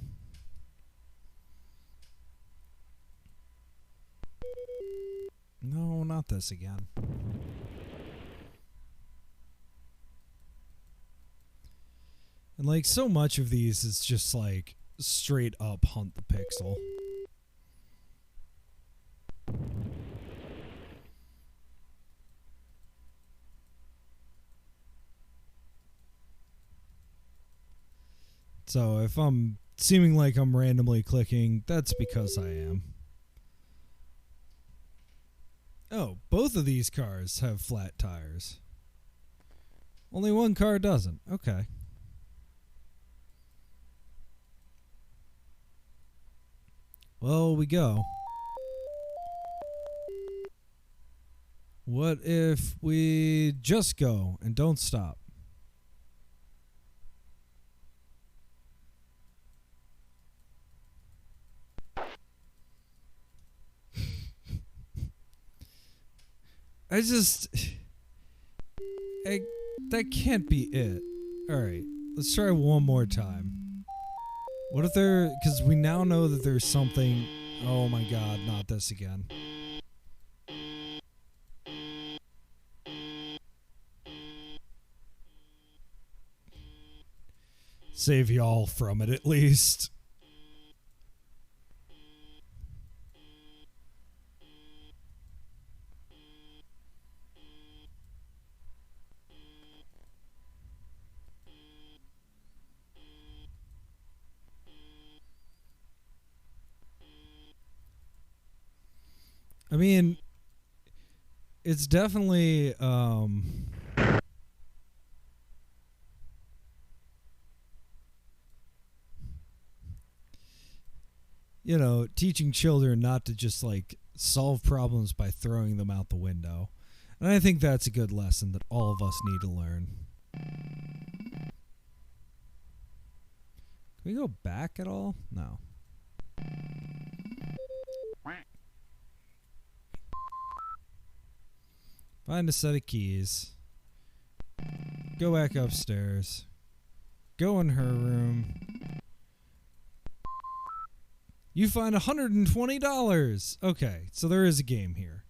[SPEAKER 9] No, not this again. And like so much of these is just like straight up hunt the pixel. So if I'm seeming like I'm randomly clicking, that's because I am. Oh, both of these cars have flat tires. Only one car doesn't. Okay. Well, we go. What if we just go and don't stop? That can't be it. Alright, let's try one more time. What if because we now know that there's something. Oh my god, not this again. Save y'all from it at least. I mean, it's definitely you know, teaching children not to just like solve problems by throwing them out the window. And I think that's a good lesson that all of us need to learn. Can we go back at all? No. Find a set of keys. Go back upstairs. Go in her room. You find $120. Okay, so there is a game here.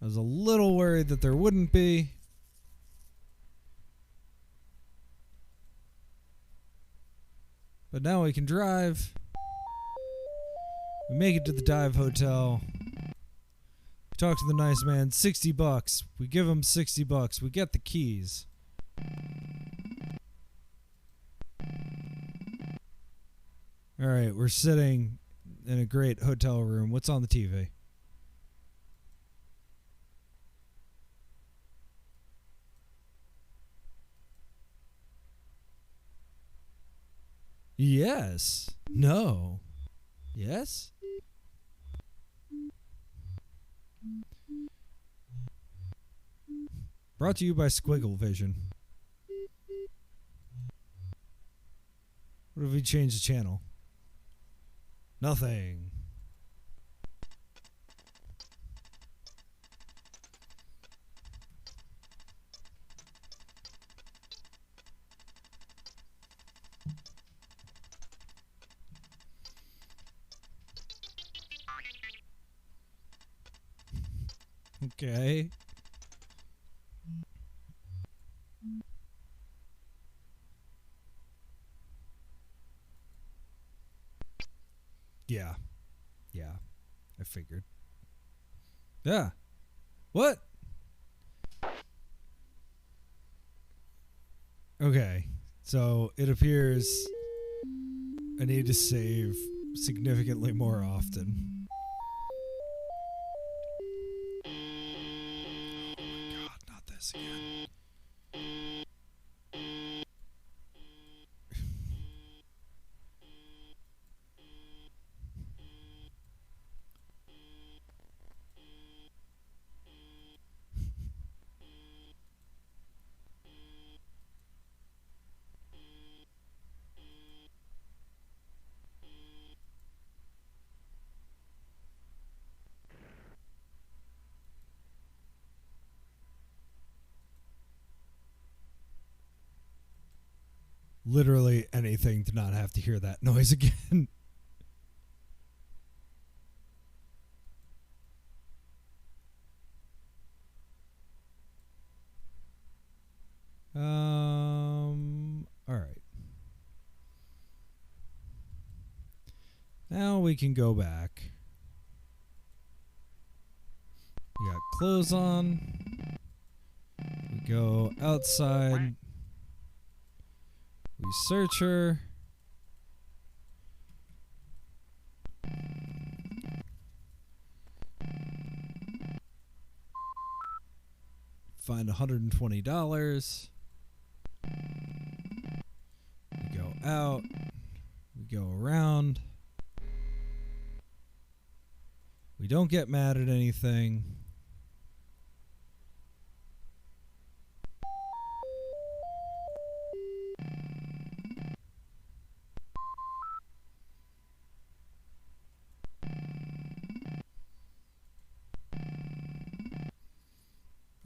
[SPEAKER 9] I was a little worried that there wouldn't be. But now we can drive. We make it to the dive hotel. We talk to the nice man. $60. We give him $60. We get the keys. All right, we're sitting in a great hotel room. What's on the TV? Yes. No. Yes? Brought to you by Squiggle Vision. What if we change the channel? Nothing. Okay. Yeah. Yeah. I figured. Yeah. What? Okay. So it appears I need to save significantly more often. Again. Literally anything to not have to hear that noise again. All right. Now we can go back. We got clothes on. Go outside. We search her. Find $120. We go out. We go around. We don't get mad at anything.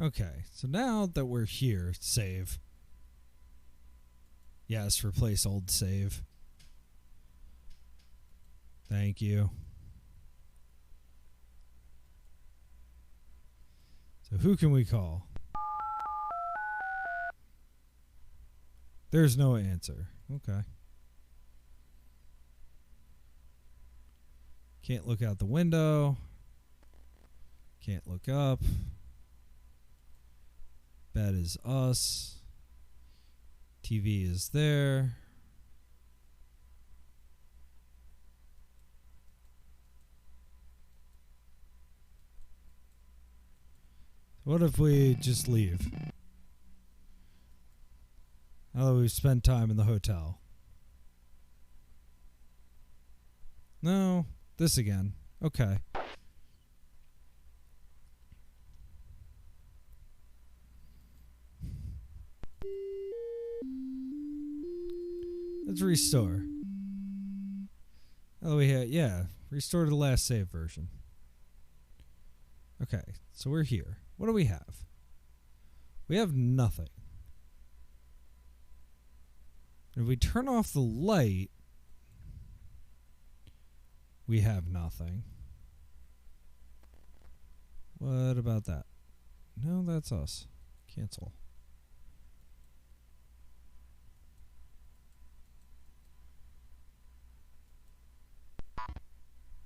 [SPEAKER 9] Okay, so now that we're here, save. Yes, replace old save. Thank you. So who can we call? There's no answer. Okay. Can't look out the window. Can't look up. Bed is us. TV is there. What if we just leave? Now that we've spent time in the hotel. No, this again. Okay. Let's restore. Oh, yeah, restore to the last save version. Okay, so we're here. What do we have? We have nothing. If we turn off the light, we have nothing. What about that? No, that's us. Cancel.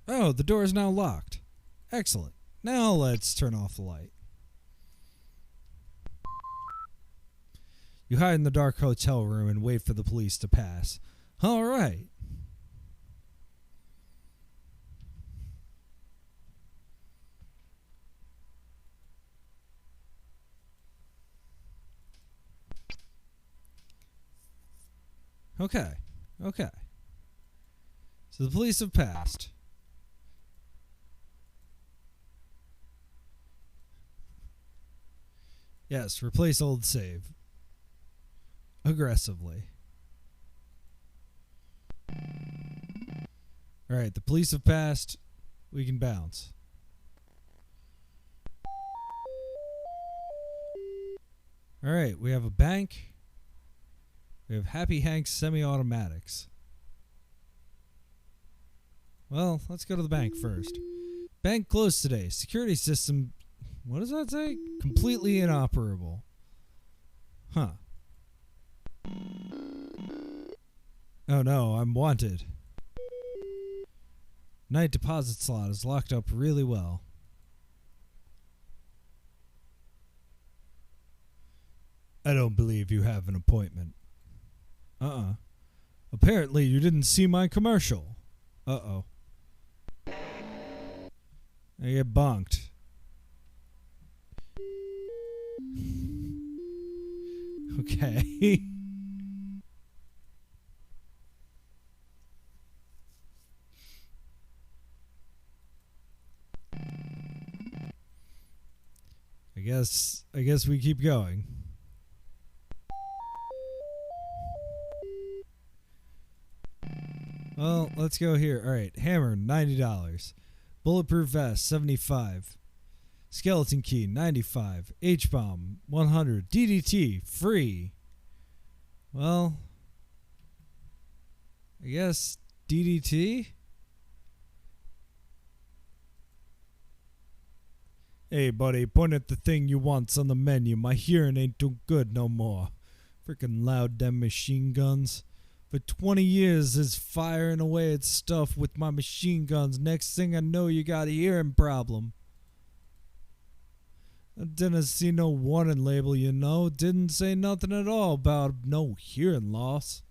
[SPEAKER 9] Oh, the door is now locked. Excellent. Now let's turn off the light. You hide in the dark hotel room and wait for the police to pass. All right. Okay. Okay. So the police have passed. Yes, replace old save. Aggressively. Alright, the police have passed. We can bounce. Alright, we have a bank. We have Happy Hank's semi-automatics. Well, let's go to the bank first. Bank closed today. Security system... What does that say? Completely inoperable. Huh. Oh no, I'm wanted. Night deposit slot is locked up really well. I don't believe you have an appointment. Apparently you didn't see my commercial. Uh-oh. I get bonked. Okay. I guess we keep going. Well, let's go here. All right, hammer $90, bulletproof vest $75, skeleton key $95, H-bomb $100, DDT free. Well, I guess DDT. Hey, buddy, point at the thing you want's on the menu. My hearing ain't too good no more. Freaking loud damn machine guns. For 20 years is firing away at stuff with my machine guns. Next thing I know, you got a hearing problem. I didn't see no warning label, you know. Didn't say nothing at all about no hearing loss.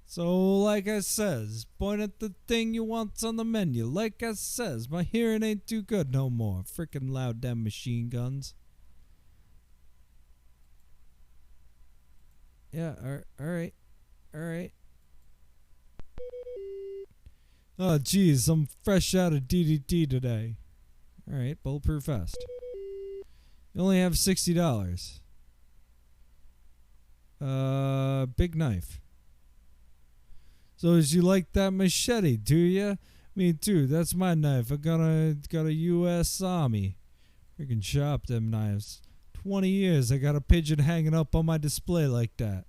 [SPEAKER 9] So, like I says, point at the thing you want's on the menu. Like I says, my hearing ain't too good no more. Frickin' loud damn machine guns. Yeah, alright. Alright. Oh, geez, I'm fresh out of DDT today. Alright, bulletproof vest. You only have $60. Big knife. So as you like that machete, do ya? Me too, that's my knife. I got a U.S. Army. Freaking sharp, them knives. 20 years I got a pigeon hanging up on my display like that.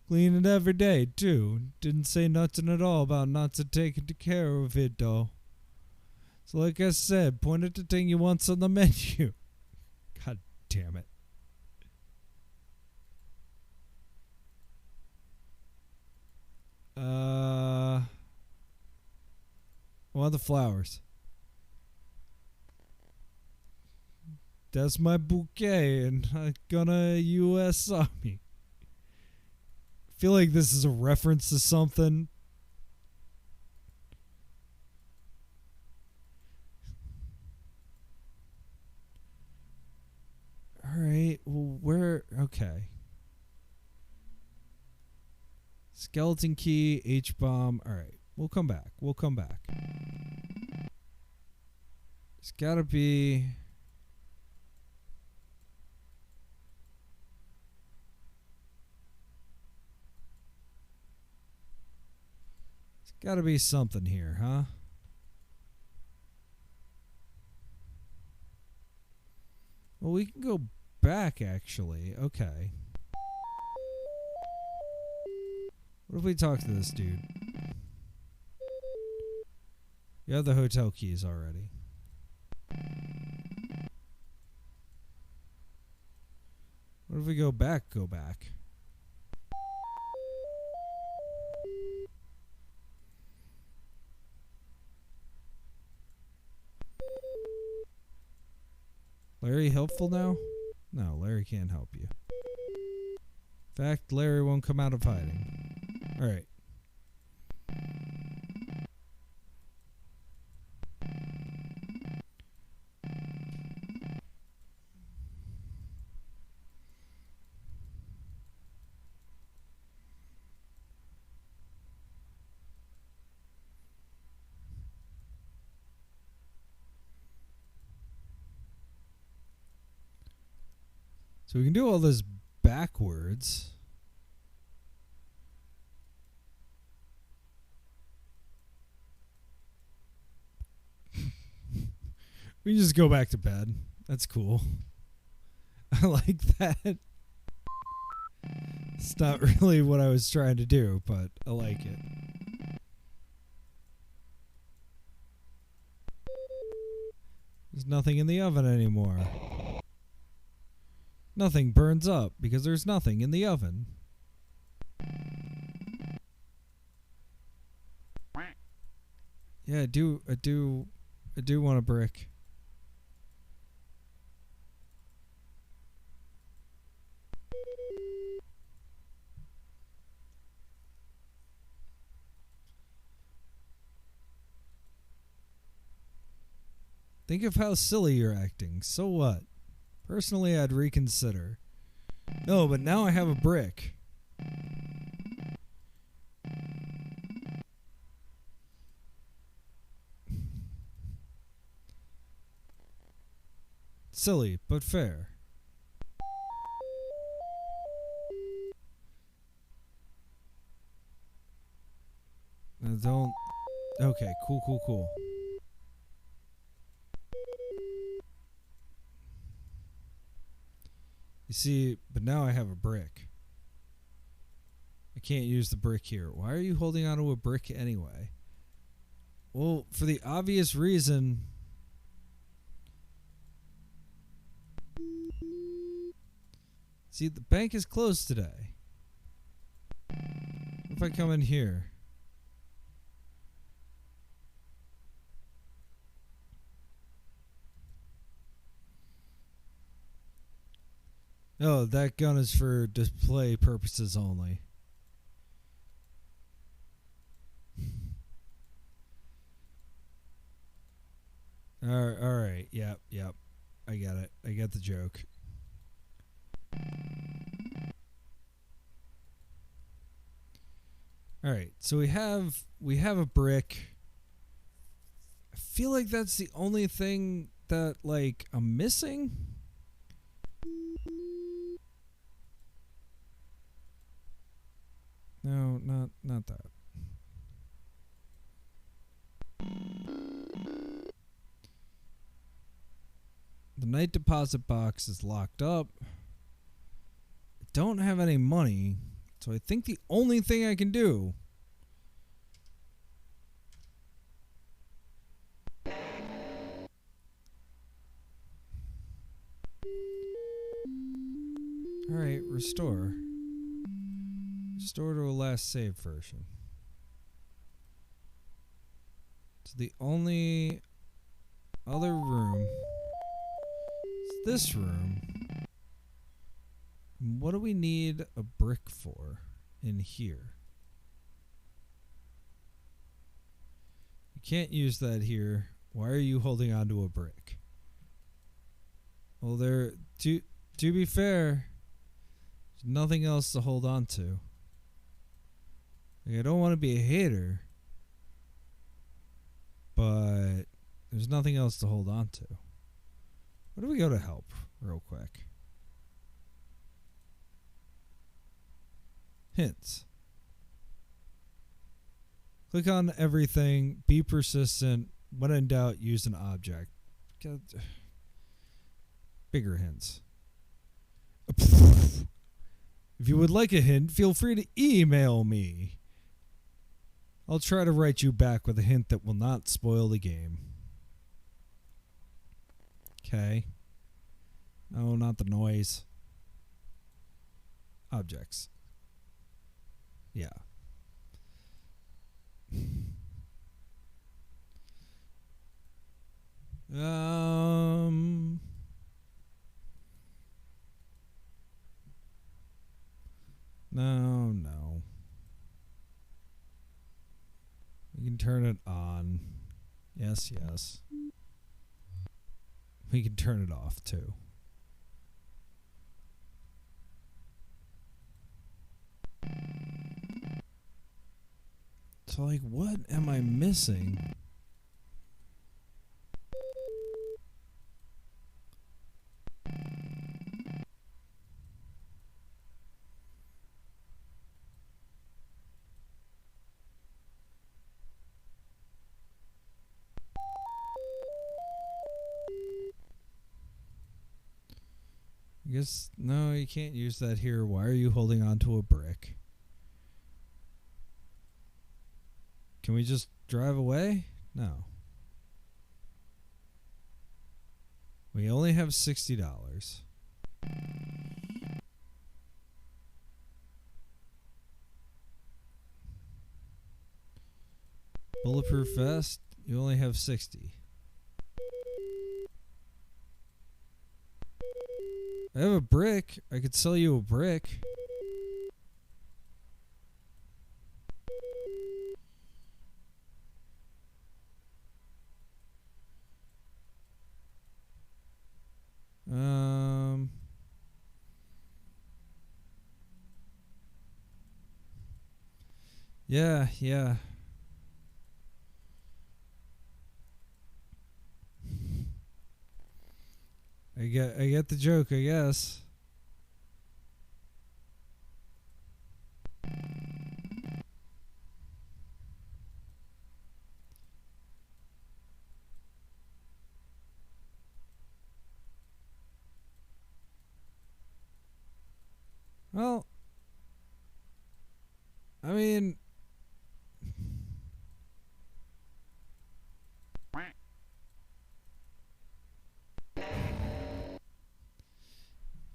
[SPEAKER 9] Clean it every day, too. Didn't say nothing at all about not to taking care of it, though. So like I said, point at the thing you want's on the menu. God damn it. I want the flowers. That's my bouquet, and I got a U.S. Army. I feel like this is a reference to something. Alright, well, where... Okay. Skeleton key, H-bomb. Alright, we'll come back. We'll come back. It's gotta be... It's gotta be something here, huh? Well, we can go back, actually. Okay. What if we talk to this dude? You have the hotel keys already. What if we go back? Go back. Larry helpful now? No, Larry can't help you. In fact, Larry won't come out of hiding. Alright. So we can do all this backwards. We just go back to bed. That's cool. I like that. It's not really what I was trying to do, but I like it. There's nothing in the oven anymore. Nothing burns up because there's nothing in the oven. Yeah, I do want a brick. Think of how silly you're acting. So what? Personally, I'd reconsider. No, but now I have a brick. Silly, but fair. Now don't... Okay, cool. You see, but now I have a brick. I can't use the brick here. Why are you holding onto a brick anyway? Well, for the obvious reason... See, the bank is closed today. What if I come in here? Oh, that gun is for display purposes only. All right. Yep. I got it. I got the joke. All right. So we have a brick. I feel like that's the only thing that like I'm missing. No, not that. The night deposit box is locked up. I don't have any money, so I think the only thing I can do Alright, restore. Restore to a last save version. So the only other room is this room. What do we need a brick for in here? You can't use that here. Why are you holding on to a brick? Well, to be fair, there's nothing else to hold on to. Like, I don't want to be a hater, but there's nothing else to hold on to. Where do we go to help, real quick? Hints. Click on everything. Be persistent. When in doubt, use an object. Bigger hints. If you would like a hint, feel free to email me. I'll try to write you back with a hint that will not spoil the game. Okay. No, not the noise. Objects. Yeah. No. We can turn it on. Yes. We can turn it off too. So, like, what am I missing? I guess, no, you can't use that here. Why are you holding on to a brick? Can we just drive away? No. We only have $60. Bulletproof vest, you only have 60. I have a brick. I could sell you a brick. Yeah. I get the joke, I guess. Well, I mean,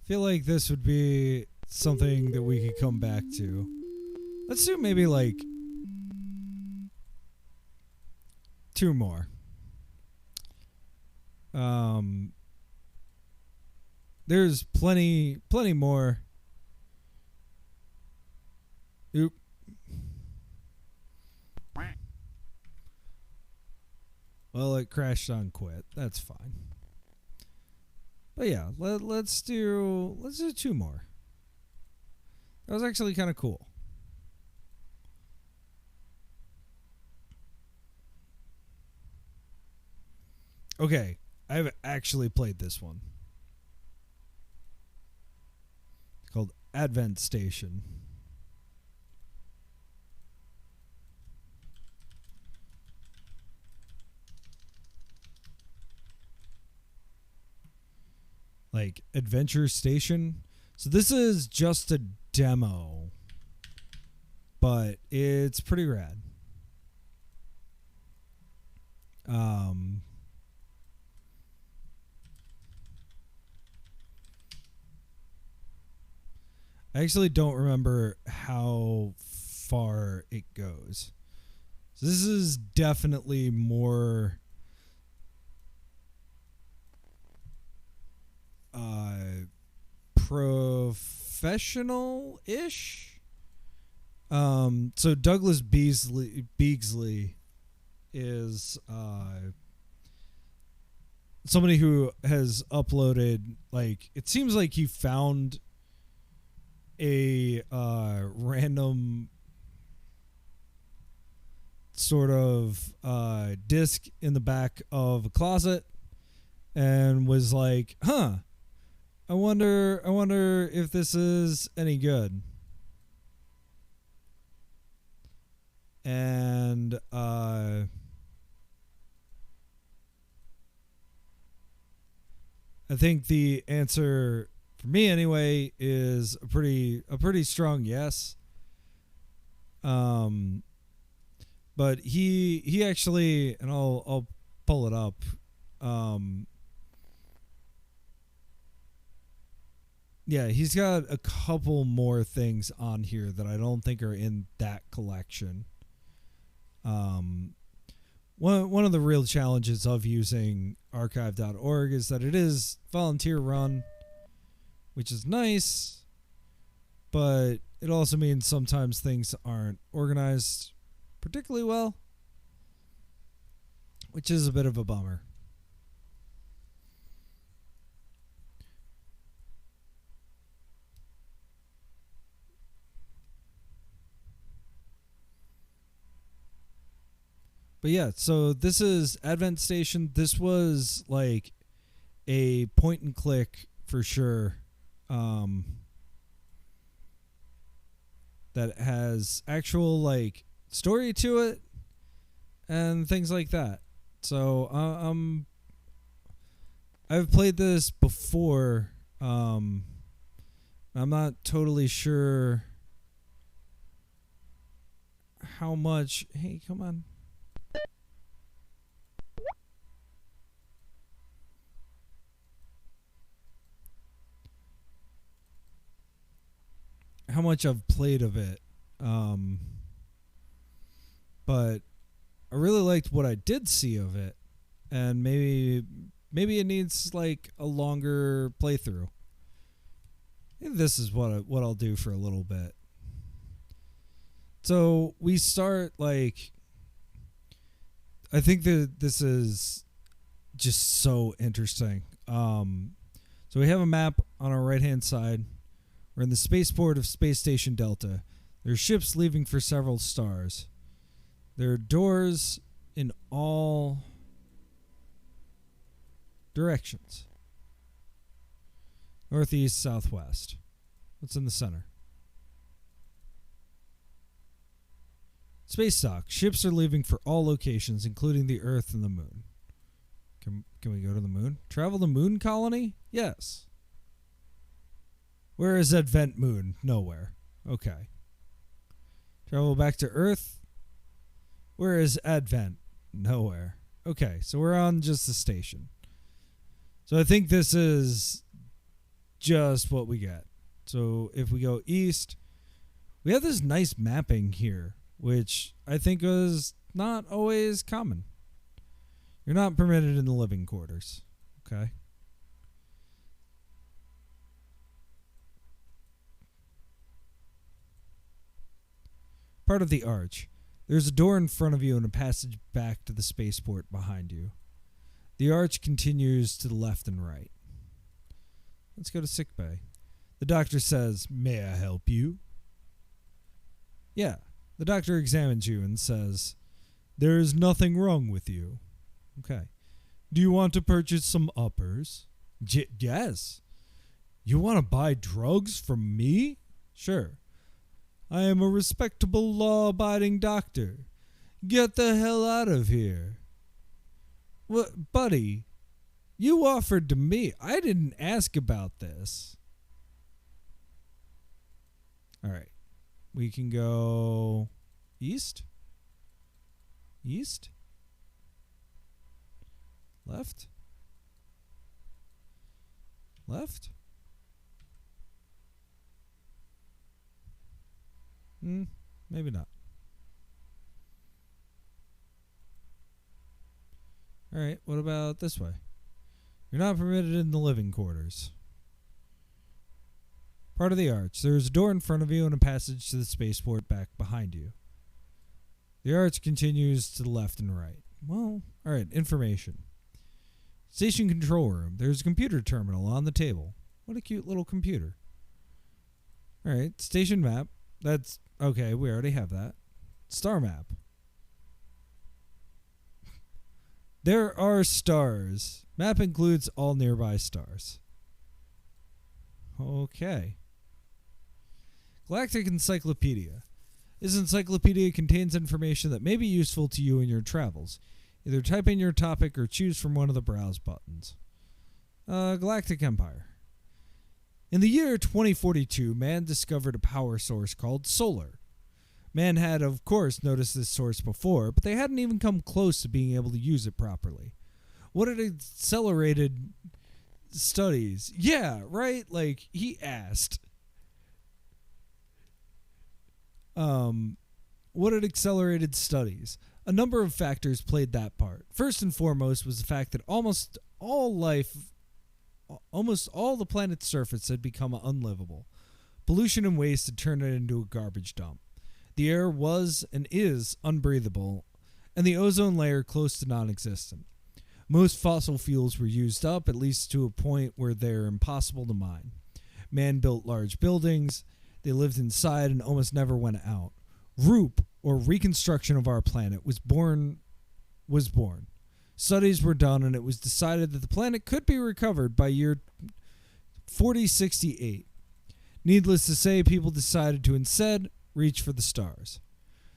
[SPEAKER 9] feel like this would be something that we could come back to. Let's do maybe like 2 more. there's plenty more. Oop. Well, it crashed on quit. That's fine. But yeah, let's do 2 more. That was actually kind of cool. Okay, I've actually played this one. It's called Adventstation. Like Adventure Station. So this is just a demo, but it's pretty rad. I actually don't remember how far it goes. So this is definitely more professional-ish. So Douglas Beagley is somebody who has uploaded, like, it seems like he found a random sort of disc in the back of a closet and was like, I wonder if this is any good. And I think the answer, for me anyway, is a pretty strong yes. But he actually, and I'll pull it up. Yeah, he's got a couple more things on here that I don't think are in that collection. One of the real challenges of using archive.org is that it is volunteer run, which is nice, but it also means sometimes things aren't organized particularly well, which is a bit of a bummer. But yeah, so this is Adventstation. This was like a point and click for sure. That has actual like story to it and things like that. So I've played this before. I'm not totally sure how much. Hey, come on. How much I've played of it, but I really liked what I did see of it, and maybe it needs like a longer playthrough. Maybe this is what I'll do for a little bit. So we start like, I think that this is just so interesting. So we have a map on our right hand side. We're in the spaceport of Space Station Delta. There are ships leaving for several stars. There are doors in all directions. Northeast, southwest. What's in the center? Space dock. Ships are leaving for all locations, including the Earth and the Moon. Can we go to the Moon? Travel the Moon colony? Yes. Where is Advent Moon? Nowhere. Okay. Travel back to Earth? Where is Advent? Nowhere. Okay, so we're on just the station. So I think this is just what we get. So if we go east, we have this nice mapping here, which I think is not always common. You're not permitted in the living quarters. Okay. Part of the arch. There's a door in front of you and a passage back to the spaceport behind you. The arch continues to the left and right. Let's go to sickbay. The doctor says, "May I help you?" Yeah. The doctor examines you and says, "There is nothing wrong with you." Okay. "Do you want to purchase some uppers?" Yes. "You want to buy drugs from me?" "Sure. I am a respectable, law-abiding doctor. Get the hell out of here." "What, buddy? You offered to me. I didn't ask about this." All right. We can go east. East. Left. Left. Maybe not. All right, what about this way? You're not permitted in the living quarters. Part of the arch. There is a door in front of you and a passage to the spaceport back behind you. The arch continues to the left and right. Well, all right, information. Station control room. There's a computer terminal on the table. What a cute little computer. All right, station map. That's okay, we already have that. Star map. There are stars. Map includes all nearby stars. Okay. Galactic Encyclopedia. This encyclopedia contains information that may be useful to you in your travels. Either type in your topic or choose from one of the browse buttons. Galactic Empire. In the year 2042, man discovered a power source called solar. Man had, of course, noticed this source before, but they hadn't even come close to being able to use it properly. What had accelerated studies? Yeah, right? Like, he asked. What had accelerated studies? A number of factors played that part. First and foremost was the fact that almost all the planet's surface had become unlivable. Pollution and waste had turned it into a garbage dump. The air was and is unbreathable, and the ozone layer close to non-existent. Most fossil fuels were used up, at least to a point where they're impossible to mine. Man built large buildings. They lived inside and almost never went out. ROOP, or reconstruction of our planet, was born. Studies were done, and it was decided that the planet could be recovered by year 4068. Needless to say, people decided to instead reach for the stars.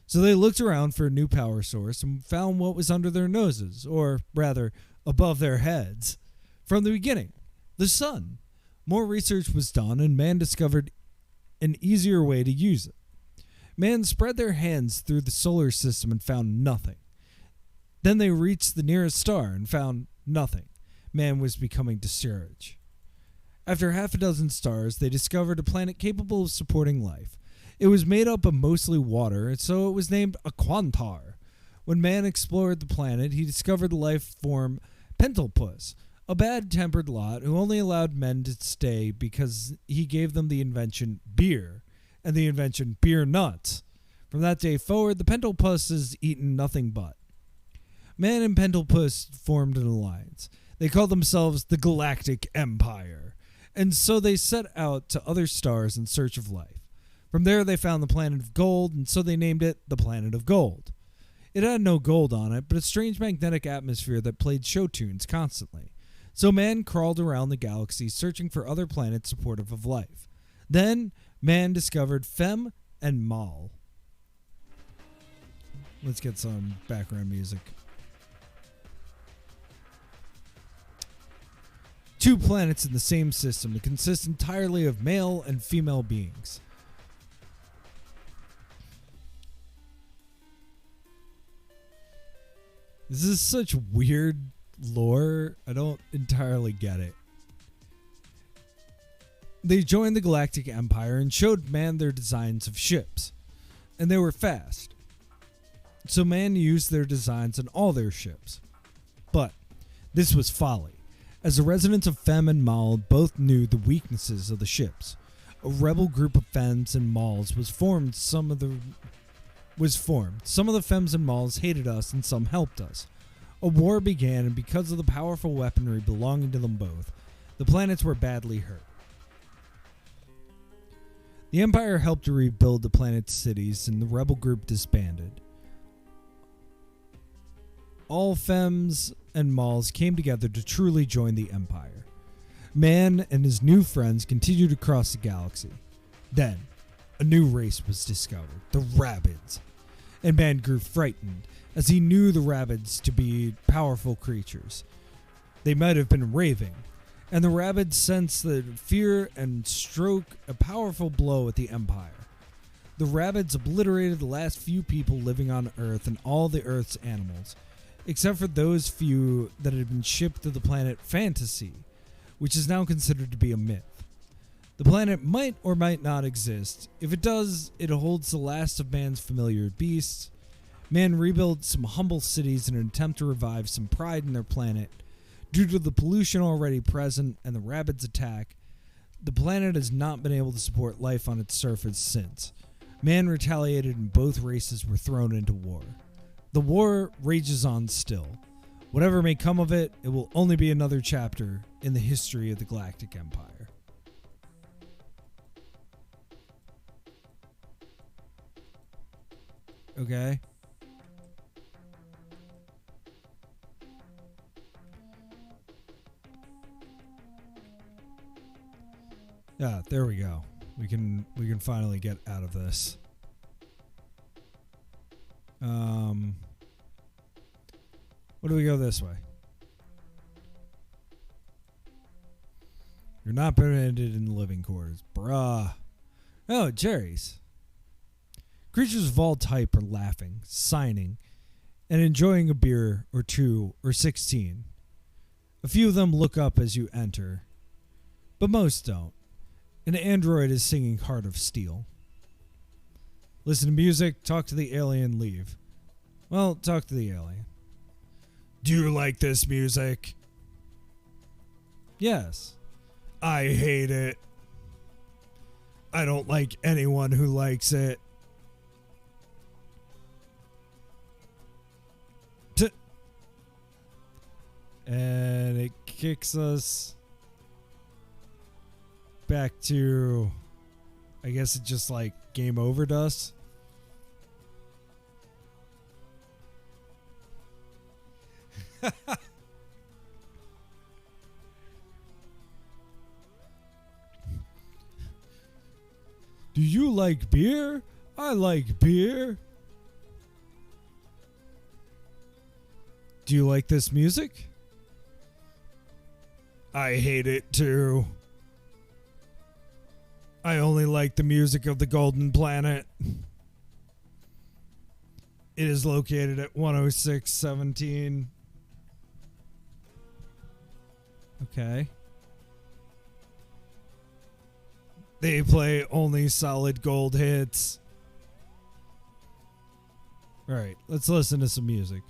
[SPEAKER 9] So they looked around for a new power source and found what was under their noses, or rather, above their heads. From the beginning, the sun. More research was done, and man discovered an easier way to use it. Man spread their hands through the solar system and found nothing. Then they reached the nearest star and found nothing. Man was becoming discouraged. After half a dozen stars, they discovered a planet capable of supporting life. It was made up of mostly water, and so it was named a Quantar. When man explored the planet, he discovered the life form Pentalpus, a bad-tempered lot who only allowed men to stay because he gave them the invention beer, and the invention beer nuts. From that day forward, the Pentalpus has eaten nothing but. Man and Pentalpus formed an alliance. They called themselves the Galactic Empire, and so they set out to other stars in search of life. From there, they found the planet of gold, and so they named it the Planet of Gold. It had no gold on it, but a strange magnetic atmosphere that played show tunes constantly. So man crawled around the galaxy searching for other planets supportive of life. Then, man discovered Fem and Mal. Let's get some background music. Two planets in the same system that consist entirely of male and female beings. This is such weird lore. I don't entirely get it. They joined the Galactic Empire and showed man their designs of ships. And they were fast. So man used their designs on all their ships. But this was folly, as the residents of Fem and Mal both knew the weaknesses of the ships. A rebel group of Fems and Mals was formed was formed. Some of the femmes and malls hated us and some helped us. A war began, and because of the powerful weaponry belonging to them both, the planets were badly hurt. The Empire helped to rebuild the planet's cities, and the rebel group disbanded. All femmes and malls came together to truly join the Empire. Man and his new friends continued to cross the galaxy. Then, a new race was discovered, the Rabbids, and man grew frightened as he knew the Rabbids to be powerful creatures. They might have been raving, and the Rabbids sensed the fear and struck a powerful blow at the Empire. The Rabbids obliterated the last few people living on Earth and all the Earth's animals, except for those few that had been shipped to the planet Fantasy, which is now considered to be a myth. The planet might or might not exist. If it does, it holds the last of man's familiar beasts. Man rebuilt some humble cities in an attempt to revive some pride in their planet. Due to the pollution already present and the Rabbids' attack, the planet has not been able to support life on its surface since. Man retaliated and both races were thrown into war. The war rages on still. Whatever may come of it, it will only be another chapter in the history of the Galactic Empire. Okay. Yeah, there we go. We can finally get out of this. What do we go this way? You're not permitted in the living quarters. Bruh. Oh, Jerry's. Creatures of all type are laughing, signing, and enjoying a beer or two or 16. A few of them look up as you enter, but most don't. An android is singing Heart of Steel. Listen to music, talk to the alien, leave. Well, talk to the alien. Do you like this music? Yes. I hate it. I don't like anyone who likes it. And it kicks us back to, I guess it just like game over to us. Do you like beer? I like beer. Do you like this music? I hate it too. I only like the music of the Golden Planet. It is located at 10617. Okay. They play only solid gold hits. Alright, let's listen to some music.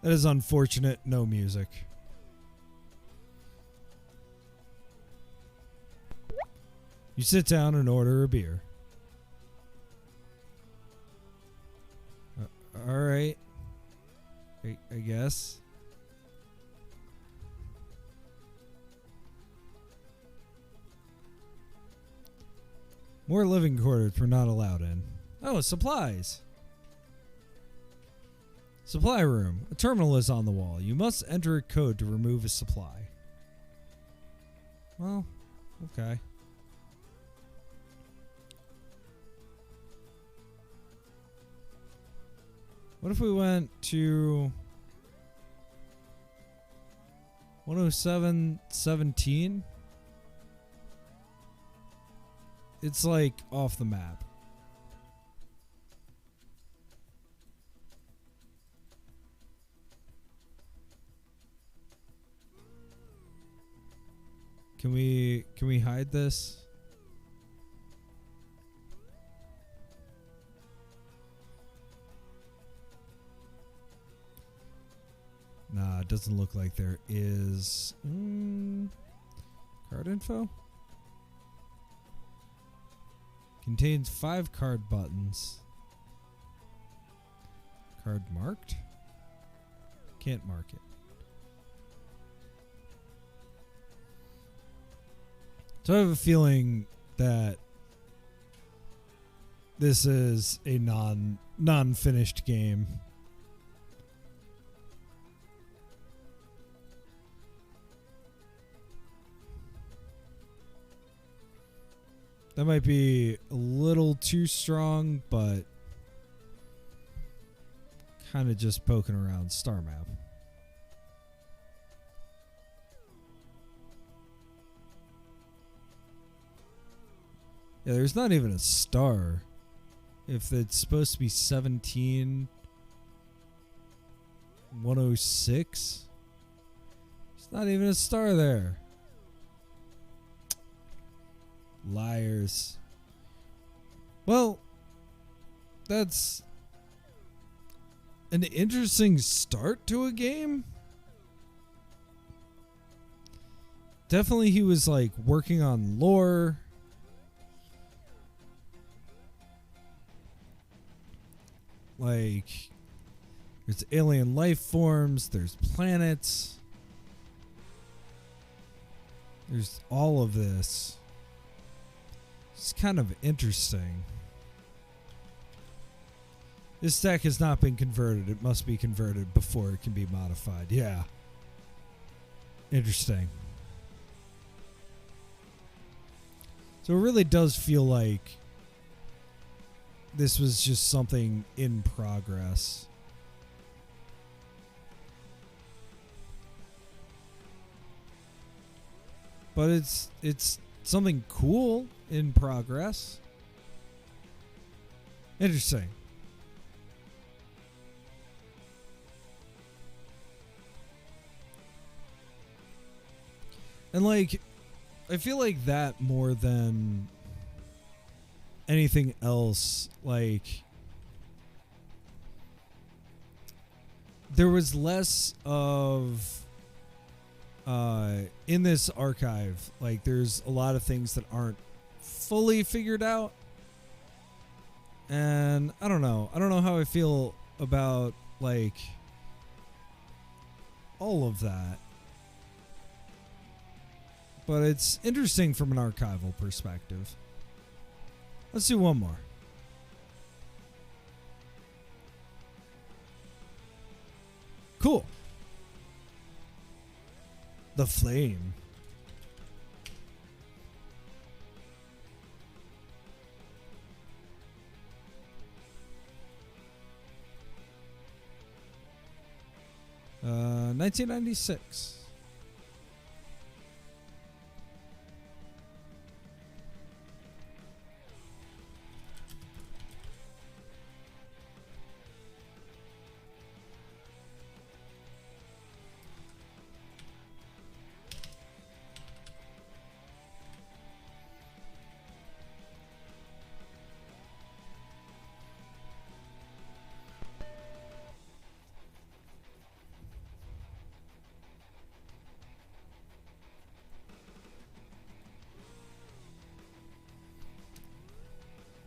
[SPEAKER 9] That is unfortunate. No music. You sit down and order a beer. All right. I guess. More living quarters were not allowed in. Oh, supplies. Supply room. A terminal is on the wall. You must enter a code to remove a supply. Well, okay. What if we went to 10717? It's like off the map. Can we hide this? Nah, it doesn't look like there is card info. Contains 5 card buttons. Card marked? Can't mark it. So I have a feeling that this is a non-finished game. That might be a little too strong, but kind of just poking around. Star map. Yeah, there's not even a star. If it's supposed to be 17,106, there's not even a star there. Liars. Well, that's an interesting start to a game. Definitely he was like working on lore. Like, there's alien life forms, there's planets, there's all of this. It's kind of interesting. This deck has not been converted. It must be converted before it can be modified. Yeah. Interesting. So it really does feel like this was just something in progress. But it's something cool in progress. Interesting. And like, I feel like that more than anything else, like, there was less of in this archive, like, there's a lot of things that aren't fully figured out, and I don't know how I feel about like all of that, but it's interesting from an archival perspective. Let's do one more. Cool. The Flame. Uh, 1996.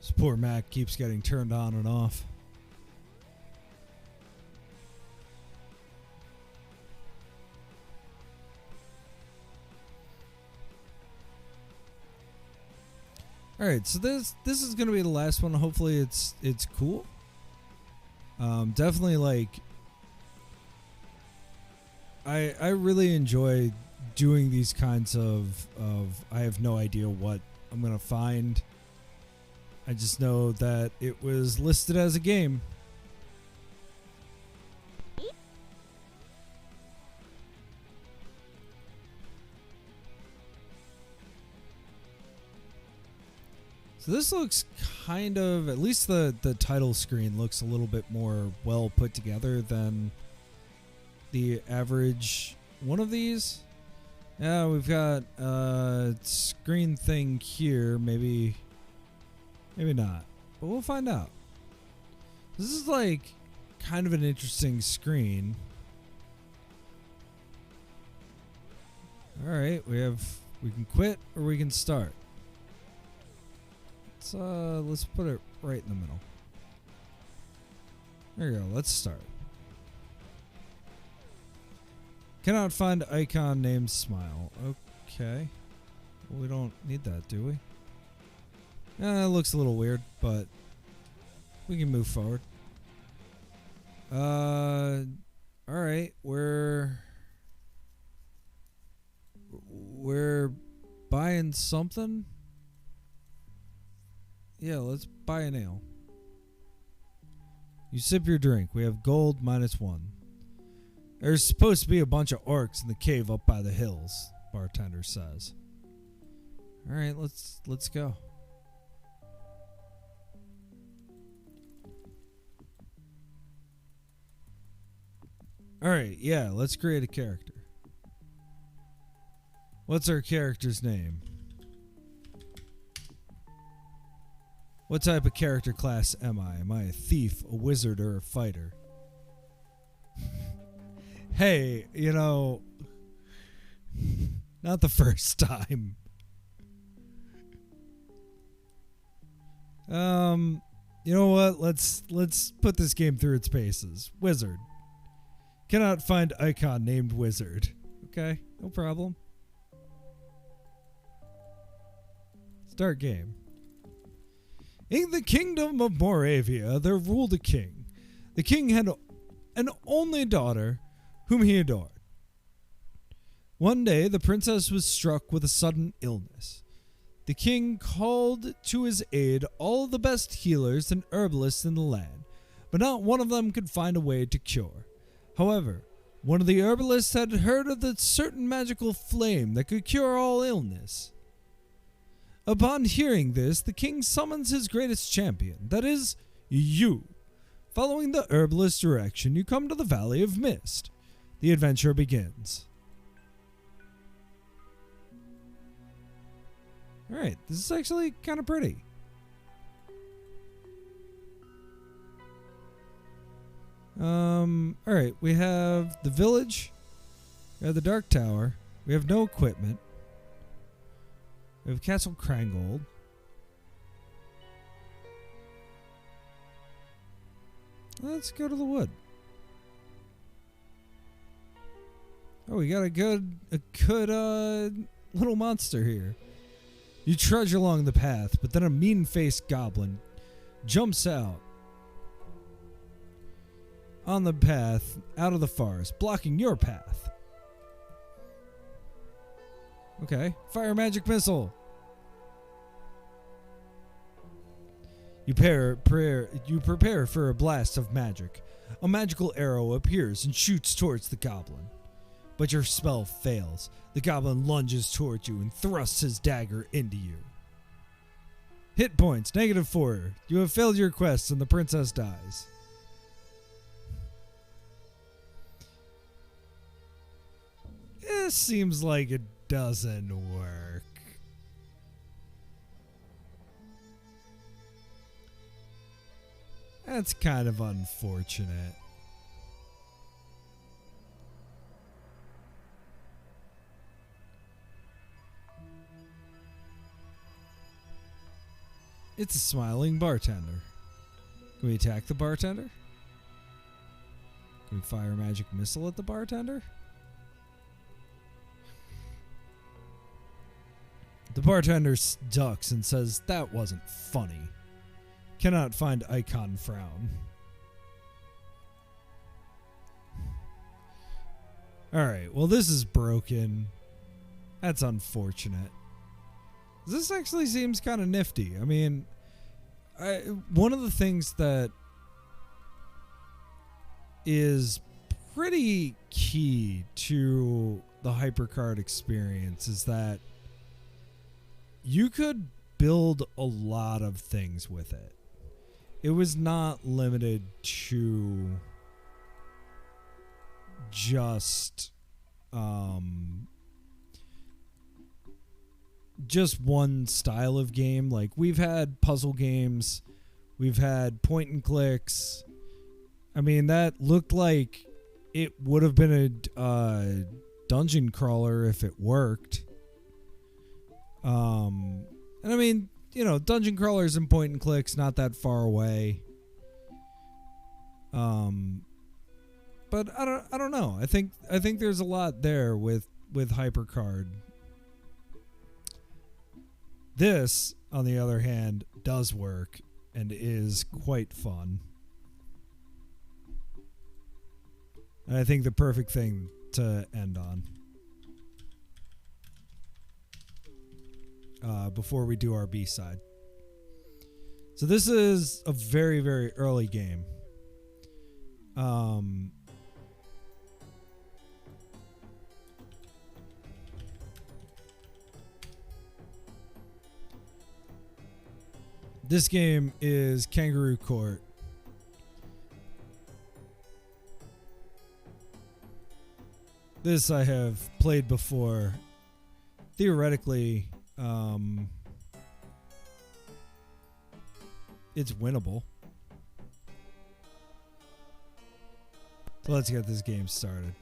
[SPEAKER 9] This poor Mac keeps getting turned on and off. All right, so this is gonna be the last one. Hopefully, it's cool. Definitely, like, I really enjoy doing these kinds of I have no idea what I'm gonna find. I just know that it was listed as a game. So this looks kind of, at least the title screen looks a little bit more well put together than the average one of these. Yeah, we've got a screen thing here, maybe not, but we'll find out. This is like kind of an interesting screen. All right, we can quit or we can start. Let's let's put it right in the middle. There you go. Let's start. Cannot find icon named Smile. Okay. Well, we don't need that, do we? It looks a little weird, but we can move forward. Alright, we're buying something. Yeah, let's buy an ale. You sip your drink. We have gold -1. There's supposed to be a bunch of orcs in the cave up by the hills, bartender says. Alright, let's go. Alright, yeah, let's create a character. What's our character's name? What type of character class am I? Am I a thief, a wizard, or a fighter? Hey, you know, not the first time. You know what? Let's put this game through its paces. Wizard. Cannot find icon named Wizard. Okay, no problem. Start game. In the kingdom of Moravia, there ruled a king. The king had an only daughter whom he adored. One day, the princess was struck with a sudden illness. The king called to his aid all the best healers and herbalists in the land, but not one of them could find a way to cure. However, one of the herbalists had heard of the certain magical flame that could cure all illness. Upon hearing this, the king summons his greatest champion, that is, you. Following the herbalist's direction, you come to the Valley of Mist. The adventure begins. Alright, this is actually kind of pretty. Alright, we have the village. We have the Dark Tower. We have no equipment. We have Castle Crangold. Let's go to the wood. Oh, we got a good little monster here. You trudge along the path, but then a mean-faced goblin jumps out on the path out of the forest, blocking your path. Okay, fire magic missile. You prepare for a blast of magic. A magical arrow appears and shoots towards the goblin. But your spell fails. The goblin lunges towards you and thrusts his dagger into you. Hit points, -4. You have failed your quest and the princess dies. It seems like it doesn't work. That's kind of unfortunate. It's a smiling bartender. Can we attack the bartender? Can we fire a magic missile at the bartender? The bartender ducks and says, "That wasn't funny. Cannot find icon frown." Alright, well this is broken. That's unfortunate. This actually seems kind of nifty. I mean, one of the things that is pretty key to the HyperCard experience is that you could build a lot of things with it. It was not limited to just one style of game. Like, we've had puzzle games, we've had point and clicks. I mean, that looked like it would have been a dungeon crawler if it worked. And I mean, dungeon crawlers and point and clicks, not that far away. But I don't know. I think there's a lot there with HyperCard. This, on the other hand, does work and is quite fun. And I think the perfect thing to end on. Before we do our B-side. So this is a very, very early game. This game is Kangaroo Court. This I have played before. Theoretically, it's winnable. So let's get this game started.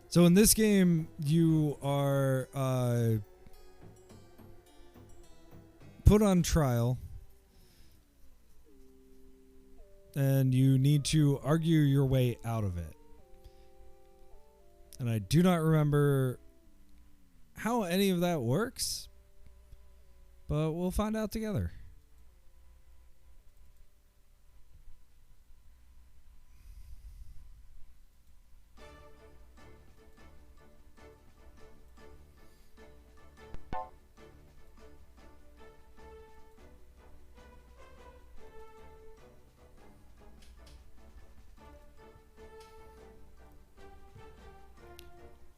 [SPEAKER 9] So in this game, you are put on trial, and you need to argue your way out of it. And I do not remember how any of that works, but we'll find out together.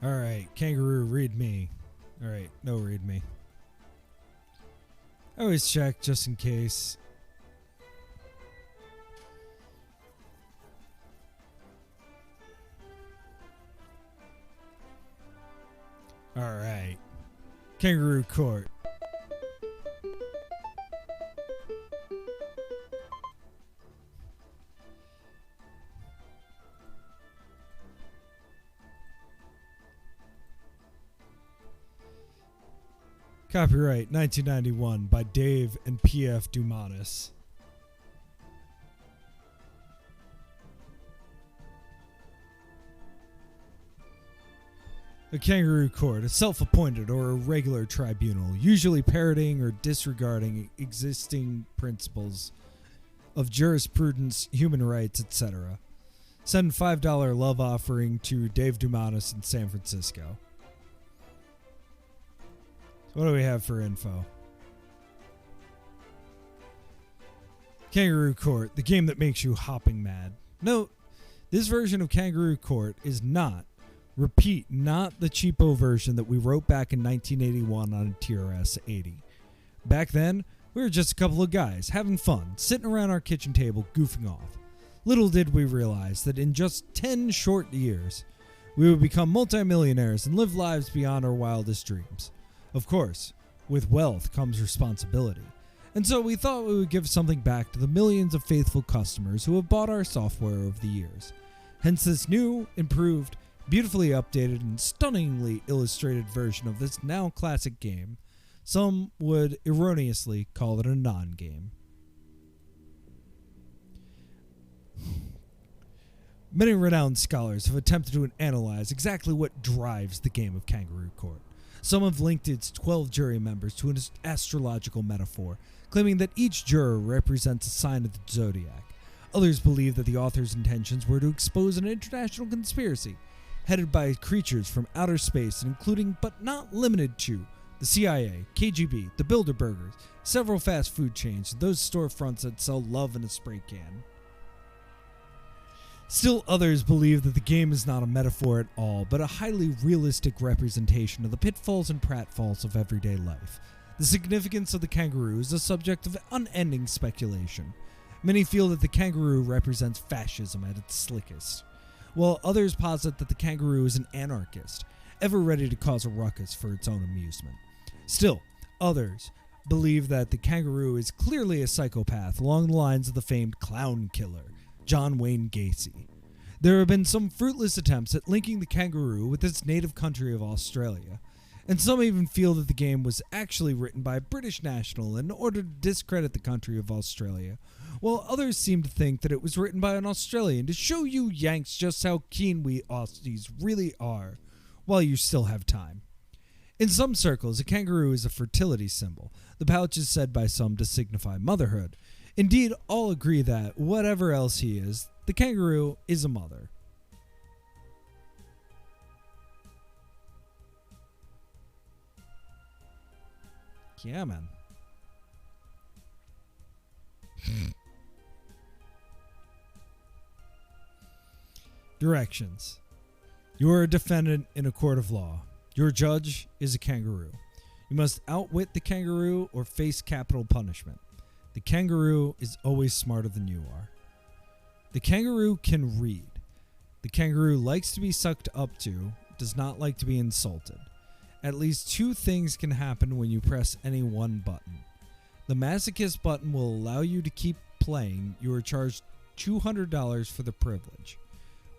[SPEAKER 9] All right, Kangaroo, read me. All right, no, read me. I always check just in case. All right, Kangaroo Court. Copyright 1991 by Dave and P.F. Dumanis. A Kangaroo Court, a self-appointed or irregular tribunal, usually parroting or disregarding existing principles of jurisprudence, human rights, etc. Send $5 love offering to Dave Dumanis in San Francisco. What do we have for info? Kangaroo Court, the game that makes you hopping mad. Note, this version of Kangaroo Court is not the cheapo version that we wrote back in 1981 on a TRS-80. Back then, we were just a couple of guys having fun, sitting around our kitchen table goofing off. Little did we realize that in just 10 short years, we would become multimillionaires and live lives beyond our wildest dreams. Of course, with wealth comes responsibility, and so we thought we would give something back to the millions of faithful customers who have bought our software over the years. Hence this new, improved, beautifully updated, and stunningly illustrated version of this now classic game. Some would erroneously call it a non-game. Many renowned scholars have attempted to analyze exactly what drives the game of Kangaroo Court. Some have linked its 12 jury members to an astrological metaphor, claiming that each juror represents a sign of the zodiac. Others believe that the author's intentions were to expose an international conspiracy, headed by creatures from outer space, including but not limited to the CIA, KGB, the Bilderbergers, several fast food chains, and those storefronts that sell love in a spray can. Still others believe that the game is not a metaphor at all, but a highly realistic representation of the pitfalls and pratfalls of everyday life. The significance of the kangaroo is a subject of unending speculation. Many feel that the kangaroo represents fascism at its slickest, while others posit that the kangaroo is an anarchist, ever ready to cause a ruckus for its own amusement. Still, others believe that the kangaroo is clearly a psychopath along the lines of the famed clown killer, John Wayne Gacy. There have been some fruitless attempts at linking the kangaroo with its native country of Australia, and some even feel that the game was actually written by a British national in order to discredit the country of Australia, while others seem to think that it was written by an Australian to show you Yanks just how keen we Aussies really are, while you still have time. In some circles, a kangaroo is a fertility symbol. The pouch is said by some to signify motherhood. Indeed, all agree that, whatever else he is, the kangaroo is a mother. Yeah, man. Directions. You are a defendant in a court of law. Your judge is a kangaroo. You must outwit the kangaroo or face capital punishment. The kangaroo is always smarter than you are. The kangaroo can read. The kangaroo likes to be sucked up to, does not like to be insulted. At least two things can happen when you press any one button. The masochist button will allow you to keep playing. You are charged $200 for the privilege.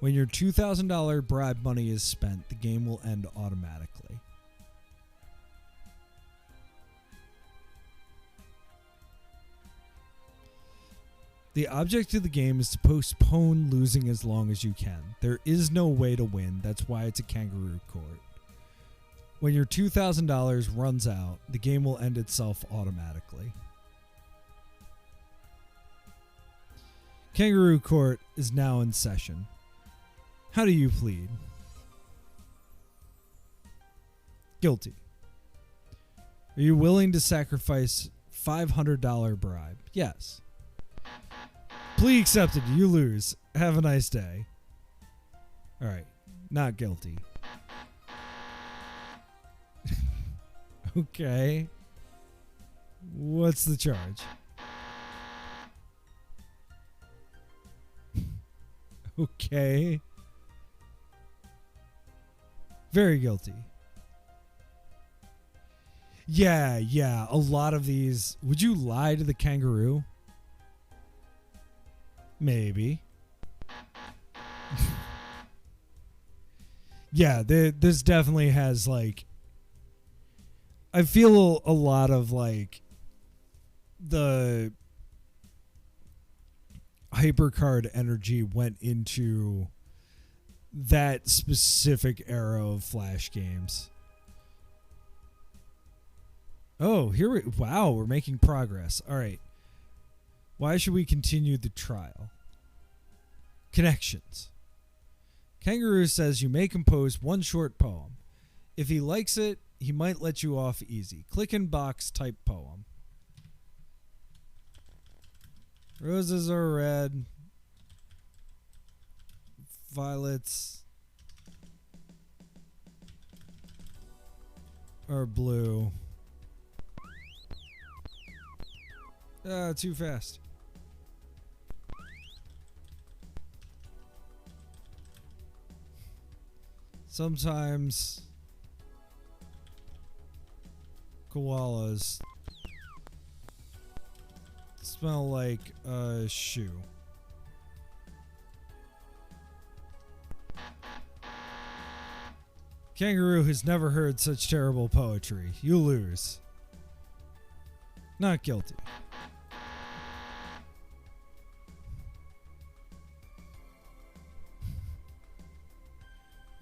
[SPEAKER 9] When your $2,000 bribe money is spent, the game will end automatically. The object of the game is to postpone losing as long as you can. There is no way to win. That's why it's a kangaroo court. When your $2,000 runs out, the game will end itself automatically. Kangaroo court is now in session. How do you plead? Guilty. Are you willing to sacrifice $500 bribe? Yes. Plea accepted. You lose. Have a nice day. All right. Not guilty. Okay. What's the charge? Okay. Very guilty. Yeah. A lot of these. Would you lie to the kangaroo? Maybe. Yeah, this definitely has, like, I feel a lot of, like, the HyperCard energy went into that specific era of Flash games. Oh, wow, we're making progress. All right. Why should we continue the trial? Connections. Kangaroo says you may compose one short poem. If he likes it, he might let you off easy. Click in box, type poem. Roses are red. Violets are blue. Too fast. Sometimes koalas smell like a shoe. Kangaroo has never heard such terrible poetry. You lose. Not guilty.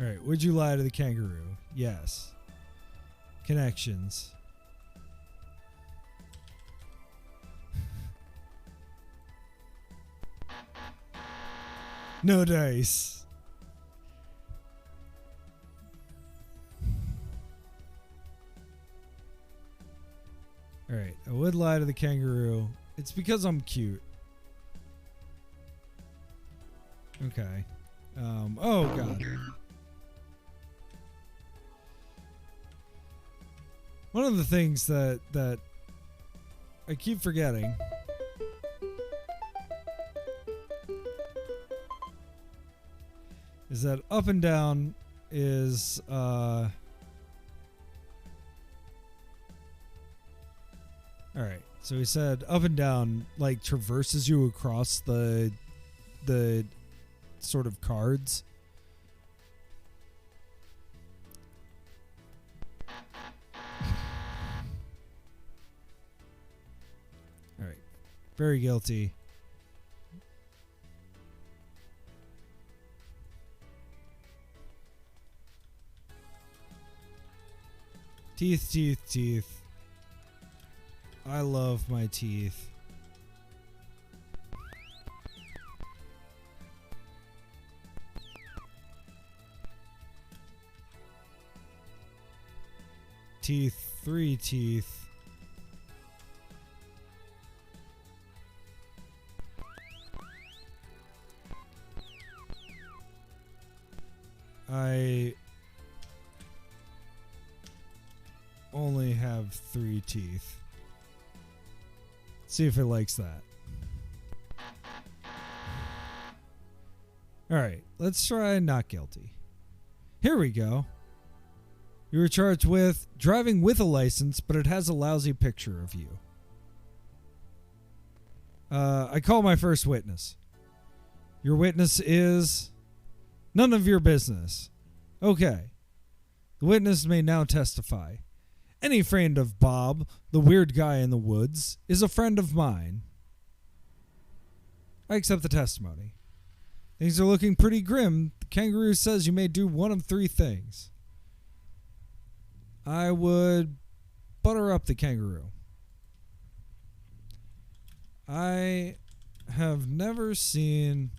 [SPEAKER 9] All right, would you lie to the kangaroo? Yes. Connections. No dice. All right, I would lie to the kangaroo. It's because I'm cute. Okay. Oh, God. One of the things that I keep forgetting is that up and down is all right. So he said up and down like traverses you across the sort of cards. All right. Very guilty. Teeth, teeth, teeth. I love my teeth. Teeth, 3 teeth. I only have 3 teeth. See if it likes that. Alright, let's try not guilty. Here we go. You were charged with driving with a license, but it has a lousy picture of you. I call my first witness. Your witness is none of your business. Okay. The witness may now testify. Any friend of Bob, the weird guy in the woods, is a friend of mine. I accept the testimony. Things are looking pretty grim. The kangaroo says you may do one of 3 things. I would butter up the kangaroo. I have never seen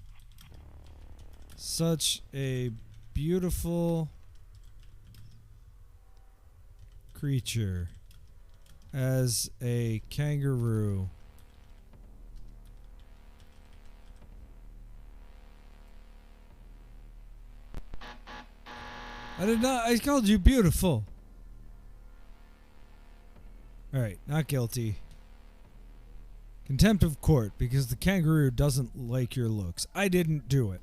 [SPEAKER 9] such a beautiful creature as a kangaroo. I did not. I called you beautiful. Alright, not guilty. Contempt of court because the kangaroo doesn't like your looks. I didn't do it.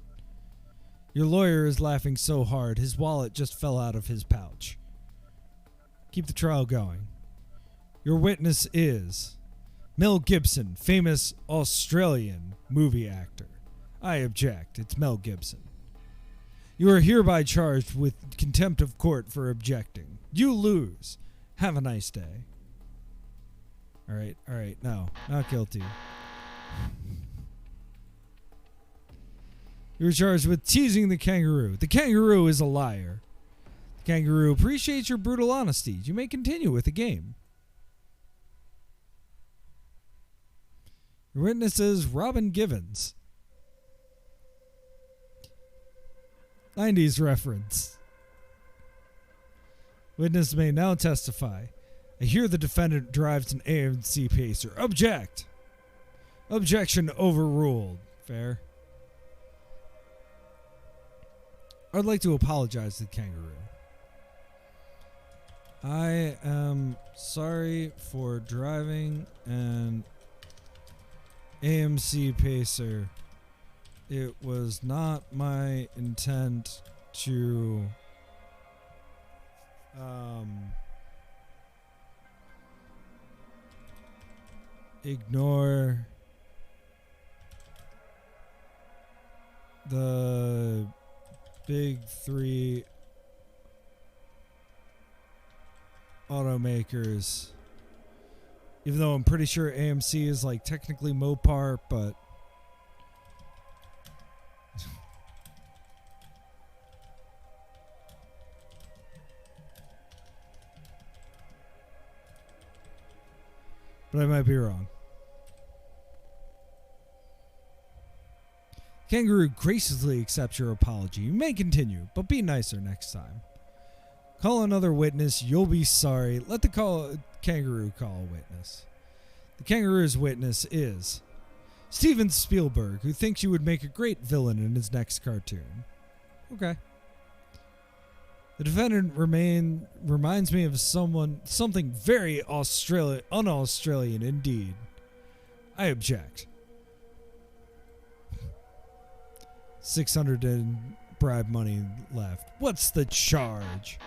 [SPEAKER 9] Your lawyer is laughing so hard his wallet just fell out of his pouch. Keep the trial going. Your witness is Mel Gibson, famous Australian movie actor. I object. It's Mel Gibson. You are hereby charged with contempt of court for objecting. You lose. Have a nice day. Alright, no, not guilty. You're charged with teasing the kangaroo. The kangaroo is a liar. The kangaroo appreciates your brutal honesty. You may continue with the game. Your witness is Robin Givens. 90s reference. Witness may now testify. I hear the defendant drives an AMC Pacer. Object! Objection overruled. Fair. I'd like to apologize to the kangaroo. I am sorry for driving an AMC Pacer. It was not my intent to ignore the big 3 automakers. Even though I'm pretty sure AMC is like technically Mopar, but I might be wrong. Kangaroo graciously accepts your apology. You may continue, but be nicer next time. Call another witness. You'll be sorry. Let the kangaroo call a witness. The kangaroo's witness is Steven Spielberg, who thinks you would make a great villain in his next cartoon. Okay. The defendant reminds me of something very un-Australian indeed. I object. 600 in bribe money left. What's the charge?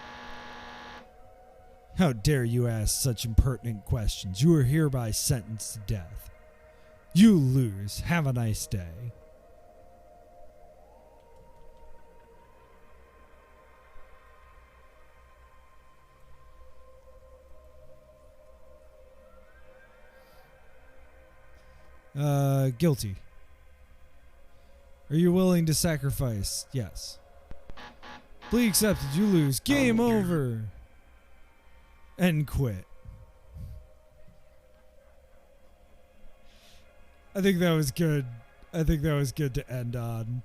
[SPEAKER 9] How dare you ask such impertinent questions? You are hereby sentenced to death. You lose. Have a nice day. Guilty. Are you willing to sacrifice? Yes. Plea accepted. You lose. Game over. And quit. I think that was good. I think that was good to end on.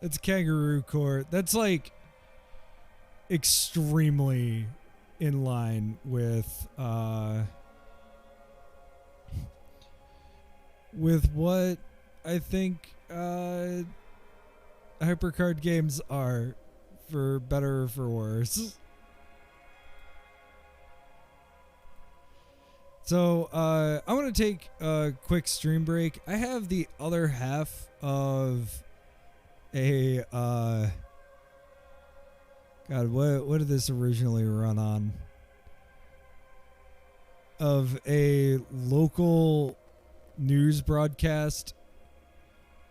[SPEAKER 9] It's Kangaroo Court. That's like extremely in line with what I think HyperCard games are, for better or for worse. So I want to take a quick stream break. I have the other half of a God, what did this originally run on? Of a local news broadcast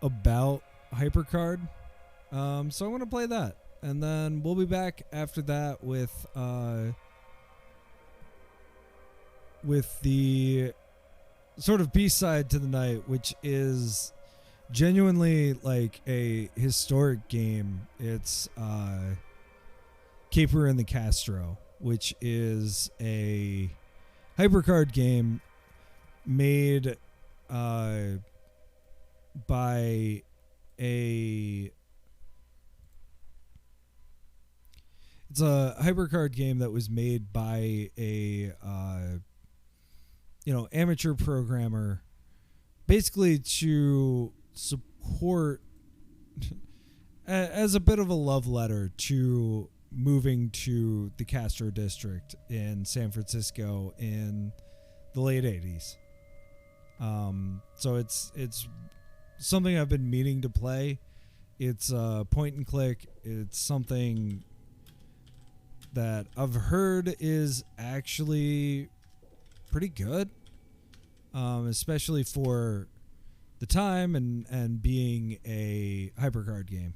[SPEAKER 9] about HyperCard. So I want to play that, and then we'll be back after that with the sort of B-side to the night, which is genuinely like a historic game. It's Caper and the Castro, which is a HyperCard game made by a... It's a HyperCard game that was made by a amateur programmer, basically to support as a bit of a love letter to moving to the Castro district in San Francisco in the late 80s. So it's something I've been meaning to play. It's a point and click. It's something that I've heard is actually pretty good, especially for the time and being a HyperCard game.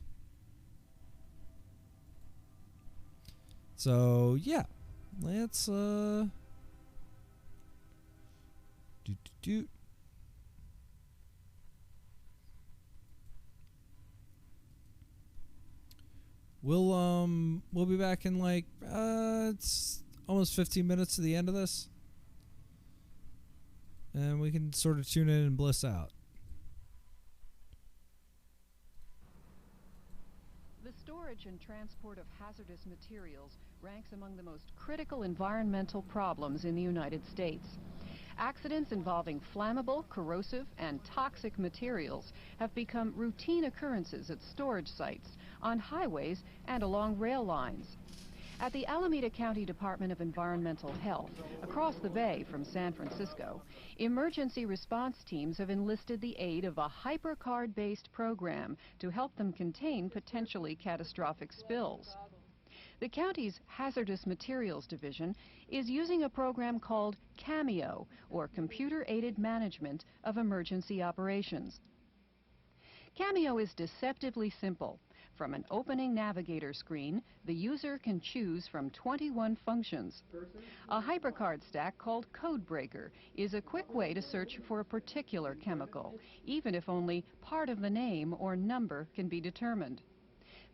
[SPEAKER 9] So yeah, let's We'll be back in like it's almost 15 minutes to the end of this, and we can sort of tune in and bliss out.
[SPEAKER 4] The storage and transport of hazardous materials ranks among the most critical environmental problems in the United States. Accidents involving flammable, corrosive, and toxic materials have become routine occurrences at storage sites, on highways, and along rail lines. At the Alameda County Department of Environmental Health, across the bay from San Francisco, emergency response teams have enlisted the aid of a HyperCard-based program to help them contain potentially catastrophic spills. The county's Hazardous Materials Division is using a program called CAMEO, or Computer-Aided Management of Emergency Operations. CAMEO is deceptively simple. From an opening navigator screen, the user can choose from 21 functions. A HyperCard stack called Codebreaker is a quick way to search for a particular chemical, even if only part of the name or number can be determined.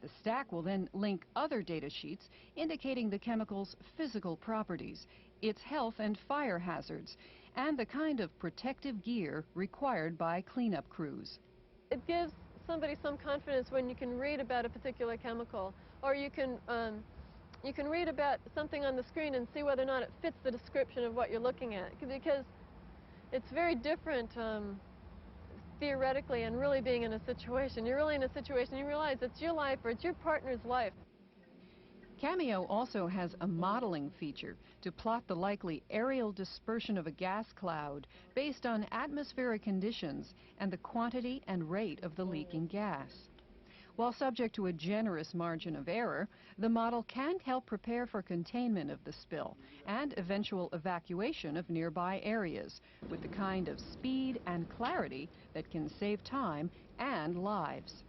[SPEAKER 4] The stack will then link other data sheets indicating the chemical's physical properties, its health and fire hazards, and the kind of protective gear required by cleanup crews.
[SPEAKER 11] It gives somebody some confidence when you can read about a particular chemical, or you can read about something on the screen and see whether or not it fits the description of what you're looking at, because it's very different theoretically and really being in a situation. You're really in a situation, you realize it's your life or it's your partner's life.
[SPEAKER 4] CAMEO also has a modeling feature to plot the likely aerial dispersion of a gas cloud based on atmospheric conditions and the quantity and rate of the leaking gas. While subject to a generous margin of error, the model can help prepare for containment of the spill and eventual evacuation of nearby areas with the kind of speed and clarity that can save time and lives.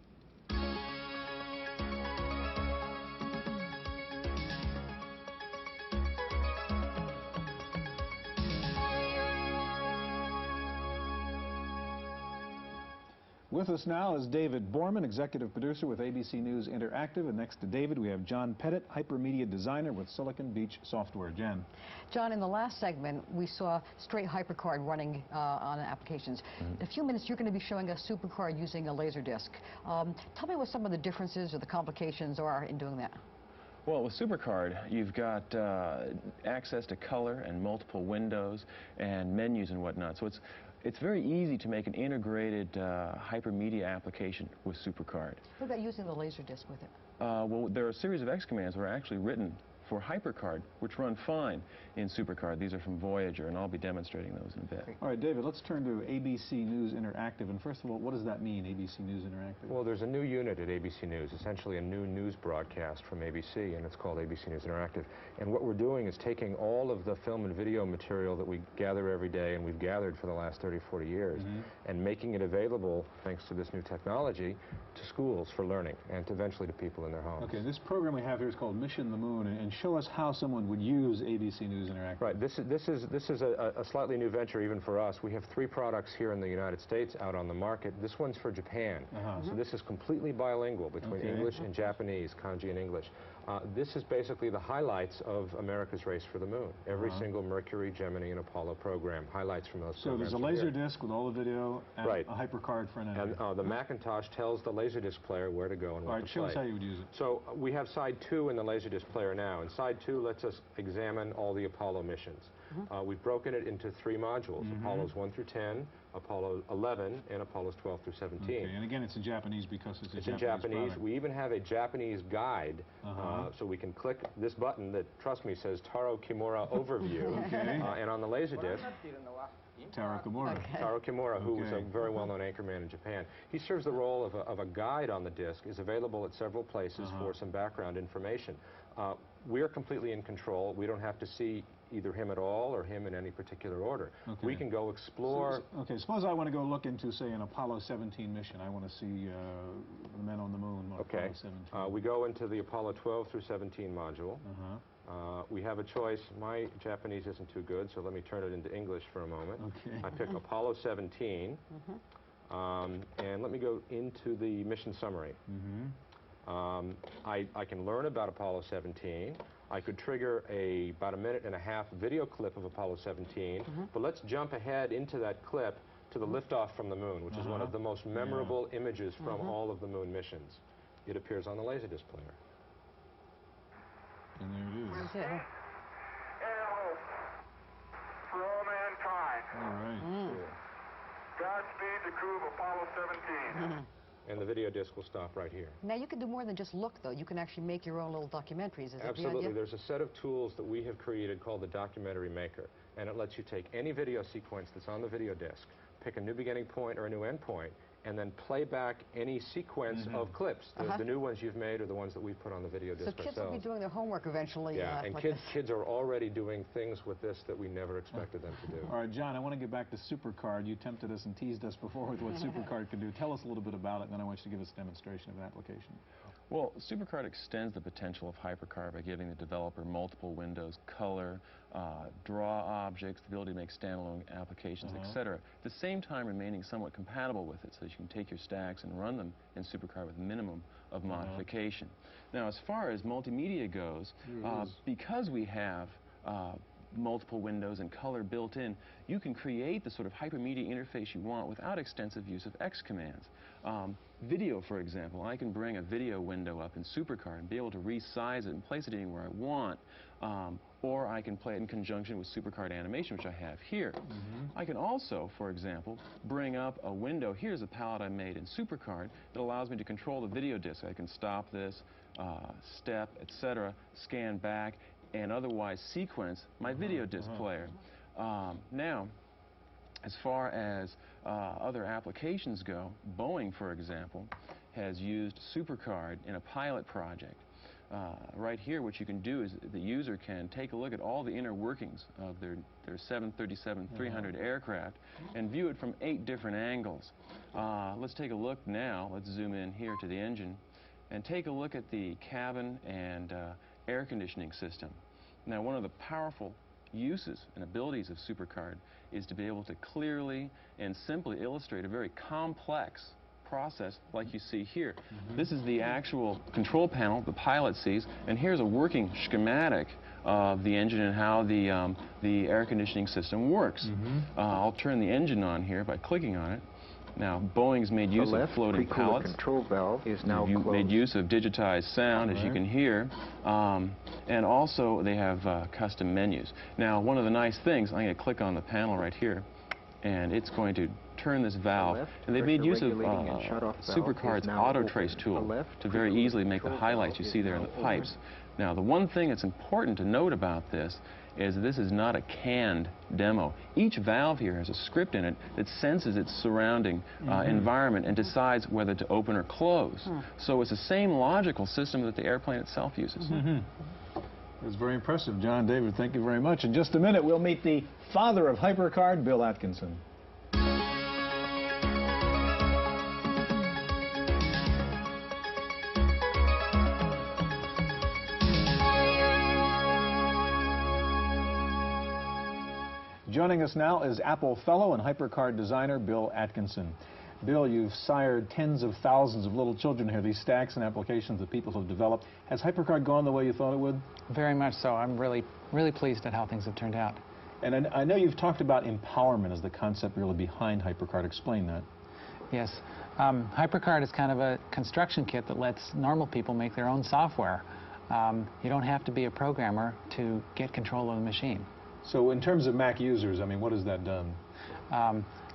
[SPEAKER 1] With us now is David Borman, executive producer with ABC News Interactive. And next to David, we have John Pettit, hypermedia designer with Silicon Beach Software. Jen.
[SPEAKER 3] John, in the last segment, we saw straight HyperCard running on applications. In a few minutes, you're going to be showing us SuperCard using a Laserdisc. Tell me what some of the differences or the complications are in doing that.
[SPEAKER 12] Well, with SuperCard, you've got access to color and multiple windows and menus and whatnot. So it's very easy to make an integrated hypermedia application with SuperCard.
[SPEAKER 3] What about using the Laserdisc with it?
[SPEAKER 12] Well, there are a series of X commands that are actually written for HyperCard, which run fine in SuperCard. These are from Voyager, and I'll be demonstrating those in a bit.
[SPEAKER 1] All right, David, let's turn to ABC News Interactive. And first of all, what does that mean, ABC News Interactive?
[SPEAKER 13] Well, there's a new unit at ABC News, essentially a new news broadcast from ABC, and it's called ABC News Interactive. And what we're doing is taking all of the film and video material that we gather every day, and we've gathered for the last 30, 40 years, and making it available, thanks to this new technology, to schools for learning, and eventually to people in their homes.
[SPEAKER 1] Okay, this program we have here is called Mission the Moon, and show us how someone would use ABC News Interactive.
[SPEAKER 13] Right. This is a slightly new venture even for us. We have 3 products here in the United States out on the market. This one's for Japan. So this is completely bilingual between English and Japanese, kanji and English. This is basically the highlights of America's race for the moon. Every single Mercury, Gemini, and Apollo program, highlights from those programs.
[SPEAKER 1] So there's a Laserdisc with all the video and a HyperCard for an editor.
[SPEAKER 13] And the Macintosh tells the Laserdisc player where to go and what to play.
[SPEAKER 1] Show us how you would use it.
[SPEAKER 13] So we have side 2 in the Laserdisc player now, and side 2 lets us examine all the Apollo missions. We've broken it into 3 modules, Apollos 1 through 10, Apollo 11, and Apollos 12 through 17.
[SPEAKER 1] Okay, and again, it's in Japanese because it's
[SPEAKER 13] in Japanese. Product. We even have a Japanese guide, so we can click this button that, trust me, says Taro Kimura Overview. And on the Laserdisc,
[SPEAKER 1] Taro Kimura.
[SPEAKER 13] Taro Kimura, who was a very well-known anchorman in Japan. He serves the role of a guide on the disc, is available at several places for some background information. We're completely in control. We don't have to see either him at all or him in any particular order. We can go explore.
[SPEAKER 1] Suppose I want to go look into, say, an Apollo 17 mission. I want to see the men on the moon on Apollo 17.
[SPEAKER 13] We go into the Apollo 12 through 17 module. We have a choice. My Japanese isn't too good, so let me turn it into English for a moment. I pick Apollo 17, and let me go into the mission summary. I can learn about Apollo 17. I could trigger about a 1.5-minute video clip of Apollo 17, but let's jump ahead into that clip to the liftoff from the moon, which is one of the most memorable images from all of the moon missions. It appears on the Laserdisc player.
[SPEAKER 1] And there it is.
[SPEAKER 14] For all mankind.
[SPEAKER 1] All right.
[SPEAKER 14] Godspeed the crew of Apollo 17.
[SPEAKER 13] And the video disc will stop right here.
[SPEAKER 3] Now, you can do more than just look, though. You can actually make your own little documentaries. Is that the idea?
[SPEAKER 13] Absolutely. There's a set of tools that we have created called the Documentary Maker, and it lets you take any video sequence that's on the video disc, pick a new beginning point or a new end point, and then play back any sequence of clips. The new ones you've made are the ones that we've put on the video disc ourselves.
[SPEAKER 3] So kids will be doing their homework eventually.
[SPEAKER 13] And
[SPEAKER 3] like
[SPEAKER 13] kids are already doing things with this that we never expected them to do.
[SPEAKER 1] All right, John, I want to get back to SuperCard. You tempted us and teased us before with what SuperCard can do. Tell us a little bit about it, and then I want you to give us a demonstration of an application.
[SPEAKER 12] Well, SuperCard extends the potential of HyperCard by giving the developer multiple windows, color, draw objects, the ability to make standalone applications, etc. At the same time remaining somewhat compatible with it, so that you can take your stacks and run them in SuperCard with minimum of modification. Now, as far as multimedia goes, because we have multiple windows and color built in, you can create the sort of hypermedia interface you want without extensive use of X commands. Video, for example, I can bring a video window up in SuperCard and be able to resize it and place it anywhere I want, or I can play it in conjunction with SuperCard animation, which I have here. I can also, for example, bring up a window. Here's a palette I made in SuperCard that allows me to control the video disc. I can stop this, step, etc., scan back, and otherwise sequence my video disc player. Now, as far as other applications go, Boeing, for example, has used SuperCard in a pilot project. Right here, what you can do is the user can take a look at all the inner workings of their 737-300 aircraft and view it from 8 different angles. Let's take a look now. Let's zoom in here to the engine and take a look at the cabin and air conditioning system. Now, one of the powerful uses and abilities of SuperCard is to be able to clearly and simply illustrate a very complex process like you see here. This is the actual control panel the pilot sees, and here's a working schematic of the engine and how the air conditioning system works. I'll turn the engine on here by clicking on it. Now, Boeing's made use of floating pallets.
[SPEAKER 15] Control valve is now
[SPEAKER 12] You've
[SPEAKER 15] closed.
[SPEAKER 12] made use of digitized sound, as you can hear, and also they have custom menus. Now, one of the nice things, I'm going to click on the panel right here, and it's going to turn this valve. And they've made use of SuperCard's auto trace tool to very easily make the highlights you see there in the pipes. Now, the one thing that's important to note about this is not a canned demo. Each valve here has a script in it that senses its surrounding environment and decides whether to open or close. So it's the same logical system that the airplane itself uses.
[SPEAKER 1] It was very impressive, John. David, thank you very much. In just a minute, we'll meet the father of HyperCard, Bill Atkinson. Joining us now is Apple Fellow and HyperCard designer Bill Atkinson. Bill, you've sired tens of thousands of little children here, these stacks and applications that people have developed. Has HyperCard gone the way you thought it would?
[SPEAKER 16] Very much so. I'm really pleased at how things have turned out.
[SPEAKER 1] And I know you've talked about empowerment as the concept really behind HyperCard. Explain that.
[SPEAKER 16] Yes. HyperCard is kind of a construction kit that lets normal people make their own software. You don't have to be a programmer to get control of the machine.
[SPEAKER 1] So in terms of Mac users, I mean, what has that done?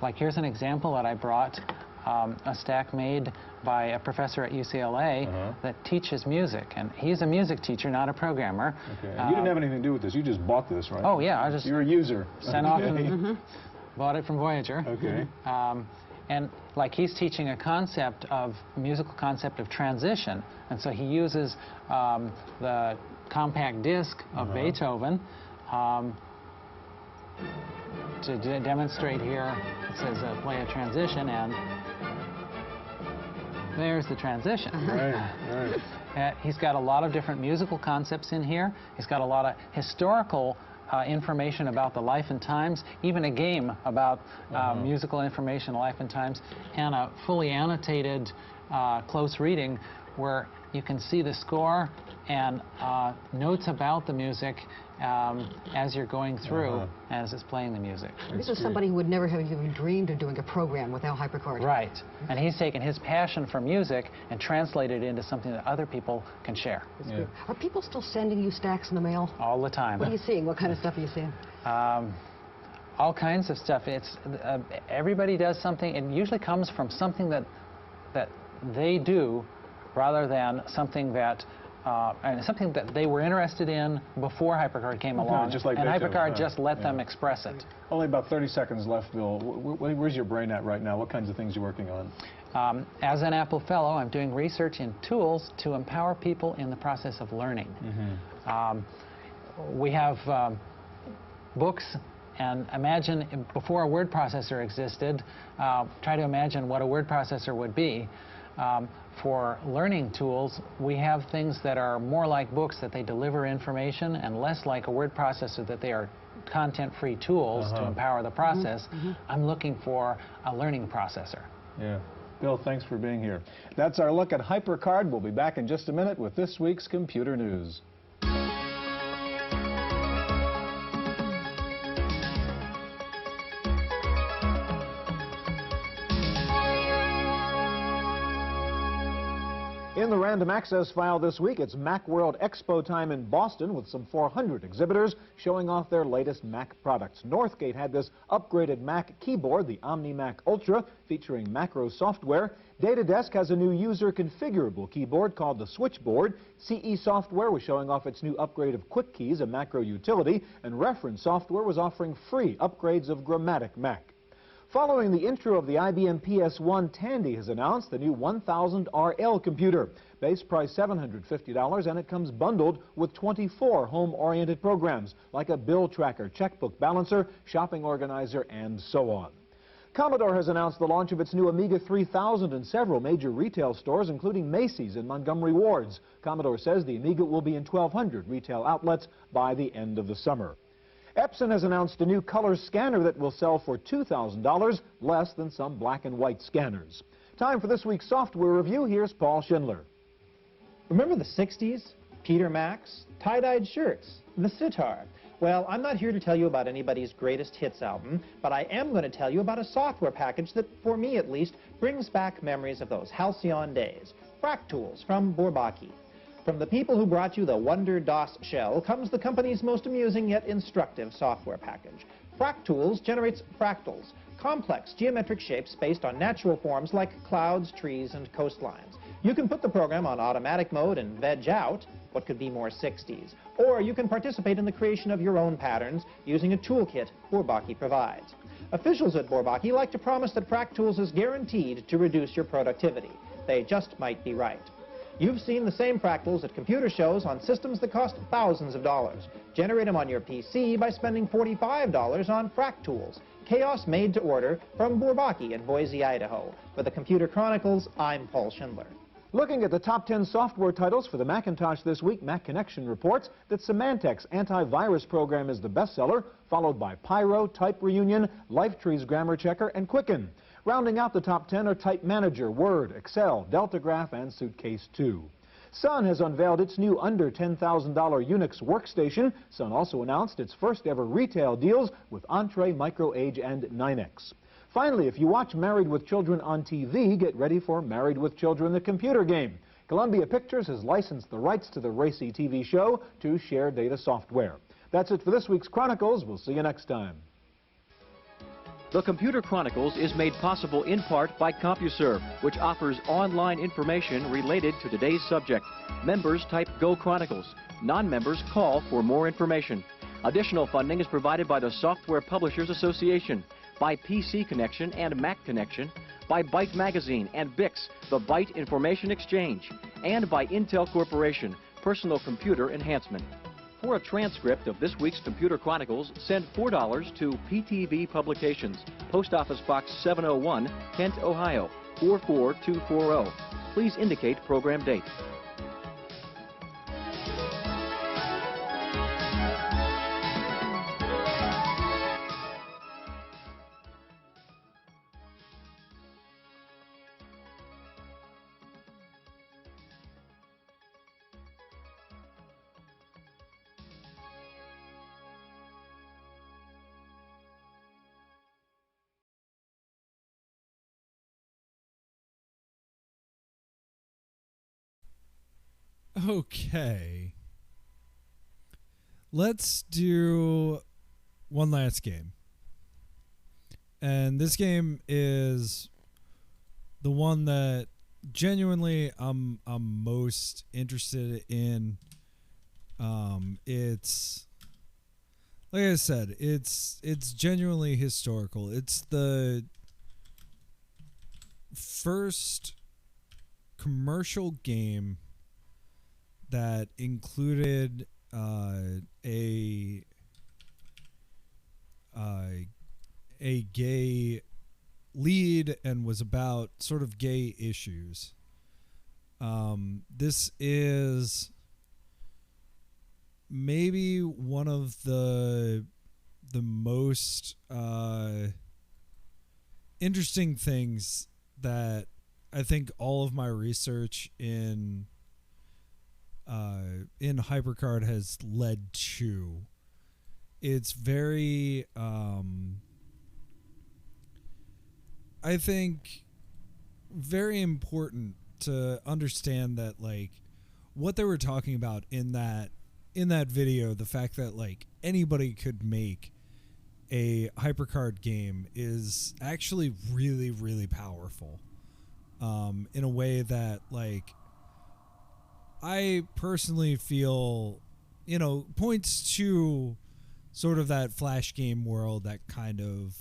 [SPEAKER 16] Like here's an example that I brought, a stack made by a professor at UCLA that teaches music. And he's a music teacher, not a programmer.
[SPEAKER 1] Okay. And you didn't have anything to do with this. You just bought this, right?
[SPEAKER 16] Oh, yeah. I just...
[SPEAKER 1] You're a user.
[SPEAKER 16] Sent off and bought it from Voyager.
[SPEAKER 1] Okay.
[SPEAKER 16] And like he's teaching a musical concept of transition. And so he uses the compact disc of Beethoven to demonstrate here. It says play a transition, and there's the transition.
[SPEAKER 1] Right.
[SPEAKER 16] He's got a lot of different musical concepts in here. He's got a lot of historical information about the life and times, even a game about musical information, life and times, and a fully annotated close reading where you can see the score and notes about the music as you're going through as it's playing the music.
[SPEAKER 3] This is somebody who would never have even dreamed of doing a program without HyperCard.
[SPEAKER 16] Right. And he's taken his passion for music and translated it into something that other people can share.
[SPEAKER 3] Are people still sending you stacks in the mail?
[SPEAKER 16] All the time.
[SPEAKER 3] What are you seeing? What kind of stuff are you seeing?
[SPEAKER 16] All kinds of stuff. It's everybody does something. It usually comes from something that they do rather than something that they were interested in before HyperCard came along,
[SPEAKER 1] just like
[SPEAKER 16] and
[SPEAKER 1] Beethoven,
[SPEAKER 16] HyperCard just let them express it.
[SPEAKER 1] Only about 30 seconds left, Bill. Where's your brain at right now? What kinds of things are you working on?
[SPEAKER 16] As an Apple Fellow, I'm doing research in tools to empower people in the process of learning. We have books, and imagine before a word processor existed, try to imagine what a word processor would be. For learning tools, we have things that are more like books, that they deliver information, and less like a word processor, that they are content-free tools to empower the process. I'm looking for a learning processor.
[SPEAKER 1] Yeah. Bill, thanks for being here. That's our look at HyperCard. We'll be back in just a minute with this week's computer news. In the random access file this week, it's Macworld Expo time in Boston with some 400 exhibitors showing off their latest Mac products. Northgate had this upgraded Mac keyboard, the OmniMac Ultra, featuring macro software. DataDesk has a new user-configurable keyboard called the Switchboard. CE Software was showing off its new upgrade of Quick Keys, a macro utility, and Reference Software was offering free upgrades of Grammatic Mac. Following the intro of the IBM PS1, Tandy has announced the new 1000 RL computer. Base price $750, and it comes bundled with 24 home-oriented programs, like a bill tracker, checkbook balancer, shopping organizer, and so on. Commodore has announced the launch of its new Amiga 3000 in several major retail stores, including Macy's and Montgomery Ward's. Commodore says the Amiga will be in 1,200 retail outlets by the end of the summer. Epson has announced a new color scanner that will sell for $2,000, less than some black and white scanners. Time for this week's software review. Here's Paul Schindler.
[SPEAKER 15] Remember the 60s? Peter Max, tie-dyed shirts, the sitar. Well, I'm not here to tell you about anybody's greatest hits album, but I am going to tell you about a software package that, for me at least, brings back memories of those halcyon days. Fractools from Bourbaki. From the people who brought you the Wonder DOS shell comes the company's most amusing yet instructive software package. Fractools generates fractals, complex geometric shapes based on natural forms like clouds, trees, and coastlines. You can put the program on automatic mode and veg out, what could be more 60s, or you can participate in the creation of your own patterns using a toolkit Bourbaki provides. Officials at Bourbaki like to promise that Fractools is guaranteed to reduce your productivity. They just might be right. You've seen the same fractals at computer shows on systems that cost thousands of dollars. Generate them on your PC by spending $45 on Fractools. Chaos made to order from Bourbaki in Boise, Idaho. For the Computer Chronicles, I'm Paul Schindler.
[SPEAKER 1] Looking at the top 10 software titles for the Macintosh this week, Mac Connection reports that Symantec's antivirus program is the bestseller, followed by Pyro, Type Reunion, Lifetree's Grammar Checker, and Quicken. Rounding out the top 10 are Type Manager, Word, Excel, Deltagraph, and Suitcase 2. Sun has unveiled its new under $10,000 Unix workstation. Sun also announced its first ever retail deals with Entree, MicroAge, and Ninex. Finally, if you watch Married with Children on TV, get ready for Married with Children, the computer game. Columbia Pictures has licensed the rights to the racy TV show to Share Data Software. That's it for this week's Chronicles. We'll see you next time.
[SPEAKER 2] The Computer Chronicles is made possible in part by CompuServe, which offers online information related to today's subject. Members type Go Chronicles. Non-members call for more information. Additional funding is provided by the Software Publishers Association, by PC Connection and Mac Connection, by Byte Magazine and Bix, the Byte Information Exchange, and by Intel Corporation, Personal Computer Enhancement. For a transcript of this week's Computer Chronicles, send $4 to PTV Publications, Post Office Box 701, Kent, Ohio, 44240. Please indicate program date.
[SPEAKER 9] Okay. Let's do one last game. And this game is the one that genuinely I'm most interested in. It's like I said, it's genuinely historical. It's the first commercial game that included a gay lead and was about sort of gay issues. This is maybe one of the most interesting things that I think all of my research in HyperCard has led to. It's very, I think, very important to understand that, like, what they were talking about in that video, the fact that, like, anybody could make a HyperCard game is actually really, really powerful, in a way that, like, I personally feel, points to sort of that Flash game world, that kind of,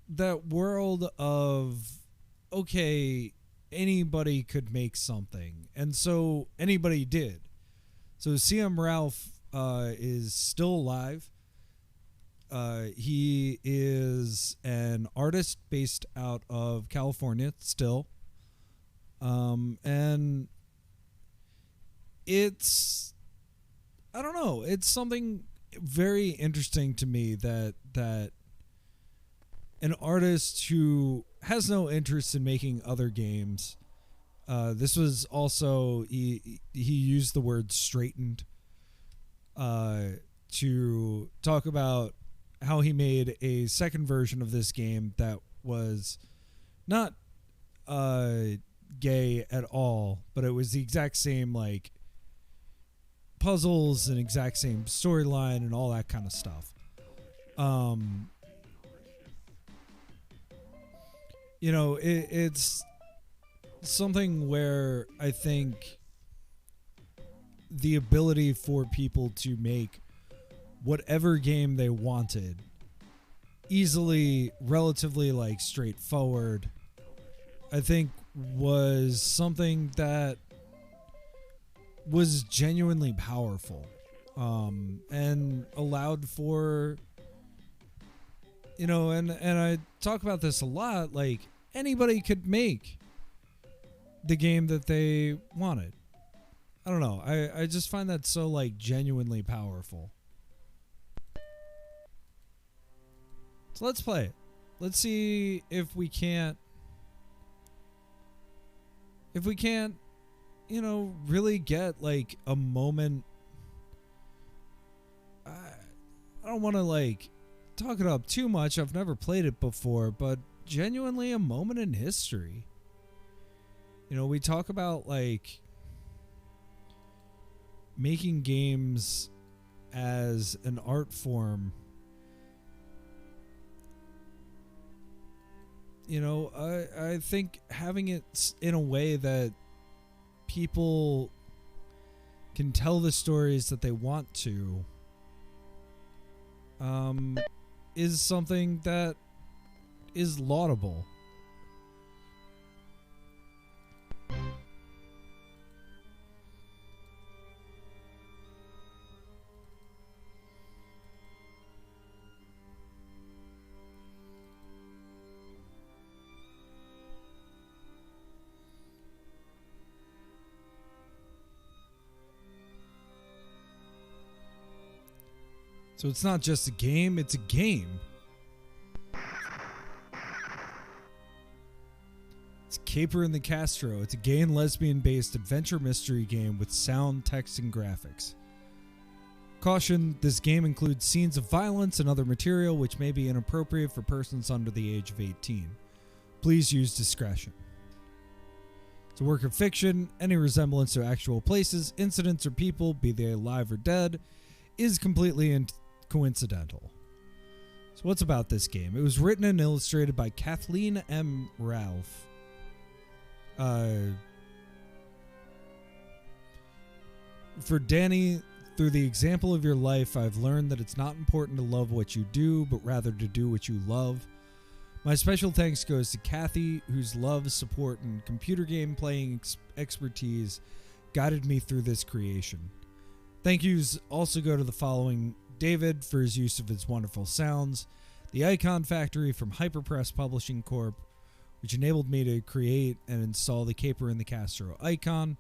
[SPEAKER 9] that world of, okay, anybody could make something. And so anybody did. So CM Ralph is still alive. He is an artist based out of California still. And it's, I don't know, it's something very interesting to me that an artist who has no interest in making other games. This was also, he used the word straightened to talk about how he made a second version of this game that was not gay at all, but it was the exact same, like, puzzles and exact same storyline and all that kind of stuff. You know, it's something where I think the ability for people to make whatever game they wanted easily, relatively, like, straightforward, I think was something that was genuinely powerful, and allowed for, you know, and I talk about this a lot, like, anybody could make the game that they wanted. I don't know. I just find that so, like, genuinely powerful. So let's play it. Let's see if we can't, you know, really get, like, a moment. I don't want to, like, talk it up too much. I've never played it before, but genuinely a moment in history. You know, we talk about, like, making games as an art form. You know, I think having it in a way that people can tell the stories that they want to is something that is laudable. So it's not just a game, it's a game. It's Caper and the Castro. It's a gay and lesbian-based adventure mystery game with sound, text, and graphics. Caution, this game includes scenes of violence and other material which may be inappropriate for persons under the age of 18. Please use discretion. It's a work of fiction. Any resemblance to actual places, incidents, or people, be they alive or dead, is completely coincidental. So what's about this game? It was written and illustrated by Kathleen M. Ralph. For Danny, through the example of your life, I've learned that it's not important to love what you do, but rather to do what you love. My special thanks goes to Kathy, whose love, support, and computer game playing expertise guided me through this creation. Thank yous also go to the following: David for his use of his wonderful sounds, the Icon Factory from HyperPress Publishing Corp., which enabled me to create and install the Caper and the Castro icon.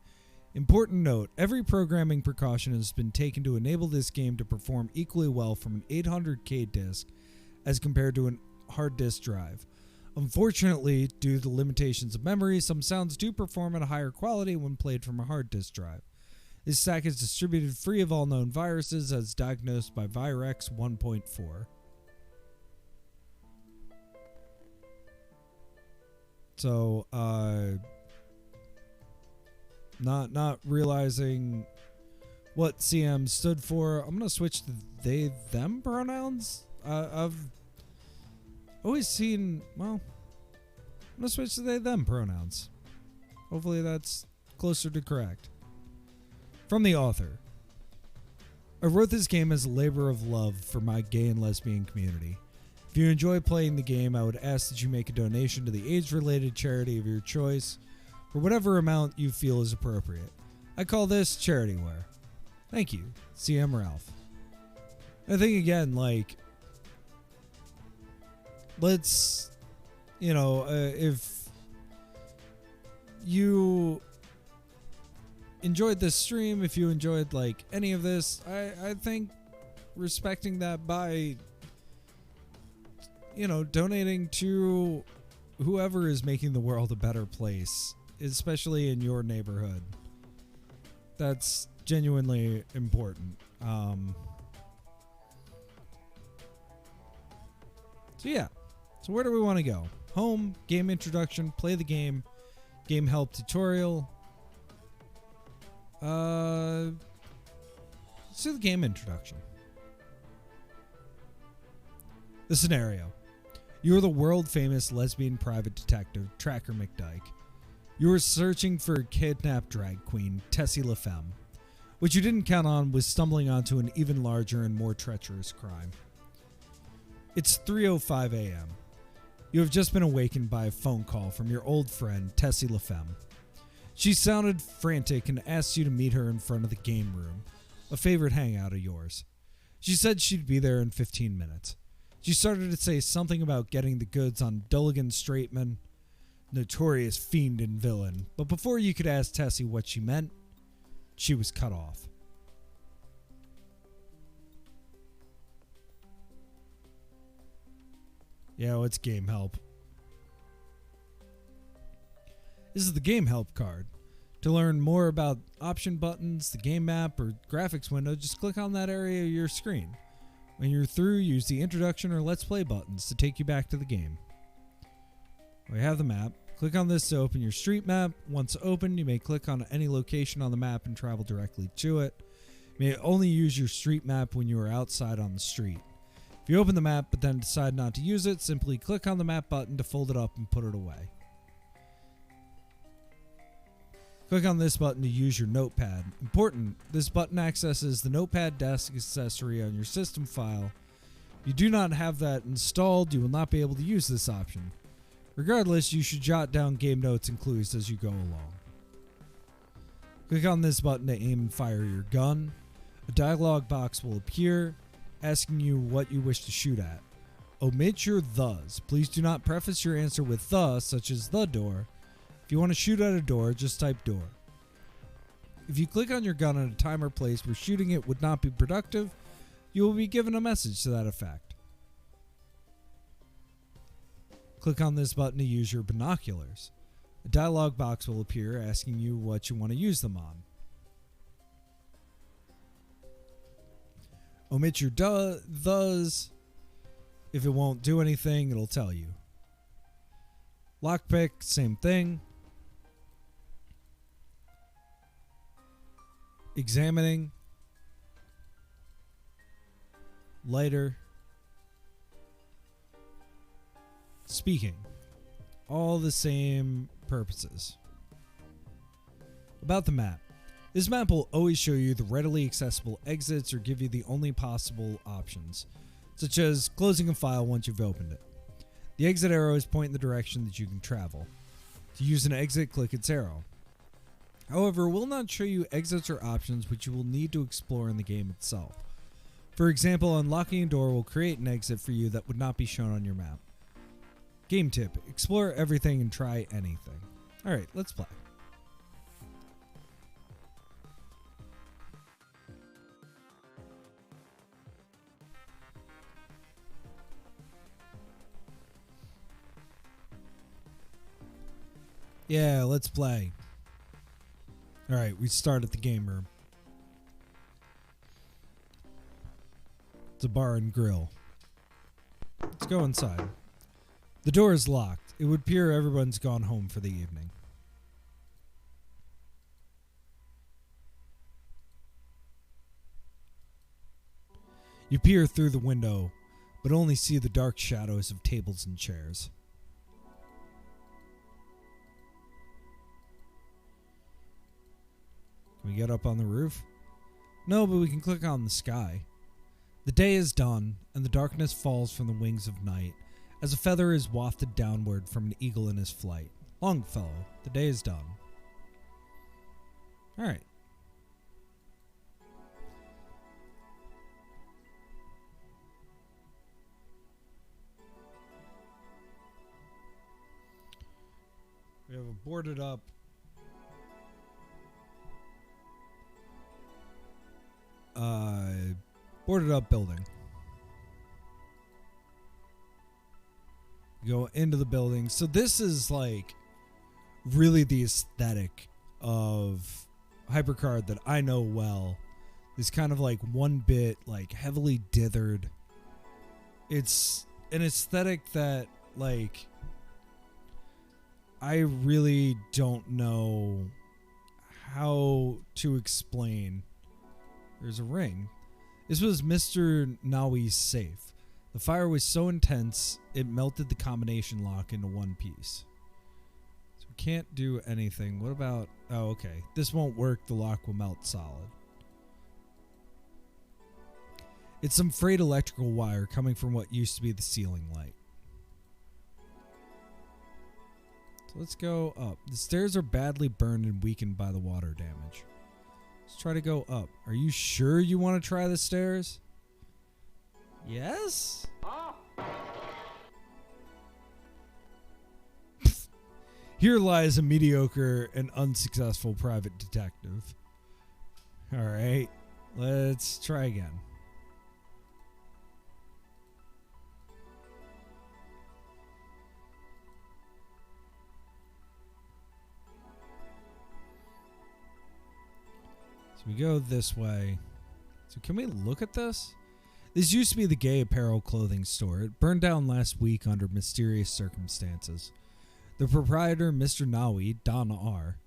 [SPEAKER 9] Important note, every programming precaution has been taken to enable this game to perform equally well from an 800K disc as compared to a hard disk drive. Unfortunately, due to the limitations of memory, some sounds do perform at a higher quality when played from a hard disk drive. This stack is distributed free of all known viruses as diagnosed by Virex 1.4. So, not realizing what CM stood for, I'm going to switch to they, them pronouns. I've always seen, well, I'm going to switch to they, them pronouns. Hopefully that's closer to correct. From the author. I wrote this game as a labor of love for my gay and lesbian community. If you enjoy playing the game, I would ask that you make a donation to the AIDS-related charity of your choice for whatever amount you feel is appropriate. I call this CharityWare. Thank you, CM Ralph. I think, again, like, let's, you know, if you enjoyed this stream, if you enjoyed, like, any of this, I think respecting that by, you know, donating to whoever is making the world a better place, especially in your neighborhood. That's genuinely important. So yeah, so where do we want to go? Home, game introduction, play the game, game help tutorial. Let's do the game introduction. The scenario. You are the world-famous lesbian private detective, Tracker McDyke. You were searching for a kidnapped drag queen, Tessie LaFemme. What you didn't count on was stumbling onto an even larger and more treacherous crime. It's 3:05 a.m. You have just been awakened by a phone call from your old friend, Tessie LaFemme. She sounded frantic and asked you to meet her in front of the game room, a favorite hangout of yours. She said she'd be there in 15 minutes. She started to say something about getting the goods on Dulligan Straightman, notorious fiend and villain, but before you could ask Tessie what she meant, she was cut off. Yeah, it's game help. This is the game help card. To learn more about option buttons, the game map, or graphics window, just click on that area of your screen. When you're through, use the introduction or let's play buttons to take you back to the game. We have the map. Click on this to open your street map. Once opened, you may click on any location on the map and travel directly to it. You may only use your street map when you are outside on the street. If you open the map but then decide not to use it, simply click on the map button to fold it up and put it away. Click on this button to use your notepad. Important, this button accesses the notepad desk accessory on your system file. If you do not have that installed, you will not be able to use this option. Regardless, you should jot down game notes and clues as you go along. Click on this button to aim and fire your gun. A dialog box will appear, asking you what you wish to shoot at. Omit your thes. Please do not preface your answer with the, such as the door. If you want to shoot at a door, just type door. If you click on your gun at a time or place where shooting it would not be productive, you will be given a message to that effect. Click on this button to use your binoculars. A dialog box will appear asking you what you want to use them on. Omit your thes. If it won't do anything, it'll tell you. Lockpick, same thing. Examining. Lighter. Speaking. All the same purposes. About the map. This map will always show you the readily accessible exits or give you the only possible options, such as closing a file once you've opened it. The exit arrows point in the direction that you can travel. To use an exit, click its arrow. However, it will not show you exits or options which you will need to explore in the game itself. For example, unlocking a door will create an exit for you that would not be shown on your map. Game tip, explore everything and try anything. Alright, let's play. Yeah, let's play. Alright, we start at the game room. It's a bar and grill. Let's go inside. The door is locked. It would appear everyone's gone home for the evening. You peer through the window, but only see the dark shadows of tables and chairs. Can we get up on the roof? No, but we can click on the sky. The day is done, and the darkness falls from the wings of night, as a feather is wafted downward from an eagle in his flight. Longfellow, the day is done. Alright. We have a boarded up building. Go into the building. So this is like really the aesthetic of HyperCard that I know well. This kind of like 1-bit, like heavily dithered. It's an aesthetic that like I really don't know how to explain. There's a ring. This was Mr. Nawi's safe. The fire was so intense, it melted the combination lock into one piece. So we can't do anything. What about... Oh, okay. This won't work. The lock will melt solid. It's some frayed electrical wire coming from what used to be the ceiling light. So let's go up. The stairs are badly burned and weakened by the water damage. Let's try to go up. Are you sure you want to try the stairs? Yes? Here lies a mediocre and unsuccessful private detective. Alright, let's try again. So we go this way. So can we look at this? This used to be the gay apparel clothing store. It burned down last week under mysterious circumstances. The proprietor, Mr. Nawi, Don R.,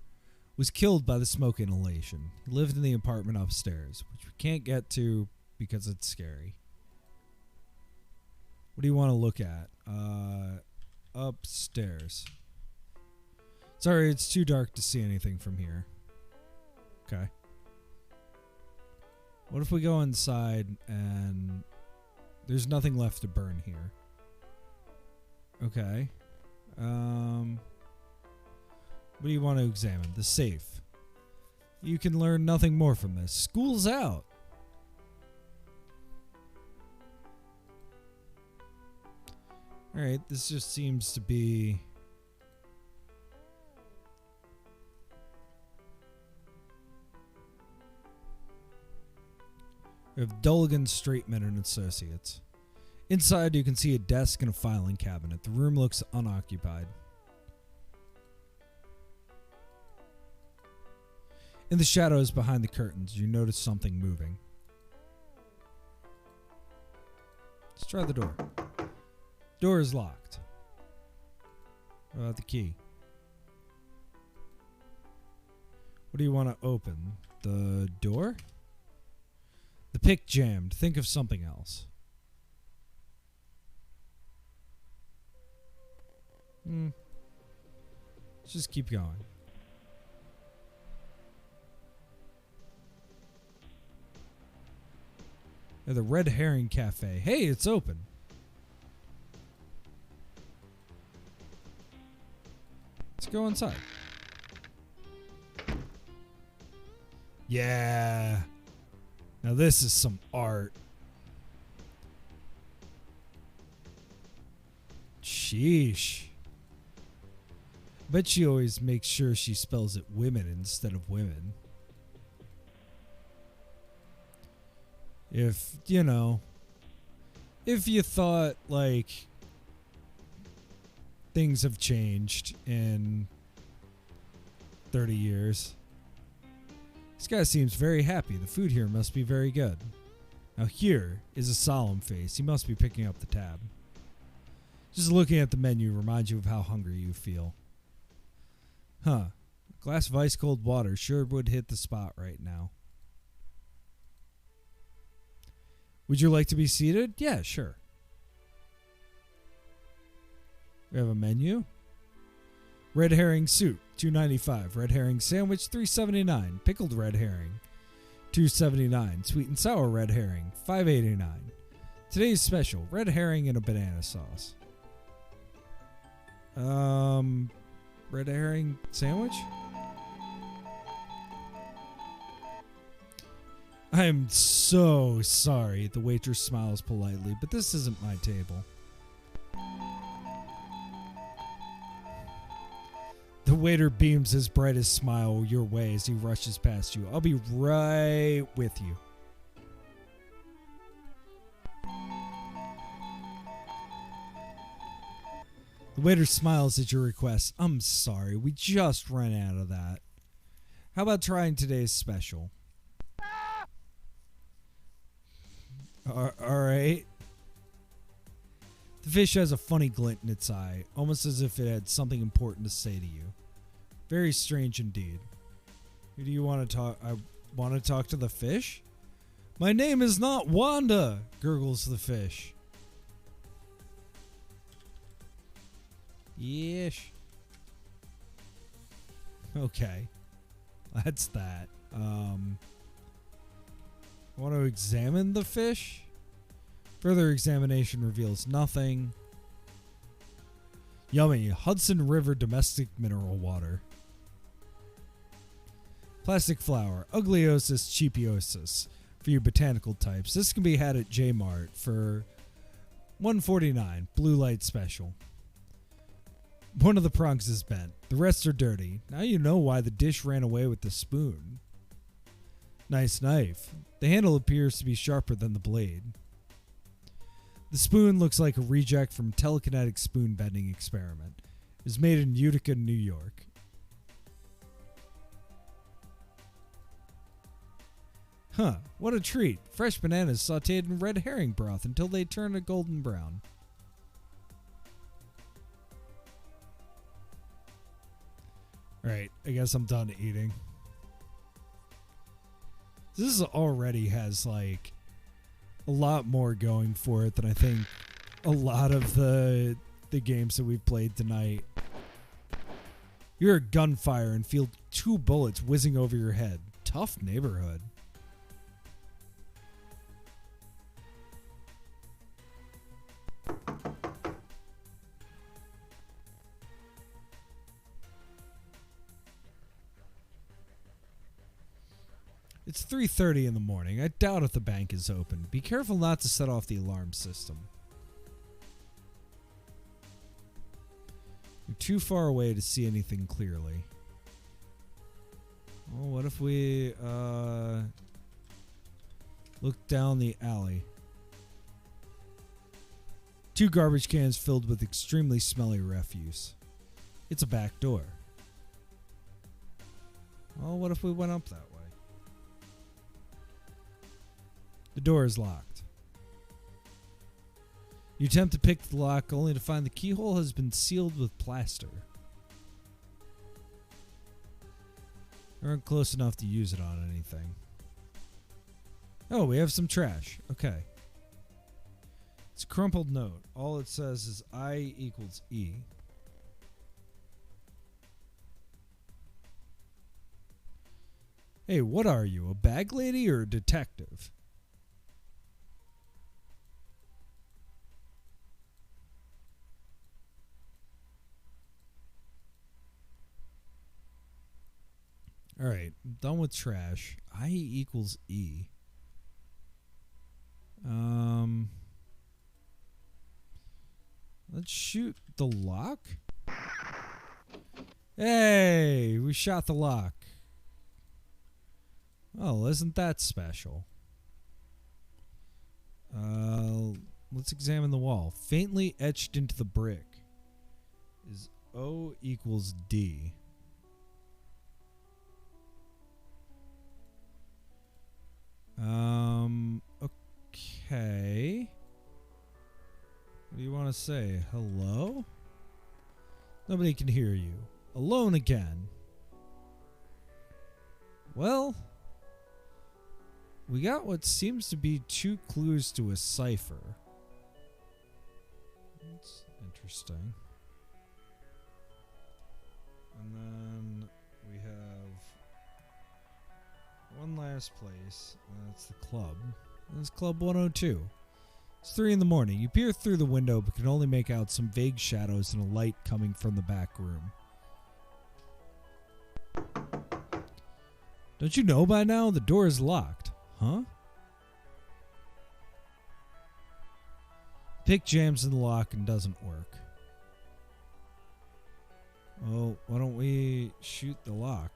[SPEAKER 9] was killed by the smoke inhalation. He lived in the apartment upstairs, which we can't get to because it's scary. What do you want to look at? Upstairs. Sorry, it's too dark to see anything from here. Okay. What if we go inside and there's nothing left to burn here? Okay. What do you want to examine? The safe. You can learn nothing more from this. School's out. Alright, this just seems to be... We have Dulligan Straightman and Associates. Inside, you can see a desk and a filing cabinet. The room looks unoccupied. In the shadows behind the curtains, you notice something moving. Let's try the door. Door is locked. What about the key? What do you want to open? The door? The pick jammed. Think of something else. Let's just keep going. The Red Herring Cafe. Hey, it's open. Let's go inside. Yeah. Now this is some art. Sheesh. Bet she always makes sure she spells it women instead of women. If, you know, if you thought, like, things have changed in 30 years. This guy seems very happy. The food here must be very good. Now here is a solemn face. He must be picking up the tab. Just looking at the menu reminds you of how hungry you feel. Huh. A glass of ice cold water sure would hit the spot right now. Would you like to be seated? Yeah, sure. We have a menu. Red herring soup, $2.95. Red herring sandwich, $3.79. Pickled red herring, $2.79. Sweet and sour red herring, $5.89. Today's special, red herring and a banana sauce. Red herring sandwich? I am so sorry. The waitress smiles politely, but this isn't my table. The waiter beams his brightest smile your way as he rushes past you. I'll be right with you. waiter smiles at your request. I'm sorry, we just ran out of that. How about trying today's special? All right. The fish has a funny glint in its eye, almost as if it had something important to say to you. Very strange indeed. Who do you want to talk? I want to talk to the fish? My name is not Wanda, gurgles the fish. Yeesh. Okay. That's that. I want to examine the fish. Further examination reveals nothing. Yummy. Hudson River domestic mineral water. Plastic flower. Ugliosis cheapiosis. For you botanical types. This can be had at J-Mart for $1.49. Blue light special. One of the prongs is bent. The rest are dirty. Now you know why the dish ran away with the spoon. Nice knife. The handle appears to be sharper than the blade. The spoon looks like a reject from telekinetic spoon bending experiment. It was made in Utica, New York. Huh, what a treat. Fresh bananas sauteed in red herring broth until they turn a golden brown. Alright, I guess I'm done eating. This already has, like, a lot more going for it than I think a lot of the games that we've played tonight. You hear gunfire and feel 2 bullets whizzing over your head. Tough neighborhood. It's 3:30 in the morning. I doubt if the bank is open. Be careful not to set off the alarm system. You're too far away to see anything clearly. Well, what if we look down the alley? 2 garbage cans filled with extremely smelly refuse. It's a back door. Well, what if we went up that way? The door is locked. You attempt to pick the lock only to find the keyhole has been sealed with plaster. You aren't close enough to use it on anything. Oh, we have some trash. Okay. It's a crumpled note. All it says is I equals E. Hey, what are you, a bag lady or a detective? Alright, I'm done with trash. I equals E. Let's shoot the lock. Hey, we shot the lock. Oh, isn't that special? Let's examine the wall. Faintly etched into the brick is O equals D. Okay. What do you want to say? Hello? Nobody can hear you. Alone again. Well, we got what seems to be 2 clues to a cipher. That's interesting. And then we have one last place, and that's the club. That's Club 102. It's 3 in the morning. You peer through the window, but can only make out some vague shadows and a light coming from the back room. Don't you know by now? The door is locked. Huh? Pick jams in the lock and doesn't work. Well, why don't we shoot the lock?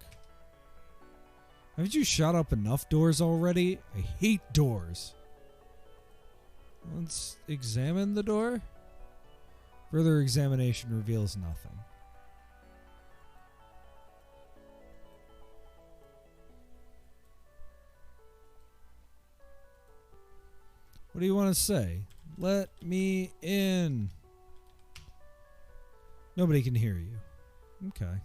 [SPEAKER 9] Haven't you shot up enough doors already? I hate doors. Let's examine the door. Further examination reveals nothing. What do you want to say? Let me in. Nobody can hear you. Okay.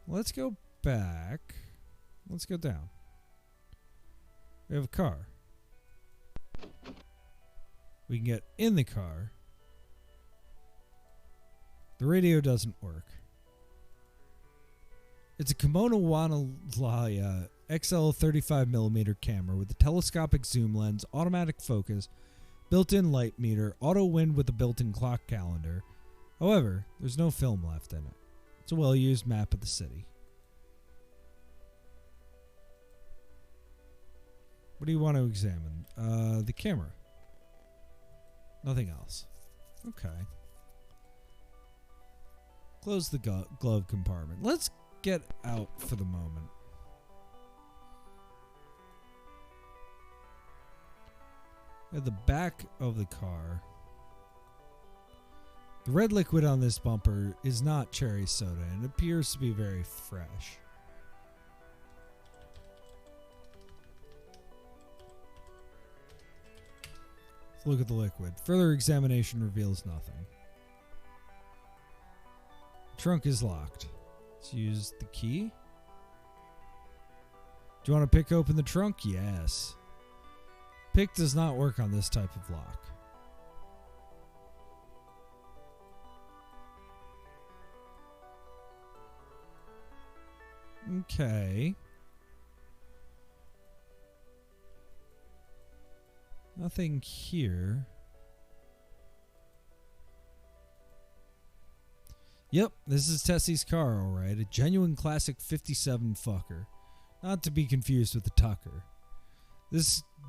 [SPEAKER 9] Let's go back. Let's go down. We have a car. We can get in the car. The radio doesn't work. It's a Kimono Wanalaya XL 35mm camera with a telescopic zoom lens, automatic focus, built-in light meter, auto wind with a built-in clock calendar. However, there's no film left in it. It's a well-used map of the city. What do you want to examine? The camera. Nothing else. Okay. Close the glove compartment. Let's get out for the moment. At the back of the car. The red liquid on this bumper is not cherry soda and appears to be very fresh. Let's look at the liquid. Further examination reveals nothing. The trunk is locked. Let's use the key. Do you want to pick open the trunk? Yes. Pick does not work on this type of lock. Okay. Nothing here. Yep, this is Tessie's car, alright. A genuine classic 57 fucker. Not to be confused with the Tucker.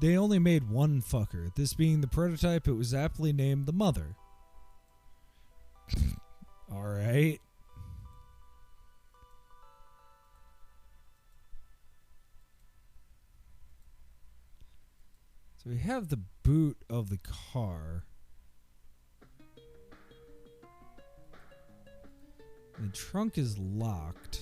[SPEAKER 9] They only made one fucker. This being the prototype, it was aptly named the Mother. Alright. So we have the boot of the car. The trunk is locked.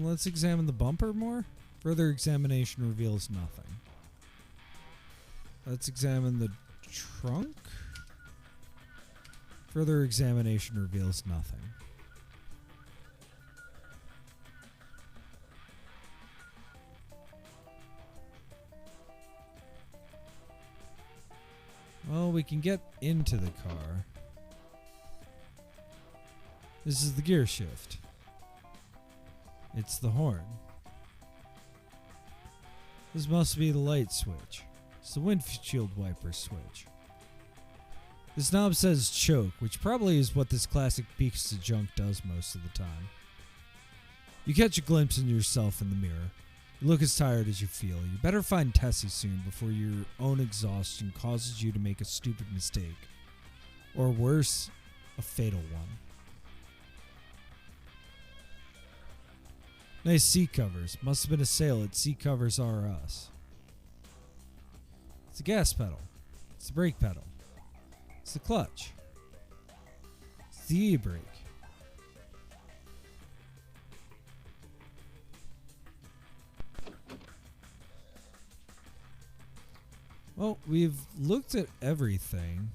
[SPEAKER 9] Let's examine the bumper more. Further examination reveals nothing. Let's examine the trunk. Further examination reveals nothing. Well, we can get into the car. This is the gear shift. It's the horn. This must be the light switch. It's the windshield wiper switch. This knob says choke, which probably is what this classic piece of junk does most of the time. You catch a glimpse of yourself in the mirror. You look as tired as you feel. You better find Tessie soon before your own exhaustion causes you to make a stupid mistake. Or worse, a fatal one. Nice seat covers. Must have been a sale at Seat Covers R Us. It's the gas pedal. It's the brake pedal. It's the clutch. It's the e-brake. Well, we've looked at everything.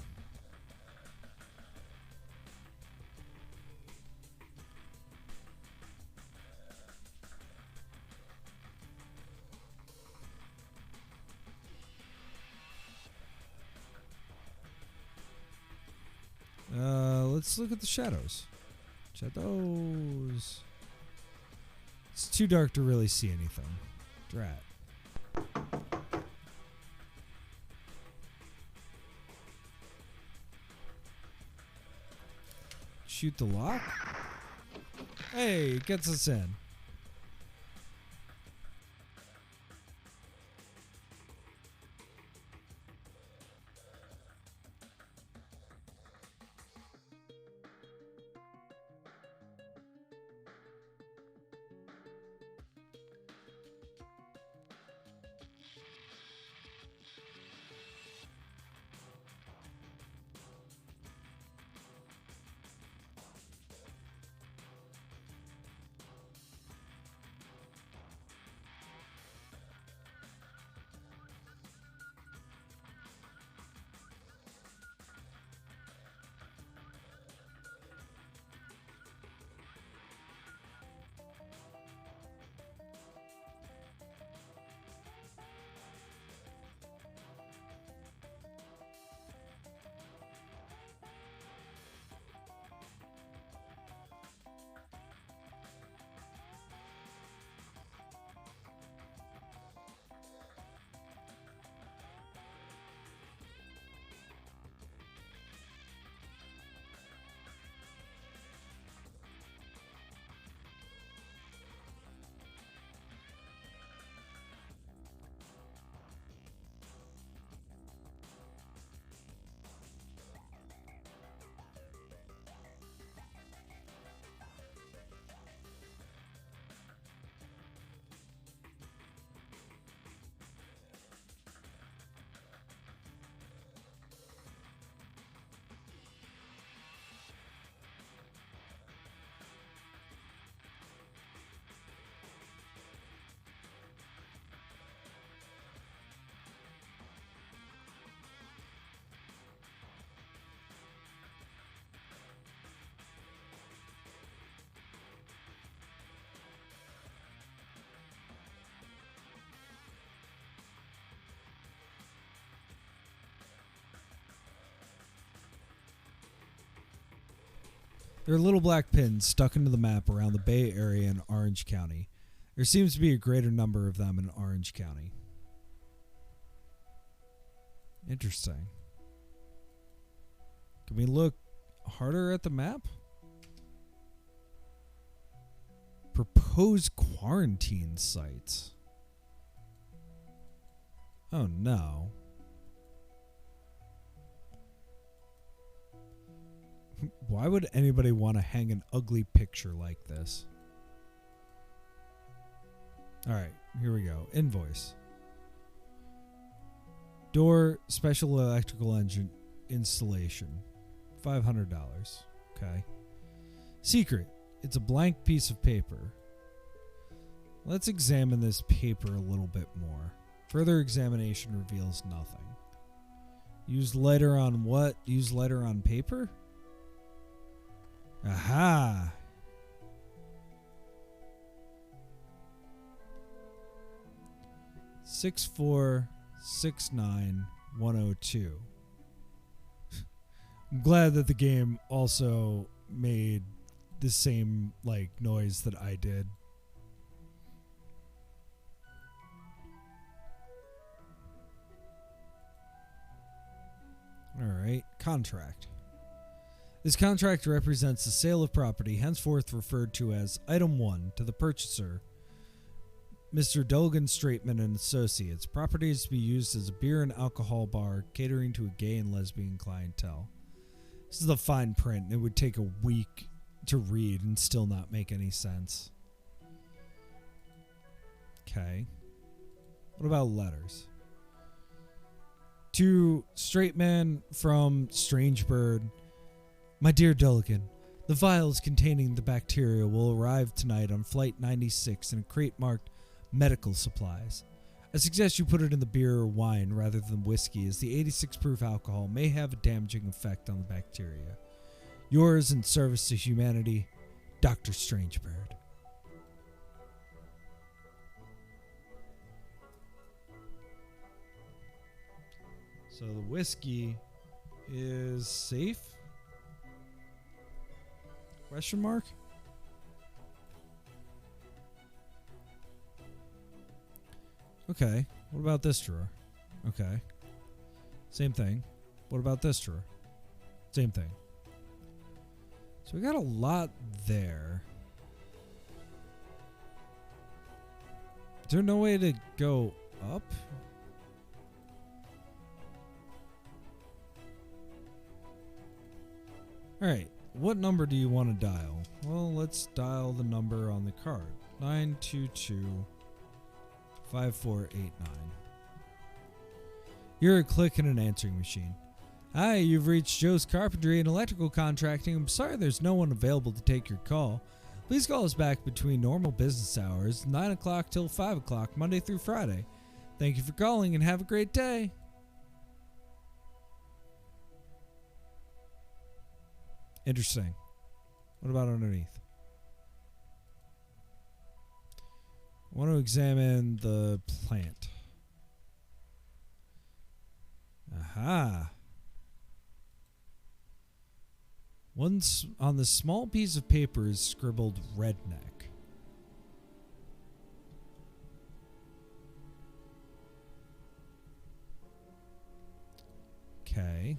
[SPEAKER 9] Let's look at the shadows. Shadows. It's too dark to really see anything. Drat. Shoot the lock. Hey, it gets us in. There are little black pins stuck into the map around the Bay Area in Orange County. There seems to be a greater number of them in Orange County. Interesting. Can we look harder at the map? Proposed quarantine sites. Oh no. Why would anybody want to hang an ugly picture like this? Alright, here we go. Invoice. Door special electrical engine installation. $500. Okay. Secret. It's a blank piece of paper. Let's examine this paper a little bit more. Further examination reveals nothing. Use lighter on what? Use lighter on paper? Aha! $6469-102. I'm glad that the game also made the same like noise that I did. All right, contract. This contract represents the sale of property, henceforth referred to as Item 1, to the purchaser, Mr. Dulgan Straightman and Associates. Property is to be used as a beer and alcohol bar catering to a gay and lesbian clientele. This is the fine print. It would take a week to read and still not make any sense. Okay. What about letters? To Straight Man from Strange Bird. My dear Dulgan, the vials containing the bacteria will arrive tonight on Flight 96 in a crate marked medical supplies. I suggest you put it in the beer or wine rather than whiskey, as the 86 proof alcohol may have a damaging effect on the bacteria. Yours in service to humanity, Dr. Strangebird. So the whiskey is safe? Question mark? Okay. What about this drawer? Okay. Same thing. What about this drawer? Same thing. So we got a lot there. Is there no way to go up? Alright. What number do you want to dial? Well, let's dial the number on the card. 922-5489. You're a click in an answering machine. Hi, you've reached Joe's Carpentry and Electrical Contracting. I'm sorry there's no one available to take your call. Please call us back between normal business hours, 9 o'clock till 5 o'clock, Monday through Friday. Thank you for calling and have a great day. Interesting. What about underneath? I want to examine the plant. Aha. Once on the small piece of paper is scribbled redneck. Okay.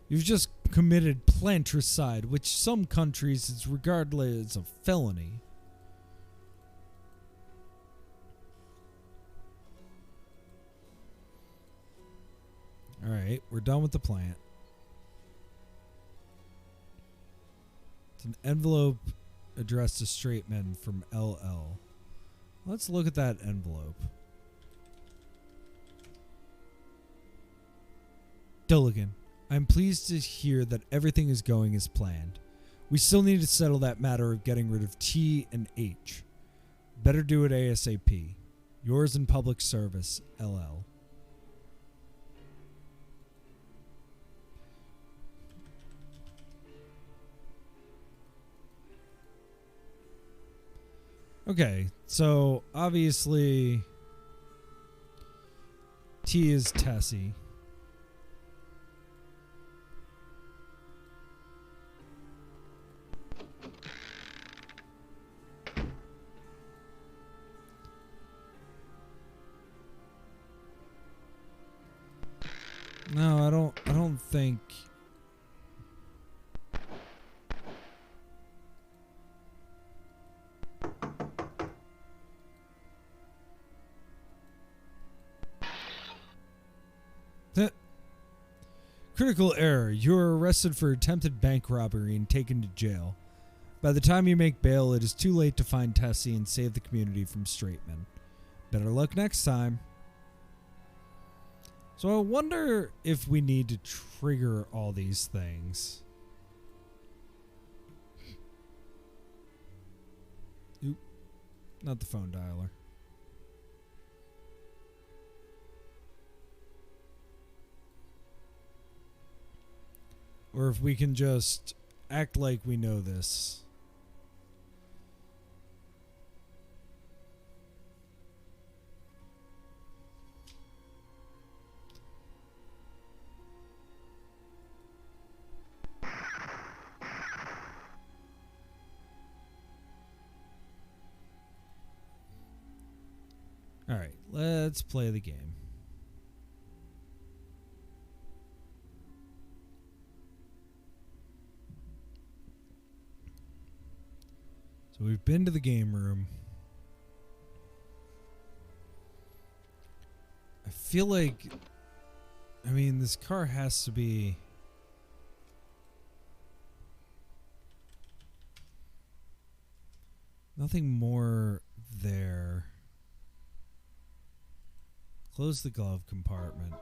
[SPEAKER 9] You've just committed plantricide, which some countries is regarded as a felony. Alright, we're done with the plant. It's an envelope addressed to straight men from LL. Let's look at that envelope. Dulligan, I'm pleased to hear that everything is going as planned. We still need to settle that matter of getting rid of T and H. Better do it ASAP. Yours in public service, LL. Okay, so obviously T is Tessie. think... Critical error. You are arrested for attempted bank robbery and taken to jail. By the time you make bail, it is too late to find Tessie and save the community from straight men. Better luck next time. So I wonder if we need to trigger all these things. Oop. Not the phone dialer. Or if we can just act like we know this. All right, let's play the game. So we've been to the game room. I feel like, I mean, this car has to be... Nothing more there. Close the glove compartment.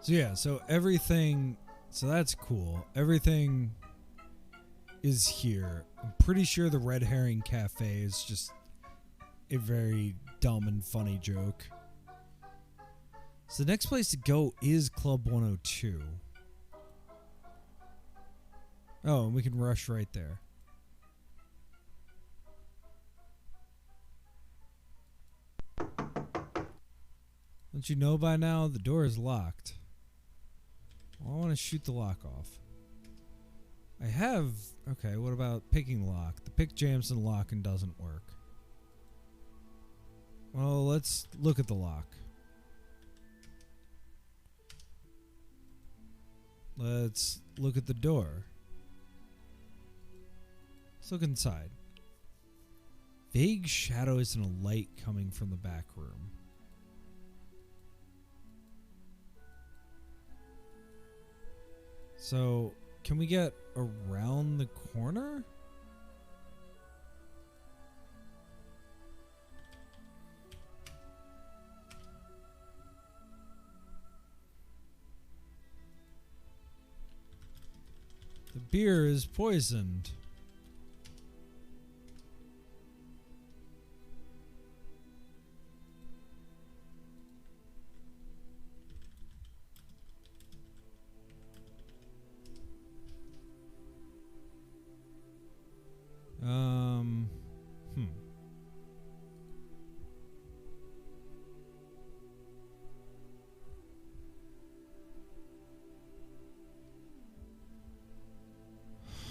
[SPEAKER 9] So yeah, so everything, so that's cool. Everything is here. I'm pretty sure the Red Herring Cafe is just a very dumb and funny joke. So the next place to go is Club 102. Oh, and we can rush right there. Don't you know by now the door is locked? Well, I want to shoot the lock off. I have... Okay, what about picking lock? The pick jams in the lock and doesn't work. Well, let's look at the lock. Let's look at the door. Let's look inside. Vague shadows and a light coming from the back room. So, can we get around the corner? The beer is poisoned.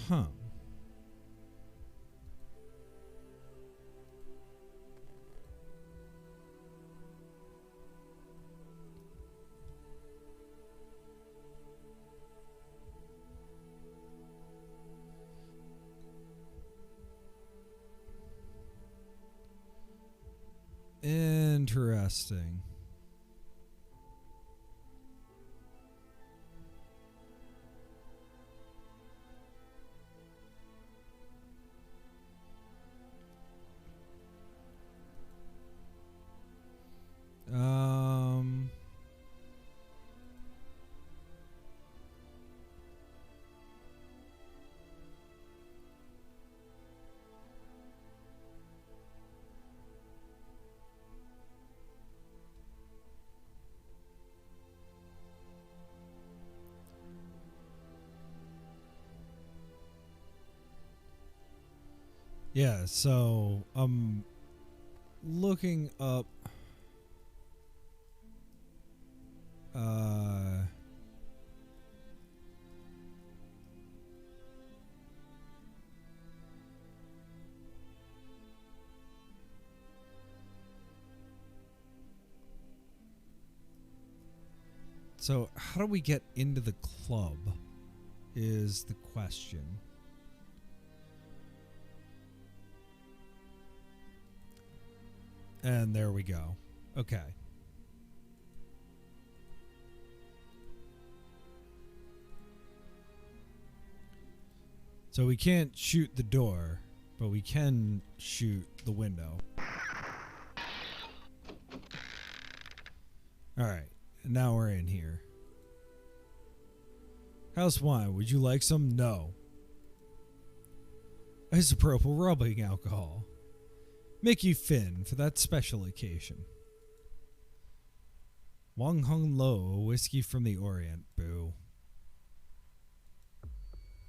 [SPEAKER 9] Huh. Interesting. Yeah, so I'm looking up So how do we get into the club is the question. And there we go. Okay. So we can't shoot the door, but we can shoot the window. Alright, and now we're in here. House wine, would you like some? No. Isopropyl rubbing alcohol. Mickey Finn for that special occasion. Wang Hung Lo, whiskey from the Orient. Boo.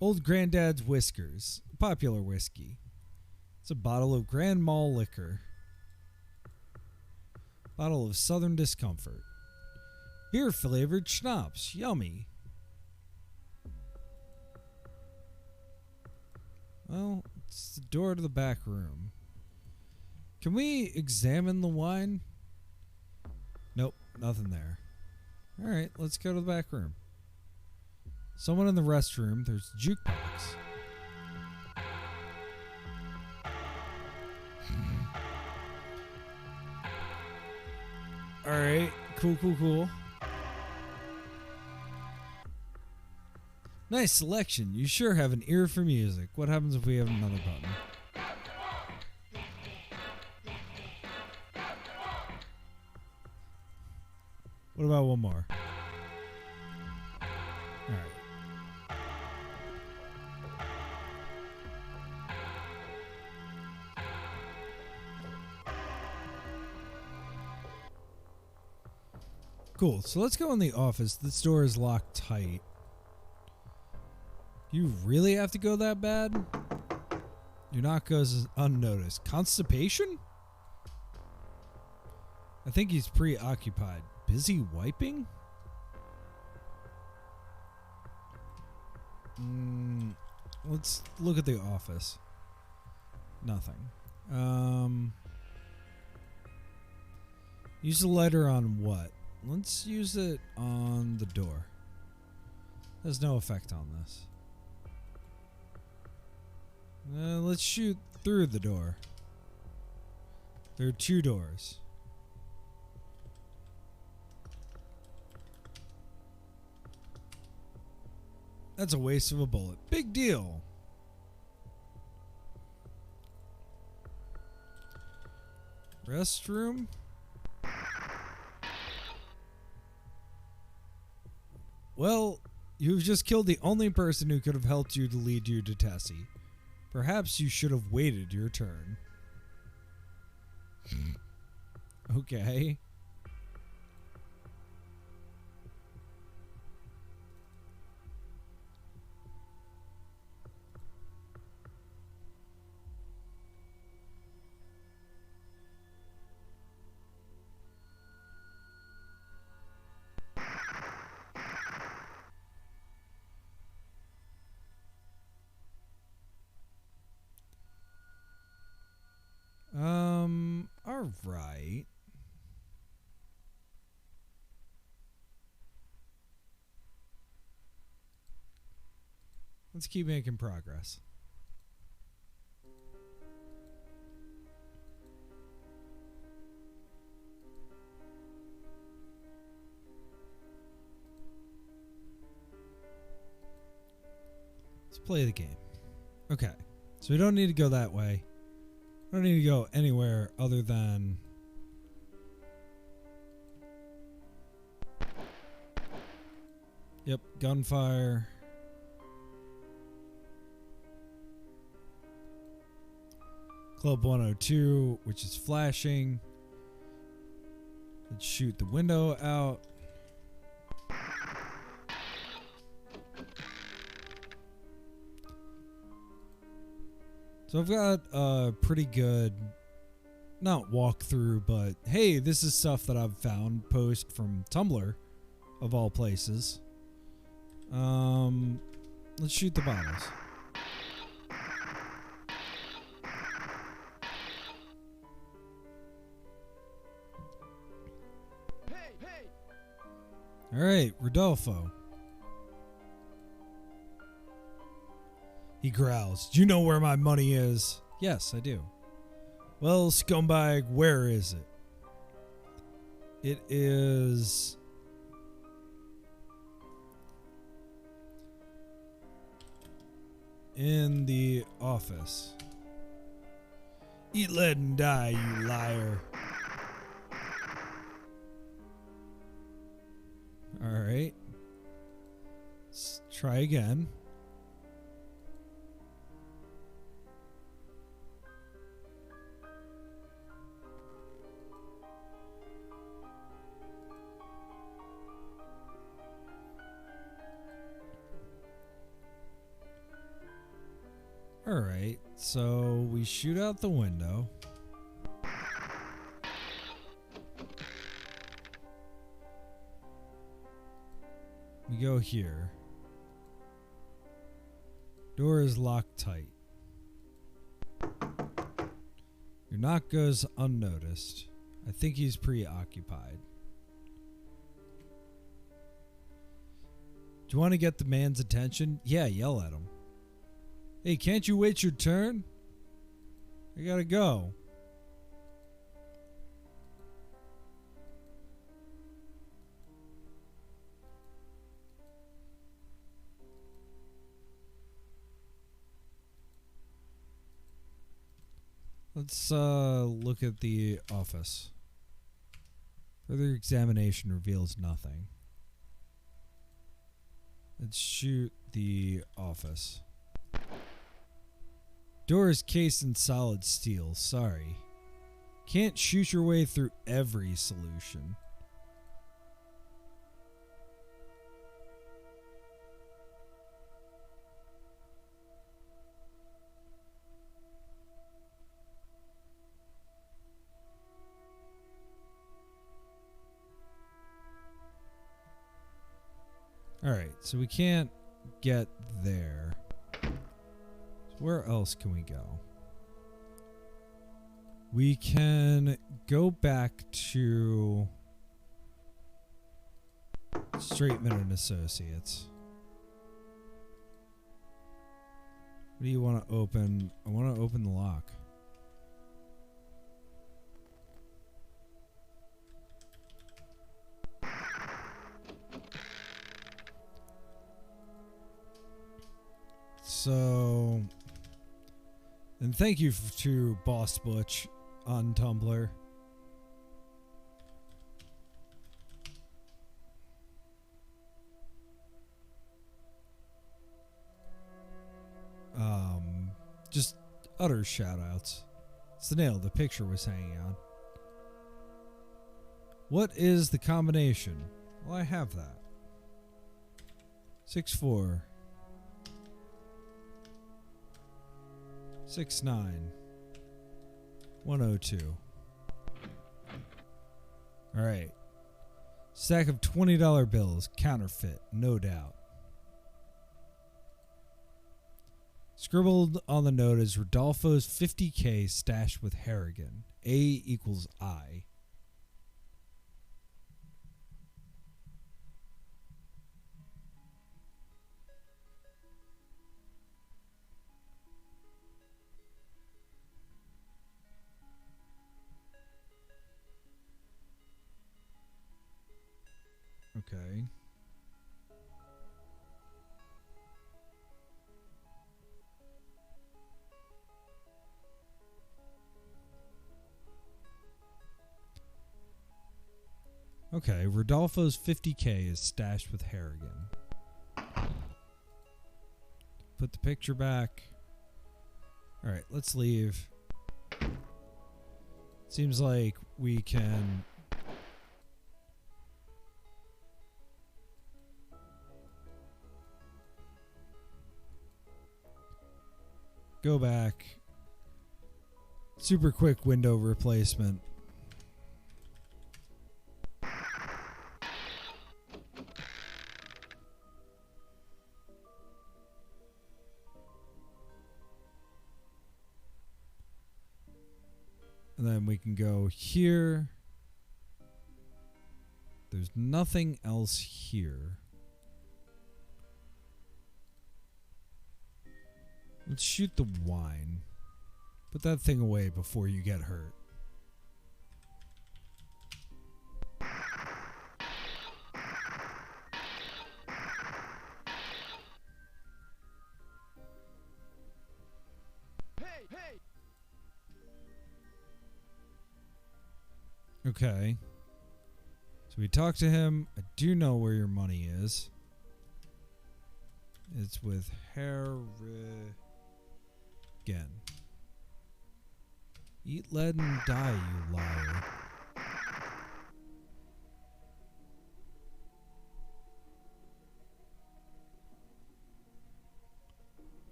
[SPEAKER 9] Old Granddad's Whiskers, a popular whiskey. It's a bottle of Grand Mall liquor. Bottle of Southern Discomfort. Beer flavored schnapps, yummy. Well, it's the door to the back room. Can we examine the wine? Nope, nothing there. Alright, let's go to the back room. Someone in the restroom. There's a jukebox. Alright, cool. Nice selection. You sure have an ear for music. What happens if we have another button? What about one more? Alright. Cool. So let's go in the office. This door is locked tight. You really have to go that bad? Do not go unnoticed. Constipation? I think he's preoccupied. Busy wiping? Let's look at the office. Nothing. Use the lighter on what? Let's use it on the door. There's no effect on this. Let's shoot through the door. There are two doors. That's a waste of a bullet. Big deal. Restroom. Well, you've just killed the only person who could have helped you to lead you to Tessie. Perhaps you should have waited your turn. Okay. All right. Let's keep making progress. Let's play the game. Okay. So we don't need to go that way. I don't need to go anywhere other than... Yep, gunfire. Club 102, which is flashing. Let's shoot the window out. So I've got a pretty good, not walkthrough, but hey, this is stuff that I've found post from Tumblr, of all places. Let's shoot the bottles. All right, Rodolfo. He growls. Do you know where my money is? Yes, I do. Well, scumbag, where is it? It is... in the office. Eat lead and die, you liar. Alright. Let's try again. Alright, so we shoot out the window. We go here. Door is locked tight. Your knock goes unnoticed. I think he's preoccupied. Do you want to get the man's attention? Yeah, yell at him. Hey, can't you wait your turn? I gotta go. Let's look at the office. Further examination reveals nothing. Let's shoot the office. Door is cased in solid steel. Sorry. Can't shoot your way through every solution. Alright, so we can't get there. Where else can we go? We can go back to Straightman and Associates. What do you want to open? I want to open the lock. So, and thank you to Boss Butch on Tumblr. Just utter shout-outs. It's the nail the picture was hanging on. What is the combination? Well, I have that. 6-4. 69 102. All right. Stack of $20 bills, counterfeit, no doubt. Scribbled on the note is Rodolfo's 50K stashed with Harrigan. A equals I. Okay. Okay, Rodolfo's 50K is stashed with Harrigan. Put the picture back. Alright, let's leave. Seems like we can... go back. Super quick window replacement. And then we can go here. There's nothing else here. Let's shoot the wine. Put that thing away before you get hurt. Okay. So we talked to him. I do know where your money is. It's with Harrigan. Eat lead and die, you liar.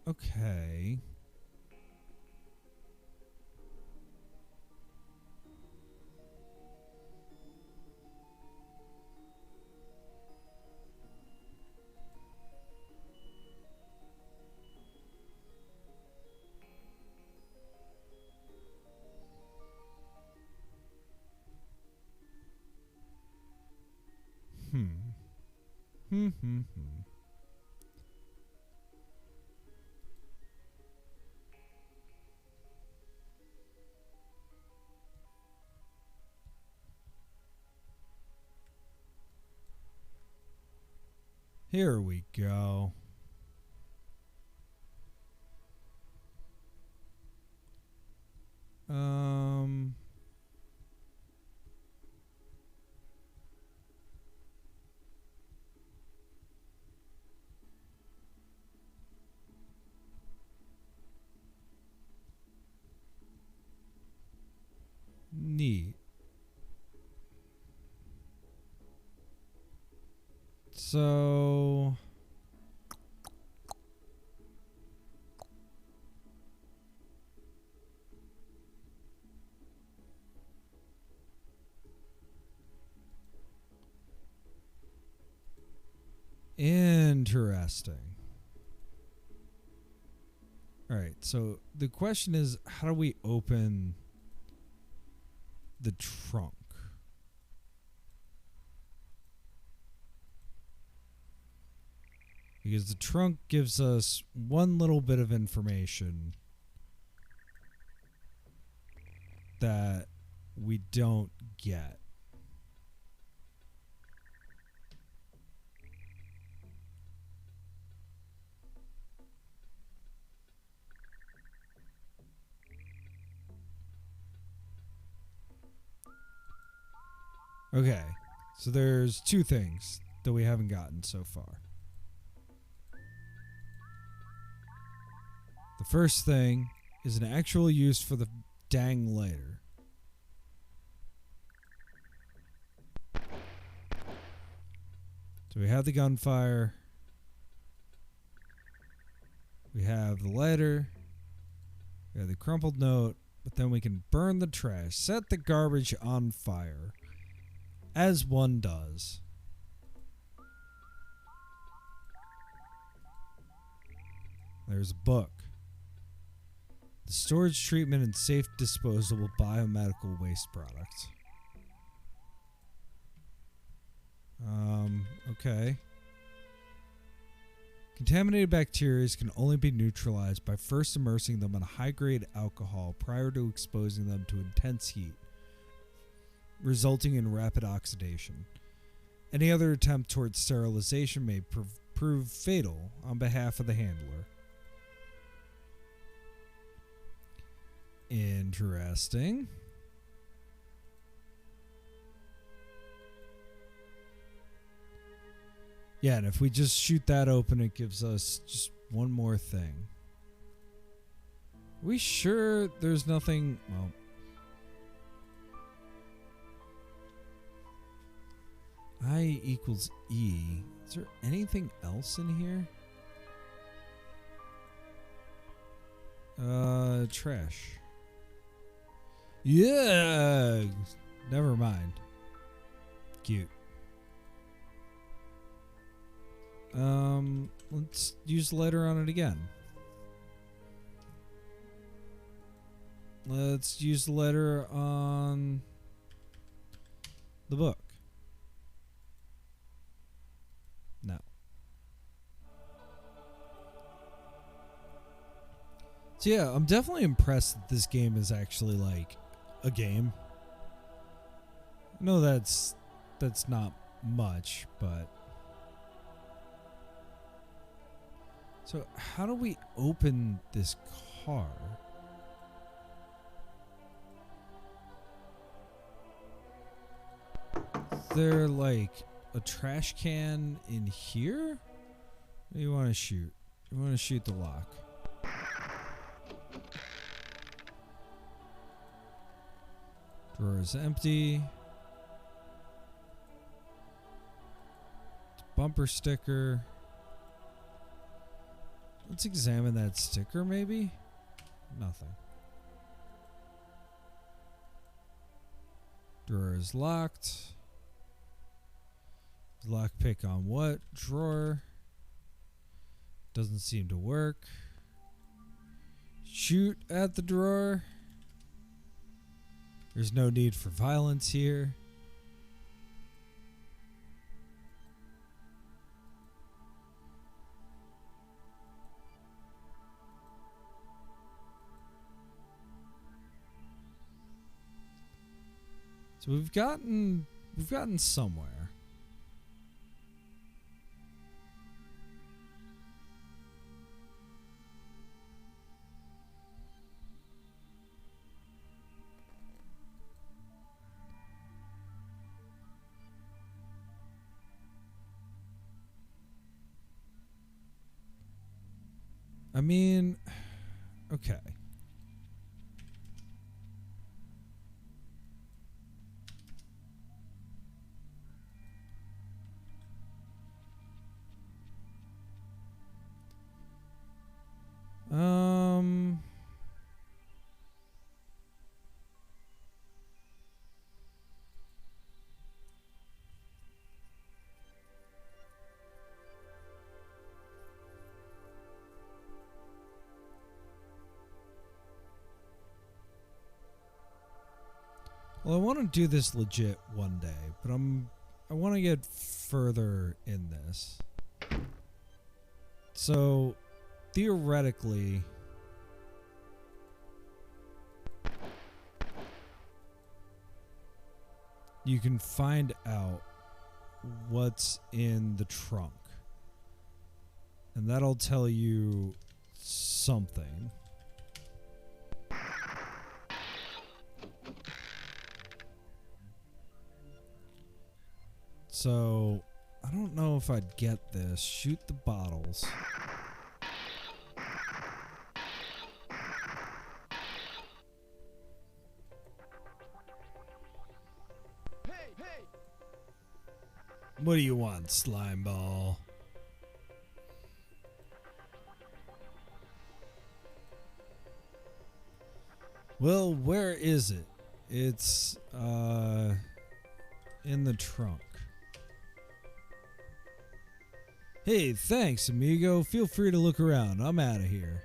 [SPEAKER 9] Okay. Here we go. Neat. So interesting. All right, so the question is, how do we open the trunk? Because the trunk gives us one little bit of information that we don't get. Okay, so there's two things that we haven't gotten so far. The first thing is an actual use for the dang lighter. So we have the gunfire. We have the lighter. We have the crumpled note. But then we can burn the trash. Set the garbage on fire. As one does. There's a book. The storage, treatment, and safe disposal of biomedical waste products. Okay. Contaminated bacteria can only be neutralized by first immersing them in a high-grade alcohol prior to exposing them to intense heat, resulting in rapid oxidation. Any other attempt towards sterilization may prove fatal on behalf of the handler. Interesting. Yeah, and if we just shoot that open, it gives us just one more thing. Are we sure there's nothing? Well, I equals E. Is there anything else in here? Trash. Yeah. Never mind. Cute. Let's use the lighter on it again. Let's use the lighter on the book? No. So yeah, I'm definitely impressed that this game is actually like a game. I know that's not much, but so how do we open this car? Is there like a trash can in here? What do you want to shoot? You want to shoot the lock. Drawer is empty. Bumper sticker. Let's examine that sticker, maybe? Nothing. Drawer is locked. Lockpick on what? Drawer. Doesn't seem to work. Shoot at the drawer. There's no need for violence here. So we've gotten somewhere. I mean, okay. Well, I want to do this legit one day, but I want to get further in this. So, theoretically, you can find out what's in the trunk. And that'll tell you something. So, I don't know if I'd get this. Shoot the bottles. What do you want, slime ball? Well, where is it? It's, in the trunk. Hey, thanks, amigo. Feel free to look around. I'm out of here.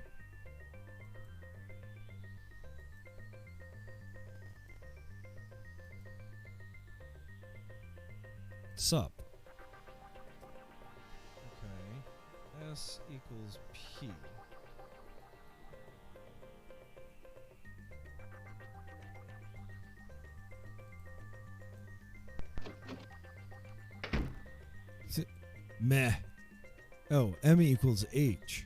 [SPEAKER 9] Sup? Okay. S equals P. Meh. Oh, M equals H.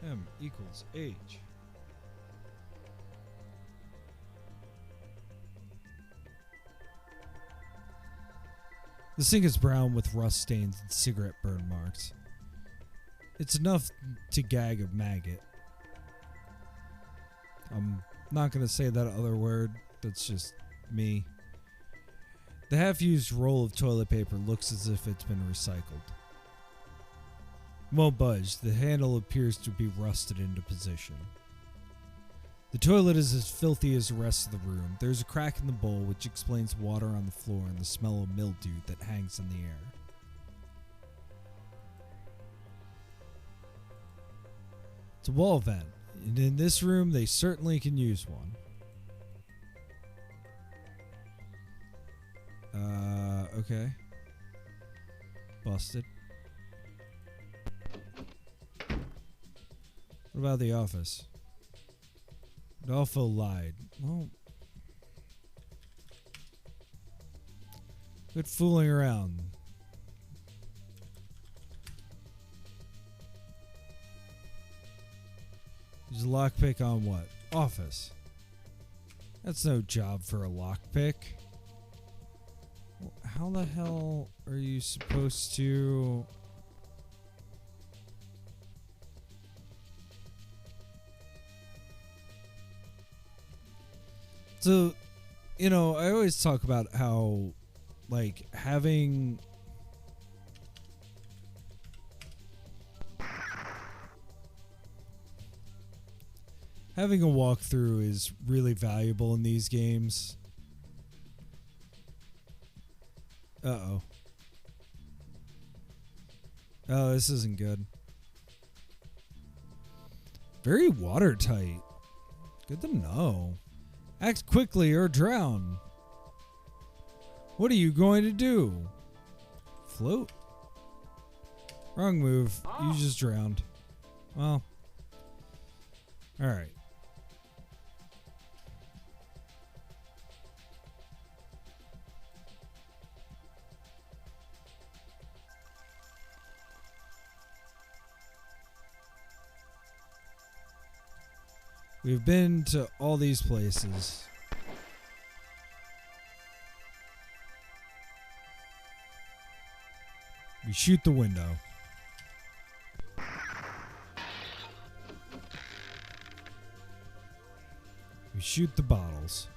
[SPEAKER 9] M equals H. The sink is brown with rust stains and cigarette burn marks. It's enough to gag a maggot. I'm not going to say that other word. That's just me. The half-used roll of toilet paper looks as if it's been recycled. Won't budge. The handle appears to be rusted into position. The toilet is as filthy as the rest of the room. There's a crack in the bowl which explains water on the floor and the smell of mildew that hangs in the air. It's a wall vent. And in this room, they certainly can use one. Okay. Busted. What about the office? Rodolfo lied. Well, quit fooling around. Use a lockpick on what? Office. That's no job for a lockpick. How the hell are you supposed to... So, you know, I always talk about how, like, having... Having a walkthrough is really valuable in these games. Uh-oh. Oh, this isn't good. Very watertight. Good to know. Act quickly or drown. What are you going to do? Float? Wrong move. You just drowned. Well. Alright. We've been to all these places. We shoot the window. We shoot the bottles.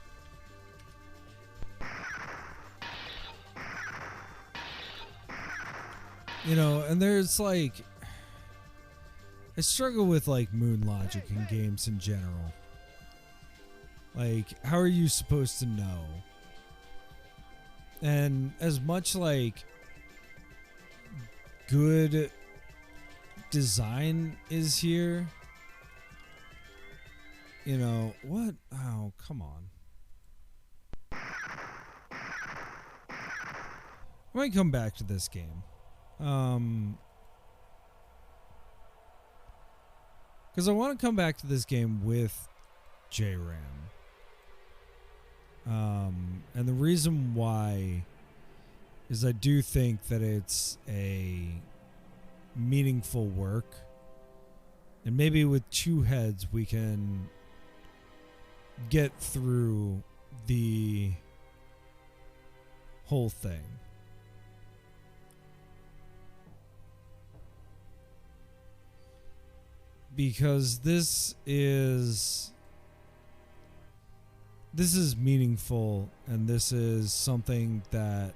[SPEAKER 9] You know, and there's like... I struggle with like moon logic in games in general. Like, how are you supposed to know? And as much like good design is here, you know, what? Oh, come on. I might come back to this game. Because I want to come back to this game with JRAM. And the reason why is I do think that it's a meaningful work. And maybe with two heads we can get through the whole thing. Because this is meaningful, and this is something that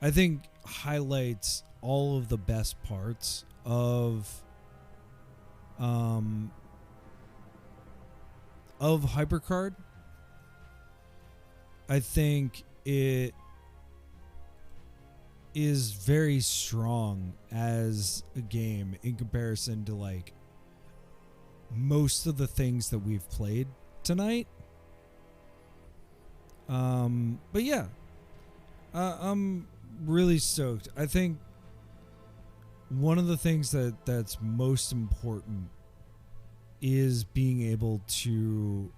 [SPEAKER 9] I think highlights all of the best parts of HyperCard. I think it is very strong as a game in comparison to like most of the things that we've played tonight. But yeah, I'm really stoked. I think one of the things that's most important is being able to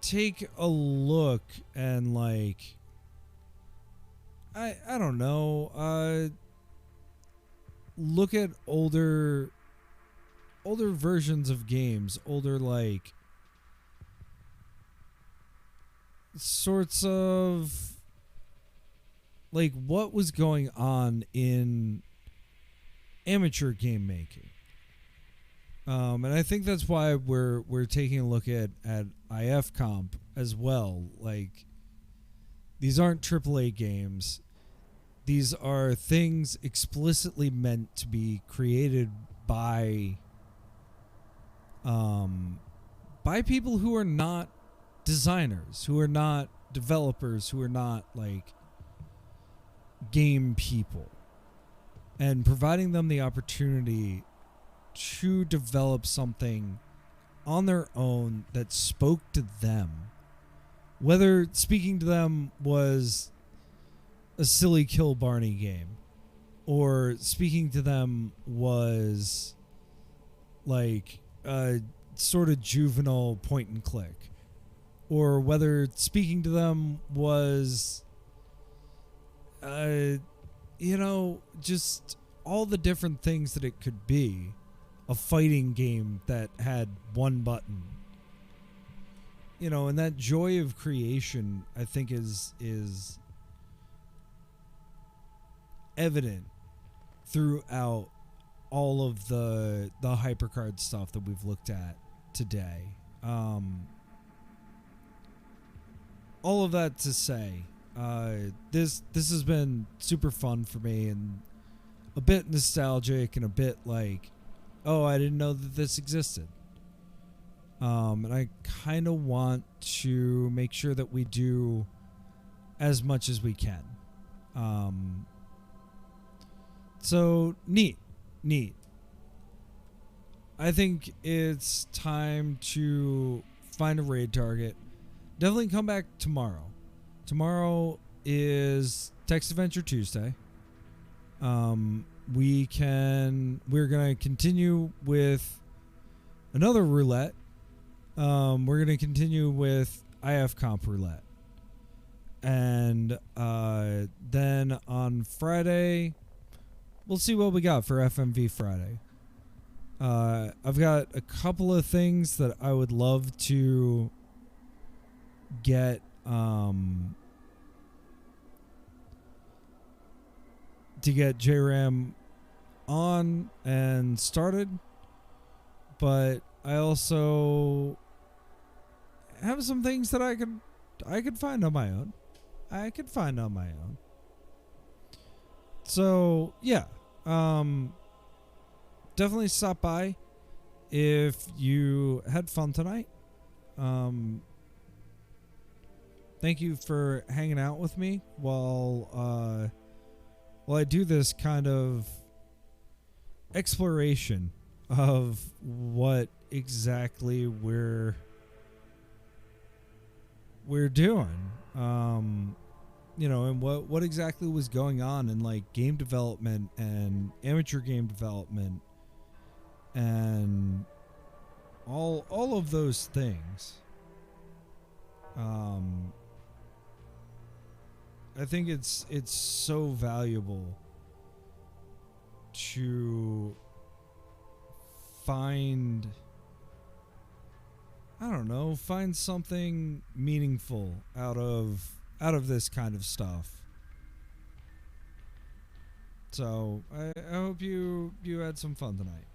[SPEAKER 9] take a look and like I don't know, look at older versions of games, older like sorts of like what was going on in amateur game making. And I think that's why we're taking a look at IF Comp as well. Like, these aren't AAA games. These are things explicitly meant to be created by people who are not designers, who are not developers, who are not like game people, and providing them the opportunity to develop something on their own that spoke to them. Whether speaking to them was a silly kill Barney game, or speaking to them was like a sort of juvenile point and click, or whether speaking to them was, you know, just all the different things that it could be. A fighting game that had one button. You know, and that joy of creation, I think, is evident throughout all of the HyperCard stuff that we've looked at today. All of that to say, this has been super fun for me and a bit nostalgic and a bit like, oh, I didn't know that this existed. And I kind of want to make sure that we do as much as we can. So, neat. I think it's time to find a raid target. Definitely come back tomorrow. Tomorrow is Text Adventure Tuesday. We're going to continue with another roulette. We're going to continue with IF Comp Roulette. And then on Friday, we'll see what we got for FMV Friday. I've got a couple of things that I would love to get JRAM on and started, but I also have some things that I could find on my own. So yeah, definitely stop by if you had fun tonight. Thank you for hanging out with me while I do this kind of exploration of what exactly we're doing, you know, and what exactly was going on in like game development and amateur game development and all of those things. I think it's so valuable to find something meaningful out of this kind of stuff. So I hope you had some fun tonight.